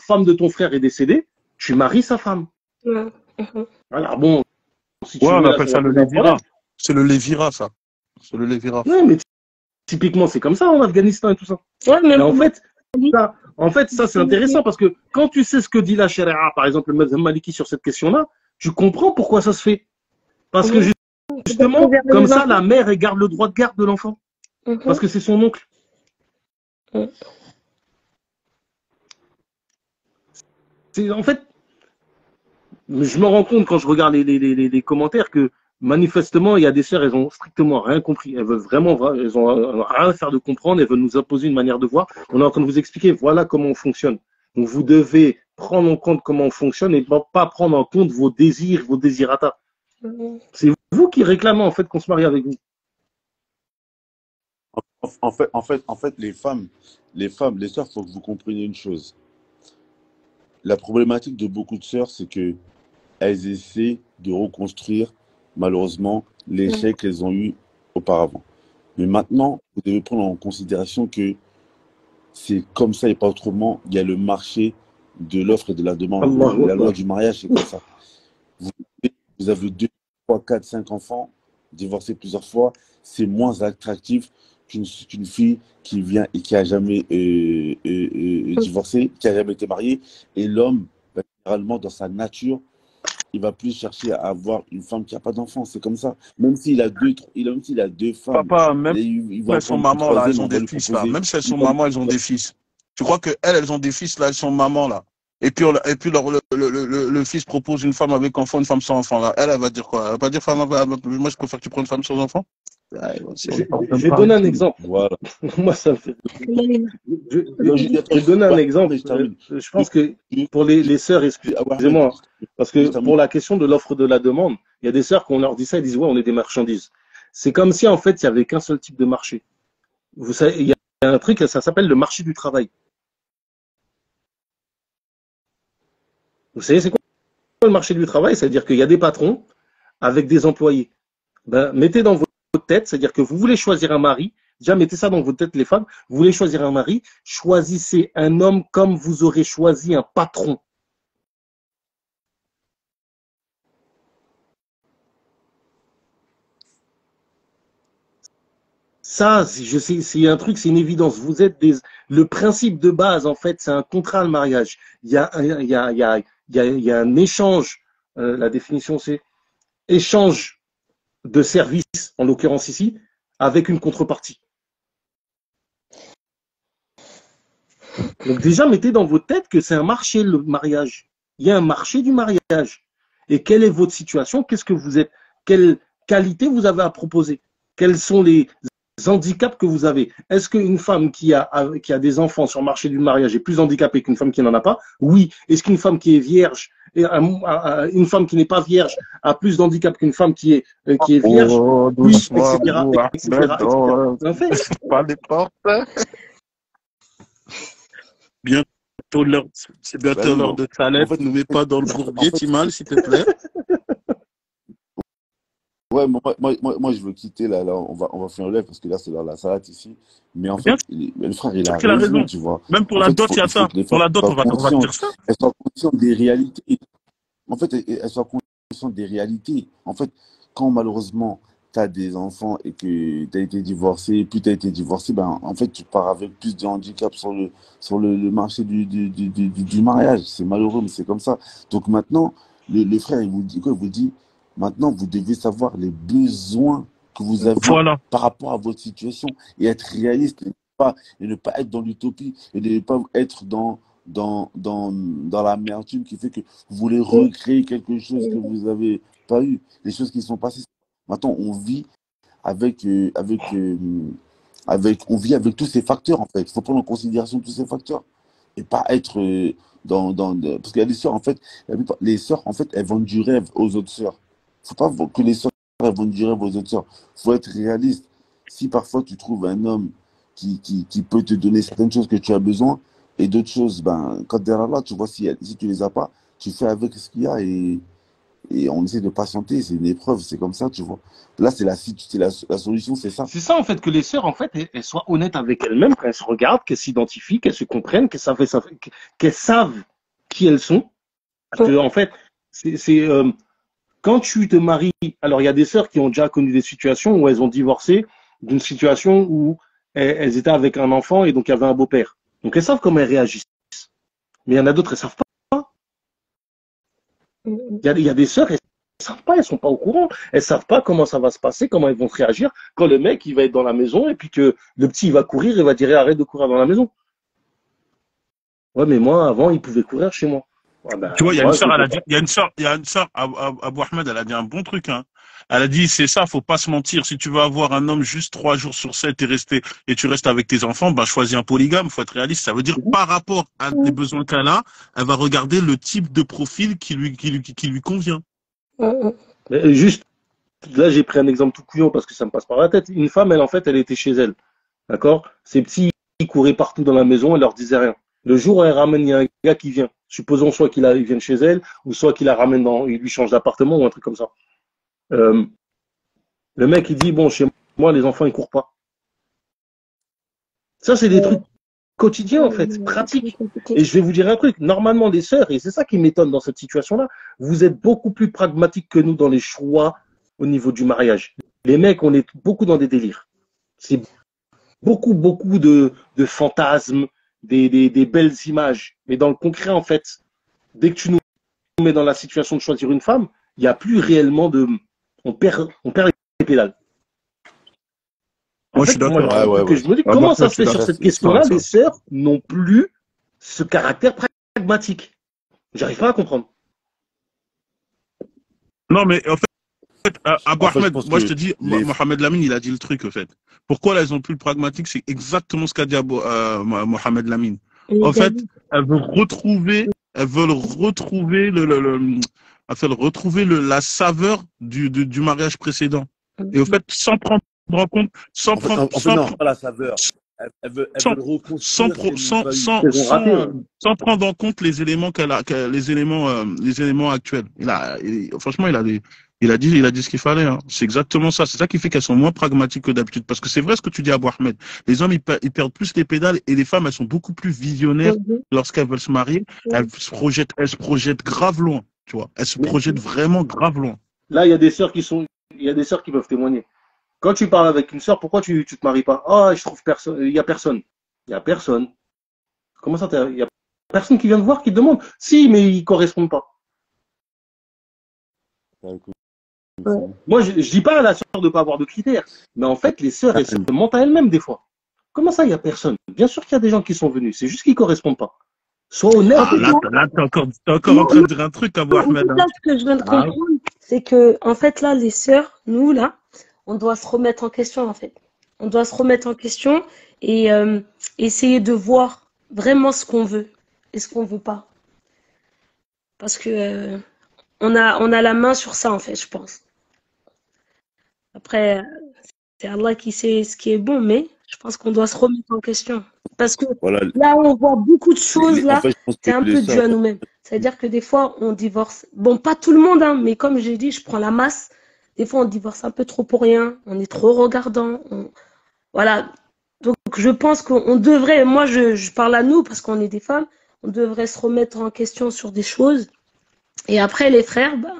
femme de ton frère est décédée, tu maries sa femme. Voilà, bon. Si on appelle ça le lévira. C'est le lévira, ça. C'est le lévira. Ouais, mais typiquement, c'est comme ça en Afghanistan et tout ça. Ouais, mais en fait, ça, c'est intéressant parce que quand tu sais ce que dit la charia, par exemple, le mazhab maliki sur cette question-là, tu comprends pourquoi ça se fait. Parce que justement, comme ça, la mère, elle garde le droit de garde de l'enfant. Parce que c'est son oncle. En fait, je me rends compte quand je regarde les commentaires que manifestement, il y a des sœurs, elles ont strictement rien compris. Elles veulent vraiment, elles ont rien à faire de comprendre, elles veulent nous imposer une manière de voir. On est en train de vous expliquer, voilà comment on fonctionne. Donc, vous devez prendre en compte comment on fonctionne et pas prendre en compte vos désirs, vos désirata. C'est vous qui réclamez, en fait, qu'on se marie avec vous. En fait, les sœurs, il faut que vous compreniez une chose. La problématique de beaucoup de sœurs, c'est que elles essaient de reconstruire, malheureusement, l'échec qu'elles ont eu auparavant. Mais maintenant, vous devez prendre en considération que c'est comme ça et pas autrement. Il y a le marché de l'offre et de la demande. La loi du mariage, c'est comme ça. Vous avez 2, 3, 4, 5 enfants, divorcés plusieurs fois, c'est moins attractif qu'une fille qui vient et qui a jamais divorcé, qui a jamais été mariée. Et l'homme, généralement, dans sa nature, il va plus chercher à avoir une femme qui n'a pas d'enfant. C'est comme ça. Même s'il a deux femmes. Papa, même si elles sont mamans, là, elles ont des fils, là. Même si elles sont mamans, elles ont des fils. Tu crois qu'elles ont des fils, là, elles sont mamans, là. Et puis le fils propose une femme avec enfant, une femme sans enfant, là. Elle va dire quoi? Elle va pas dire, moi, je préfère que tu prennes une femme sans enfant? Je vais donner un exemple. Voilà. Moi, ça me fait. Je vais donner un exemple. Je pense que pour les sœurs, excusez-moi, parce que pour la question de l'offre de la demande, il y a des sœurs, qu'on leur dit ça, ils disent, ouais, on est des marchandises. C'est comme si, en fait, il n'y avait qu'un seul type de marché. Vous savez, il y a un truc, ça s'appelle le marché du travail. Vous savez, c'est quoi le marché du travail? C'est-à-dire qu'il y a des patrons avec des employés. Ben, mettez dans votre tête, c'est-à-dire que vous voulez choisir un mari, déjà mettez ça dans votre tête les femmes, vous voulez choisir un mari, choisissez un homme comme vous aurez choisi un patron. Ça, je sais, c'est un truc, c'est une évidence. Vous êtes le principe de base, en fait, c'est un contrat de mariage. Il y a un échange. La définition, c'est échange de services, en l'occurrence ici, avec une contrepartie. Donc déjà, mettez dans votre tête que c'est un marché, le mariage. Il y a un marché du mariage. Et quelle est votre situation? Qu'est-ce que vous êtes? Quelle qualité vous avez à proposer? Quels sont les handicaps que vous avez? Est-ce qu'une femme qui a des enfants sur le marché du mariage est plus handicapée qu'une femme qui n'en a pas? Oui. Est-ce qu'une femme qui est vierge, une femme qui n'est pas vierge a plus d'handicap qu'une femme qui est vierge? Oh, Oui, doucement, etc. etc. En fait, pas les portes. C'est bientôt l'heure de Salette. En fait, Ne mets pas dans le bourbier, Timal, s'il te plaît. Ouais, moi, je veux quitter là, on va faire le live parce que là, c'est dans la salade ici. Mais en fait, le frère, il a raison, tu vois. Même pour En la fait, dot, il y a ça. Pour la dot, on va te dire ça. elles soient conscientes des réalités. En fait, elles soient conscientes des réalités. En fait, quand malheureusement, tu as des enfants et que tu as été divorcé, puis tu as été divorcé, ben, en fait, tu pars avec plus de handicap sur le marché du mariage. C'est malheureux, mais c'est comme ça. Donc maintenant, le frère, il vous dit quoi? Il vous dit, maintenant, vous devez savoir les besoins que vous avez par rapport à votre situation et être réaliste et ne pas être dans l'utopie et ne pas être dans l'amertume qui fait que vous voulez recréer quelque chose que vous n'avez pas eu, les choses qui sont passées. Maintenant, on vit avec tous ces facteurs, en fait. Il faut prendre en considération tous ces facteurs et pas être parce qu'il y a des sœurs, en fait, les sœurs, en fait, elles vendent du rêve aux autres sœurs. Faut pas que les sœurs elles vendent du rêve aux autres sœurs. Faut être réaliste. Si parfois tu trouves un homme qui peut te donner certaines choses que tu as besoin et d'autres choses, ben, quand derrière là, tu vois, si tu les as pas, tu fais avec ce qu'il y a et on essaie de patienter. C'est une épreuve, c'est comme ça, tu vois. Là, c'est la solution, c'est ça. C'est ça, en fait, que les sœurs, en fait, elles soient honnêtes avec elles-mêmes, qu'elles se regardent, qu'elles s'identifient, qu'elles se comprennent, qu'elles savent qui elles sont. Parce que, en fait, quand tu te maries, alors il y a des sœurs qui ont déjà connu des situations où elles ont divorcé d'une situation où elles étaient avec un enfant et donc il y avait un beau-père. Donc elles savent comment elles réagissent. Mais il y en a d'autres, elles savent pas. Il y a des sœurs, elles savent pas, elles sont pas au courant. Elles savent pas comment ça va se passer, comment elles vont réagir quand le mec il va être dans la maison et puis que le petit il va courir et va dire arrête de courir dans la maison. Ouais, mais moi avant il pouvait courir chez moi. Ouais, ben, tu vois, il y a une sœur, Abou Ahmed, elle a dit un bon truc, hein. Elle a dit, c'est ça, faut pas se mentir. Si tu veux avoir un homme juste 3 jours sur 7 et tu restes avec tes enfants, ben, choisis un polygame, faut être réaliste. Ça veut dire, par rapport à les besoins qu'elle a, elle va regarder le type de profil qui lui convient. Mais juste, là, j'ai pris un exemple tout couillon parce que ça me passe par la tête. Une femme, elle, en fait, elle était chez elle. D'accord? Ses petits, ils couraient partout dans la maison, elle leur disait rien. Le jour où elle ramène, il y a un gars qui vient. Supposons soit qu'il vienne chez elle, ou soit qu'il la ramène il lui change d'appartement ou un truc comme ça. Le mec, il dit, bon, chez moi, les enfants, ils courent pas. Ça, c'est des trucs quotidiens, en fait, pratiques. Et je vais vous dire un truc. Normalement, les sœurs, et c'est ça qui m'étonne dans cette situation-là, vous êtes beaucoup plus pragmatiques que nous dans les choix au niveau du mariage. Les mecs, on est beaucoup dans des délires. C'est beaucoup de fantasmes, des belles images. Mais dans le concret, en fait, dès que tu nous mets dans la situation de choisir une femme, il n'y a plus réellement on perd les pédales. Moi, je suis d'accord. Je me dis, comment ça se fait sur cette question-là, les sœurs n'ont plus ce caractère pragmatique. J'arrive pas à comprendre. Non, mais en fait, fait, Abou En fait, je Ahmed, pense moi je que te dis, les... Mohamed Lamine, il a dit le truc, au fait. Pourquoi là, ils ont plus le pragmatique? C'est exactement ce qu'a dit Mohamed Lamine. En fait, elles veulent retrouver la saveur du mariage précédent. Et au fait, sans prendre en compte, En fait, non, pas la saveur. Elles sans, veulent reconstruire ce qu'elles n'ont pas eu. Ils ont raté, ouais. sans prendre en compte les éléments les éléments actuels. Franchement, il a dit ce qu'il fallait, hein. C'est exactement ça. C'est ça qui fait qu'elles sont moins pragmatiques que d'habitude. Parce que c'est vrai ce que tu dis, Abou Ahmed. Les hommes, ils perdent plus les pédales et les femmes, elles sont beaucoup plus visionnaires lorsqu'elles veulent se marier. Elles se projettent grave loin, tu vois. Elles se Mais projettent vraiment grave loin. là, il y a des sœurs qui peuvent témoigner. Quand tu parles avec une sœur, pourquoi tu te maries pas? Ah, je trouve personne, il y a personne. Il y a personne. Comment ça, il y a personne qui vient te voir, qui te demande? Si, mais ils correspondent pas. Moi, je dis pas à la sœur de pas avoir de critères, mais en fait, les sœurs, elles se mentent à elles-mêmes des fois. Comment ça, il y a personne? Bien sûr qu'il y a des gens qui sont venus, c'est juste qu'ils correspondent pas. Sois honnête. Là, t'es encore en train de dire un truc, Abou Ahmed. Là, ce que je viens de comprendre, c'est que, en fait, là, les sœurs, nous, là, on doit se remettre en question, en fait. On doit se remettre en question et essayer de voir vraiment ce qu'on veut et ce qu'on veut pas. Parce que on a la main sur ça, en fait, je pense. Après, c'est Allah qui sait ce qui est bon, mais je pense qu'on doit se remettre en question. Parce que Voilà. là, on voit beaucoup de choses, En là, fait, je pense c'est que un peu dû à nous-mêmes. C'est-à-dire que des fois, on divorce. Bon, pas tout le monde, hein, mais comme j'ai dit, je prends la masse. Des fois, on divorce un peu trop pour rien. On est trop regardant. Voilà. Donc, je pense qu'on devrait, moi, je parle à nous parce qu'on est des femmes, on devrait se remettre en question sur des choses. Et après, les frères, bah,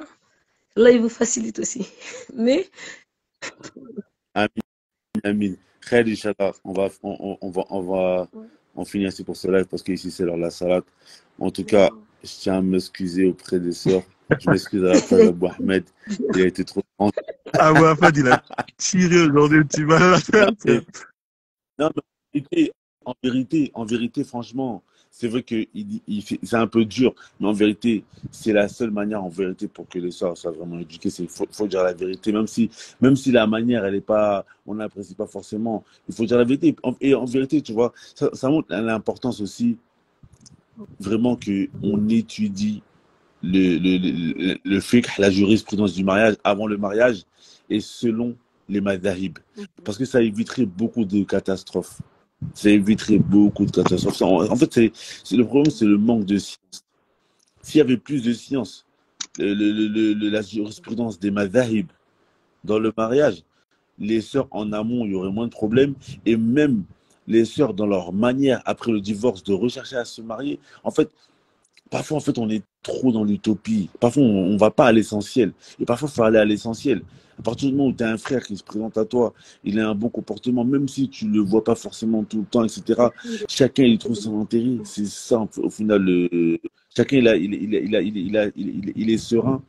là, ils vous facilitent aussi. Mais, Amin, Amin. Khair, Inch'Allah. On finit ainsi pour ce live parce qu'ici, c'est l'heure de la salade. En tout cas, je tiens à m'excuser auprès des sœurs. Je m'excuse à la place d'Abou Ahmed. Il a été trop grand. Abou Ahmed, il a tiré aujourd'hui, tu vas la faire. Non, mais en vérité, franchement, c'est vrai que c'est un peu dur, mais en vérité, c'est la seule manière, en vérité, pour que les sœurs soient vraiment éduquées. Faut dire la vérité, même si la manière, elle est pas, on n'apprécie pas forcément. Il faut dire la vérité. Et en vérité, tu vois, ça montre l'importance aussi, vraiment, qu'on étudie le fiqh, la jurisprudence du mariage avant le mariage et selon les madhahib. Parce que ça éviterait beaucoup de catastrophes. Ça éviterait beaucoup de catastrophes. En fait, le problème, c'est le manque de science. S'il y avait plus de science, la jurisprudence des madhahib dans le mariage, les sœurs en amont, il y aurait moins de problèmes. Et même les sœurs, dans leur manière, après le divorce, de rechercher à se marier, en fait, parfois, en fait, on est trop dans l'utopie. Parfois, on ne va pas à l'essentiel. Et parfois, il faut aller à l'essentiel. À partir du moment où tu as un frère qui se présente à toi, il a un bon comportement, même si tu ne le vois pas forcément tout le temps, etc. Chacun, il trouve son intérêt. C'est ça, au final. Chacun, il est serein.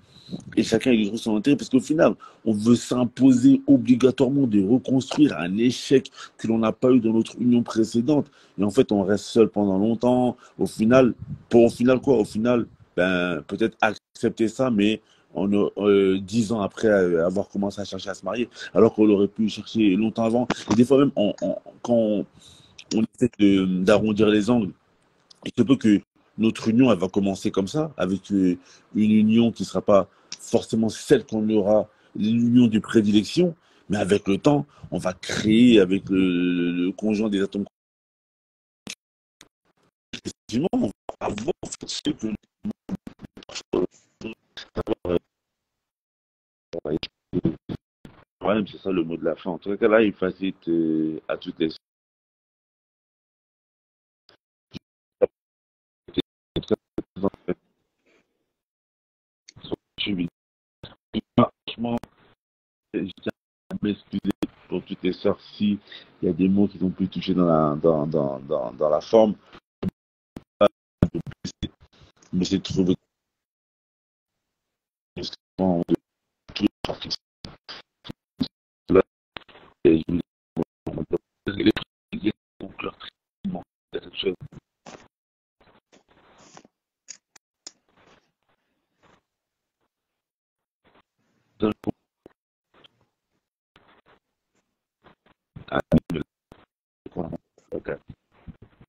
Et chacun, il trouve son intérêt. Parce qu'au final, on veut s'imposer obligatoirement de reconstruire un échec que l'on n'a pas eu dans notre union précédente. Et en fait, on reste seul pendant longtemps. Au final, ben, peut-être accepter ça, mais 10 ans après avoir commencé à chercher à se marier, alors qu'on aurait pu chercher longtemps avant. Et des fois même, quand on essaie d'arrondir les angles, il se peut que notre union, elle va commencer comme ça, avec une union qui ne sera pas forcément celle qu'on aura, l'union de prédilection, mais avec le temps, on va créer avec le conjoint des atomes. Effectivement, on va avoir ce que ouais, c'est ça le mot de la fin. En tout cas, là, il facilite à toutes les. Franchement, je tiens à m'excuser pour toutes les sœurs si il y a des mots qui ont pu toucher dans la forme. Mais c'est trouvé